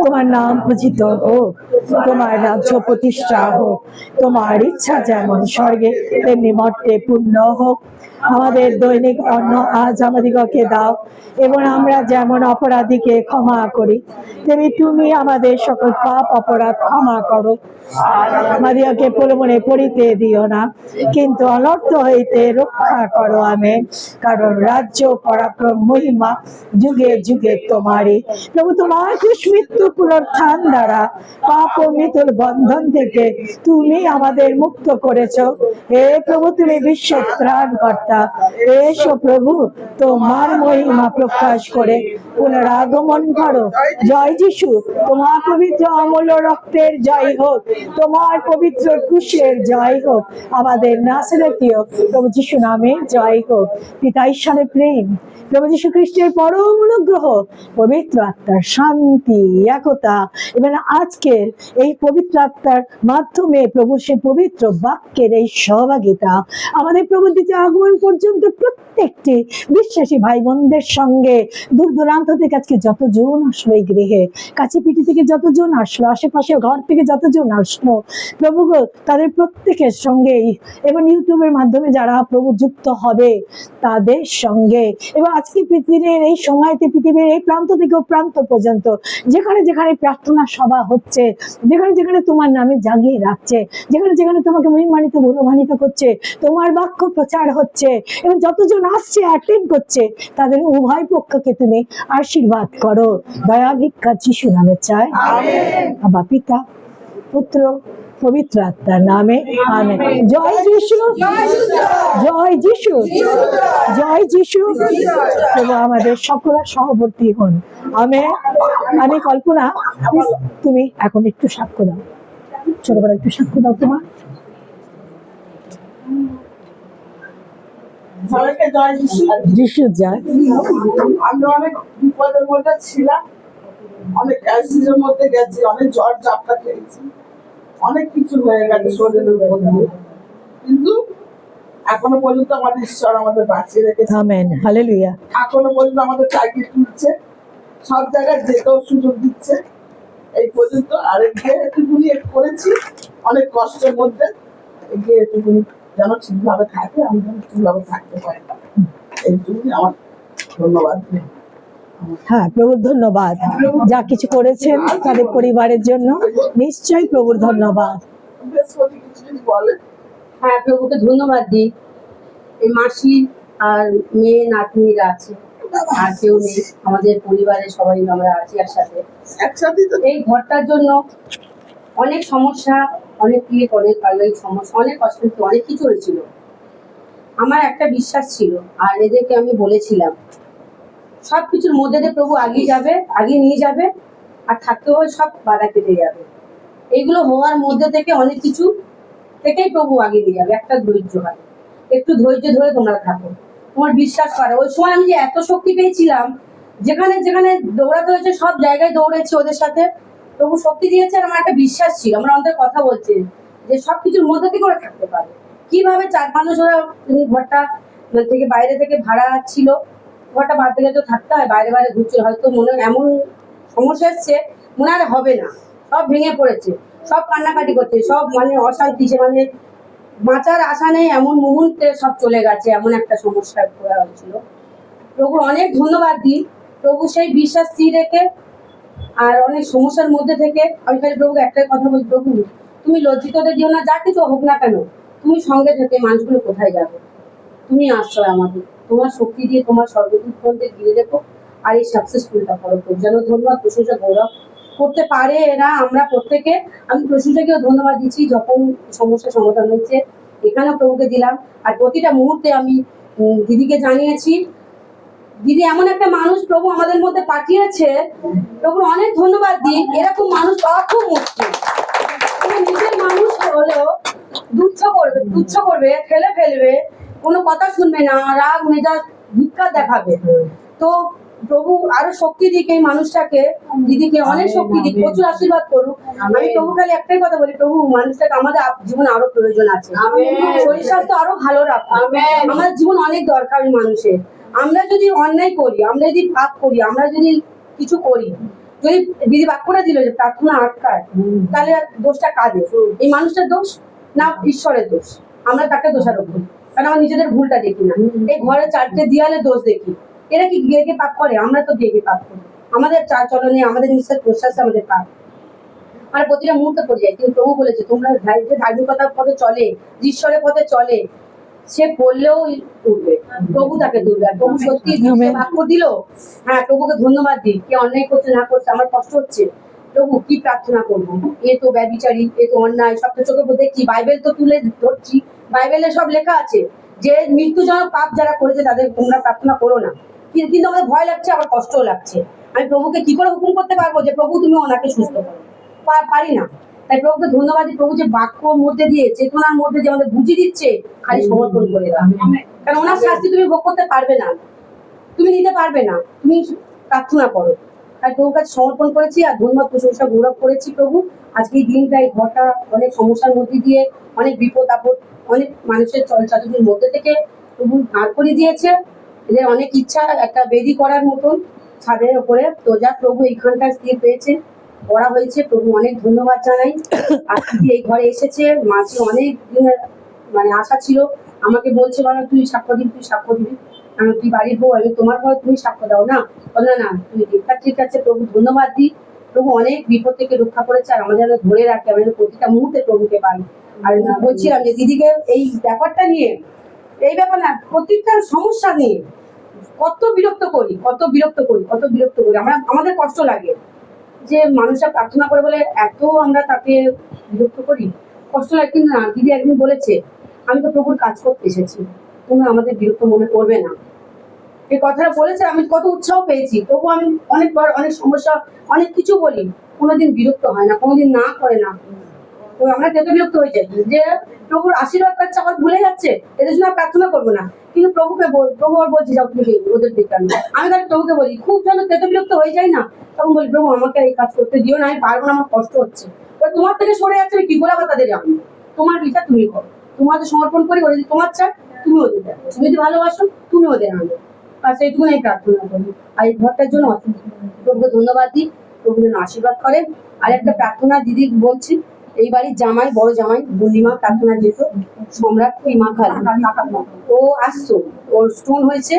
S1: তোমার নাম পূজিত হোক, তোমার রাজ্য প্রতিষ্ঠা হোক, তোমার ইচ্ছা যেমন স্বর্গে তেমনি মর্তে পূর্ণ হোক। আমাদের দৈনিক অন্ন আজ আমাদিগকে দাও, এবং আমরা যেমন অপরাধীকে ক্ষমা করি তেমনি তুমি আমাদের সকল পাপ অপরাধ ক্ষমা করো। আমাদিগকে প্রলোভনে পড়িতে দিও না, কিন্তু অনর্থ হইতে রক্ষা করো। আমেন। কারণ রাজ্য, পরাক্রম, মহিমা যুগে যুগে তোমারই। প্রভু তোমার মৃত্যু পুনরুত্থান দ্বারা পাপ ও মৃত্যুর বন্ধন থেকে তুমি আমাদের মুক্তি মুক্ত করেছো। হে প্রভু, তুমি বিশ্বের ত্রাণকর্তা। এসো প্রভু, তোমার মহিমা প্রকাশ করে পুনরাগমন করো। জয় যিশু, তোমার পবিত্র অমূল্য রক্তের জয় হোক, তোমার পবিত্র ক্রুশের জয় হোক, আমাদের নাসরেতীয় প্রভু যিশু নামে জয় হোক। পিতা ঈশ্বরের প্রেম, প্রভু যীশু খ্রিস্টের পরম অনুগ্রহ, পবিত্র আত্মার শান্তি, একতা এবং আজকের এই পবিত্র আত্মার মাধ্যমে প্রভু সে পবিত্র বাক্যের এই সহভাগিতা আমাদের প্রভু দ্বিতীয় আগমন পর্যন্ত প্রত্যেকটি বিশ্বাসী ভাই বোনদের সঙ্গে, দূর দূরান্ত থেকে আজকে যতজন আসলো এই গৃহে, কাছে পিঠি থেকে যতজন আসলো, আশেপাশে ঘর থেকে যতজন আসলো প্রভু গো, তাদের প্রত্যেকের সঙ্গে এবং ইউটিউবের মাধ্যমে যারা প্রভু যুক্ত হবে তাদের সঙ্গে, এবং আজকে পৃথিবীর এই সময়তে পৃথিবীর এই প্রান্ত থেকে ও প্রান্ত পর্যন্ত যেখানে যেখানে প্রার্থনা সভা হচ্ছে, যেখানে যেখানে তোমার নামে জাগিয়ে রাখছে, যেখানে যেখানে তোমাকে মহিমান্বিত গৌরবান্বিত করছে, তোমার বাক্য প্রচার হচ্ছে এবং যতজন আসছে অ্যাটেন্ড করছে তাদের উভয় পক্ষকে তুমি আশীর্বাদ করো। দয়া ভিক্ষা যিশু নামে চাই, বাবা, পিতা, পুত্র, পবিত্র আত্মার নামে আমেন। জয় যিশু, জয় যিশু, জয় যিশু। প্রভু আমাদের সকলের সহবর্তী হন। আমি কল্পনা, তুমি এখন একটু সাক্ষ্য দাও, ছোট করে একটু সাক্ষ্য দাও তোমার।
S3: সবাইকে জয় যিশু।
S1: যিশু জয়।
S3: আমি অনেক বিপদের মধ্যে ছিলাম, অনেক অ্যাসিডের মধ্যে গেছি, অনেক জ্বর জাপটা খেয়েছি, অনেক কিছু হয়ে গেছে শরীরের মধ্যে, কিন্তু এখনো পর্যন্ত আমাদের ঈশ্বর আমাদের বাঁচিয়ে রেখেছে।
S1: Amen, hallelujah.
S3: এখনো পর্যন্ত আমাদের চাকরি তুলছে, সব জায়গায় যেতেও সুযোগ দিচ্ছে। এই পর্যন্ত আরেক গিয়ে একটুকুনি করেছি অনেক কষ্টের মধ্যে, গিয়ে একটুকুনি যেন ঠিকভাবে থাকে, আমি যেন ঠিকভাবে থাকতে পারি, এইটুকুনি আমার ধন্যবাদ।
S1: হ্যাঁ, প্রভুর ধন্যবাদ, যা কিছু করেছেন তাদের পরিবারের জন্য নিশ্চয়ই প্রভুর ধন্যবাদ।
S3: বৃহস্পতি কিছু যদি বলে।
S4: হ্যাঁ, প্রভুকে ধন্যবাদ দিই। এই মাসি আর মেয়ে নাতনিরা আছে, আর কেউ নেই, আমাদের পরিবারের সবাই আমরা আছি একসাথে।
S3: একসাথেই তো
S4: এই ঘরটার জন্য অনেক সমস্যা, অনেক অনেক পারিবারিক সমস্যা, অনেক অশান্তি, অনেক কিছু হয়েছিল। আমার একটা বিশ্বাস ছিল, আর এদেরকে আমি বলেছিলাম সবকিছুর মধ্যে দিয়ে প্রভু আগিয়ে যাবে, আগিয়ে নিয়ে যাবে, আর থাকতে হবে সব বাধা কেটে যাবে। এইগুলো হওয়ার মধ্যে থেকে অনেক কিছু থেকেই প্রভু আগিয়ে দিয়ে যাবে। একটা ধৈর্য হয়, একটু ধৈর্য ধরে তোমরা থাকো, তোমার বিশ্বাস করো। ওই সময় আমি যে এত শক্তি পেয়েছিলাম, যেখানে যেখানে দৌড়াতে হয়েছে সব জায়গায় দৌড়েছি ওদের সাথে, প্রভু শক্তি দিয়েছে। আর আমার একটা বিশ্বাস ছিল, আমরা আমাদের কথা বলছি যে সবকিছুর মধ্যে থেকে ওরা থাকতে পারে। কিভাবে 4-5 ওরা ঘরটা থেকে বাইরে থেকে ভাড়া ছিল, ঘরটা বাদ থেকে তো থাকতে হয়, বাইরে বাইরে ঘুরছিল, হয়তো মনে এমন সমস্যা এসছে মনে আর হবে না, সব ভেঙে পড়েছে, সব কান্নাকাটি করছে, সব মানে অশান্তি, সে মানে বাঁচার আশা নেই এমন মুহূর্তে সব চলে গেছে, এমন একটা সমস্যায় পড়া হয়েছিল। প্রভু অনেক ধন্যবাদ দিই। প্রভু সেই বিশ্বাস স্থির রেখে আর অনেক সমস্যার মধ্যে থেকে আমি খালি প্রভুকে একটাই কথা বলি, প্রভু তুমি লজ্জিত হতে দিও না, যা কিছু হোক না কেন তুমি সঙ্গে থেকে মানুষগুলো কোথায় যাবে, তুমি আশ্রয় আমাদের, তোমার শক্তি দিয়ে তোমার সর্বদূতগণদের ঘিরে রেখো, আর এই সাকসেসফুলটা করো। যেন ধন্যবাদ, প্রশংসা, গৌরব করতে পারে এরা, আমরা প্রত্যেকে। আমি প্রশংসাকেও ধন্যবাদ দিচ্ছি, যখন সমস্যার সমাধান হয়েছে এখানেও প্রভুকে দিলাম। আর প্রতিটা মুহূর্তে আমি দিদিকে জানিয়েছি, দিদি এমন একটা মানুষ প্রভু আমাদের মধ্যে পাঠিয়েছে, প্রভুর অনেক ধন্যবাদ দিই। এরকম মানুষ পাওয়া খুব মুশকিল। নিজের মানুষ হলেও তুচ্ছ করবে, ফেলে ফেলবে, কোনো কথা শুনবে না, রাগ মেজাজ ধিক্কার দেখাবে। তো প্রভু আরো শক্তি দিক এই মানুষটাকে, দিদিকে অনেক শক্তি দিক, প্রচুর আশীর্বাদ করুক। আমি প্রভু খালি একটাই কথা বলি, প্রভু মানুষটাকে আমাদের জীবনে আরো প্রয়োজন আছে, শরীর স্বাস্থ্য আরো ভালো রাখো। আমাদের জীবন অনেক দরকার মানুষের। আমরা যদি অন্যায় করি, আমরা যদি পাপ করি, আমরা যদি কিছু করি, যদি দিদি বাক্যটা দিল যে প্রার্থনা আটকায়, তাহলে দোষটা কাদের? এই মানুষটার দোষ না ঈশ্বরের দোষ? আমরা তাকে দোষারোপ করি, কারণ আমরা নিজেদের ভুলটা দেখি না। এই ঘরে 4টে দেয়ালে দোষ দেখি। এরা কি গিয়ে গিয়ে পাপ করে? আমরা তো গিয়ে গিয়ে পাপ করি। আমাদের চাল চলনে, আমাদের নিঃশ্বাস প্রশ্বাসে আমাদের পাপ, আমরা প্রতিটা মুহূর্তে পড়ে যাই। কিন্তু প্রভু বলেছে তোমরা যে ধার্মিকতার পথে চলে, ঈশ্বরের পথে চলে, সে বললেও উঠবে, প্রভু তাকে তুলবে। আর প্রভু সত্যি বাক্য দিল। হ্যাঁ, প্রভুকে ধন্যবাদ দিই। কে অন্যায় করছে না করছে, আমার কষ্ট হচ্ছে, প্রভু কি প্রার্থনা করবো? এ তো ব্যভিচারী, এ তো অন্যায়, সব তো চোখে দেখছি, বাইবেল তো তুলে ধরছি, বাইবেলে সব লেখা আছে যে মৃত্যুজনক পাপ যারা করেছে তাদের তোমরা প্রার্থনা করো না। কিন্তু আমাদের ভয় লাগছে, আবার কষ্টও লাগছে। আমি প্রভুকে কি করে হুকুম করতে পারবো যে প্রভু তুমি ওনাকে সুস্থ করো? পারি না। তাই প্রভুকে ধন্যবাদ দিই, প্রভু যে বাক্যর মধ্যে দিয়ে, চেতনার মধ্যে দিয়ে আমাদের বুঝিয়ে দিচ্ছে, খালি সমর্পণ করে দাও। কারণ ওনার শাস্তি তুমি ভোগ করতে পারবে না, তুমি নিতে পারবে না, তুমি প্রার্থনা করো। তাই প্রভুর কাছে সমর্পণ করেছি আর ধন্যবাদ প্রশংসা গৌরব করেছি প্রভু। আজকে এই দিনটা, এই ঘরটা অনেক সমস্যার মধ্যে দিয়ে, অনেক বিপদ আপদ, অনেক মানুষের চলচাতুরির মধ্যে থেকে প্রভু দাঁড় করে দিয়েছে। এদের অনেক ইচ্ছা একটা বেদি করার মতন ছাদের উপরে, তো যা প্রভু এইখানটায় স্থির পেয়েছে, করা হয়েছে। প্রভু অনেক ধন্যবাদ জানাই। আর দিদি এই ঘরে এসেছে, মাঝে অনেক দিনের মানে আশা ছিল, আমাকে বলছে বাবা তুই সাক্ষ্য দিবি, তুই সাক্ষ্য দিবি। আমি তুই বাড়ির বউ, আমি তোমার ঘরে তুমি সাক্ষ্য দাও না? বললো না তুই দিবি। ঠিক আছে, প্রভু ধন্যবাদ দিই। প্রভু অনেক বিপদ থেকে রক্ষা করেছে আর আমাদের যেন ধরে রাখে, আমাদের প্রতিটা মুহূর্তে প্রভুকে পাই। আর বলছিলাম যে দিদিকে এই ব্যাপারটা নিয়ে, এই ব্যাপার না, প্রত্যেকটা সমস্যা নিয়ে কত বিরক্ত করি, কত বিরক্ত করি, কত বিরক্ত করি। আমাদের কষ্ট লাগে যে মানুষরা প্রার্থনা করে বলে এত আমরা তাকে বিরক্ত করি, কষ্ট লাগে। কিন্তু না, দিদি একদিন বলেছে আমি তো প্রভুর কাজ করতে এসেছি, তুমি আমাদের বিরক্ত মনে করবে না। এই কথাটা বলেছে, আমি কত উৎসাহ পেয়েছি। তবু আমি অনেকবার অনেক সমস্যা, অনেক কিছু বলি, কোনোদিন বিরক্ত হয় না, কোনোদিন না করে না। তো আমরা যত বিরক্ত হয়ে যাই যে প্রভুর আশীর্বাদ পাচ্ছে, আবার ভুলে যাচ্ছে, এদের জন্য প্রার্থনা করবো না। কিন্তু প্রভু আর বলছি যাও তুমি ওদের দিকটা। আমি তাহলে প্রভুকে বলি, খুব যেন তেতো বিরক্ত হয়ে যায় না, তখন বলি প্রভু আমাকে এই কাজ করতে দিও না, আমি পারবো না, আমার কষ্ট হচ্ছে। তোমার থেকে সরে যাচ্ছে, আমি কি বলে আবার তাদের জানি? তোমার বিচার তুমি করো, তোমাকে সমর্পণ করি। ওরা যদি তোমার চায় তুমি ওদের দেখো, তুমি যদি ভালোবাসো তুমি ওদের আনো। আর সেইটুকু আমি প্রার্থনা করি। আর এই ঘরটার জন্য প্রভুকে ধন্যবাদ দিই, প্রভু যেন আশীর্বাদ করেন। আর একটা প্রার্থনা দিদি বলছি, এই বাড়ির জামাই, বড় জামাই পূর্ণিমা প্রার্থনা যেত, সম্রাট মা খালি, ও আসতো, ওর স্টোন হয়েছে।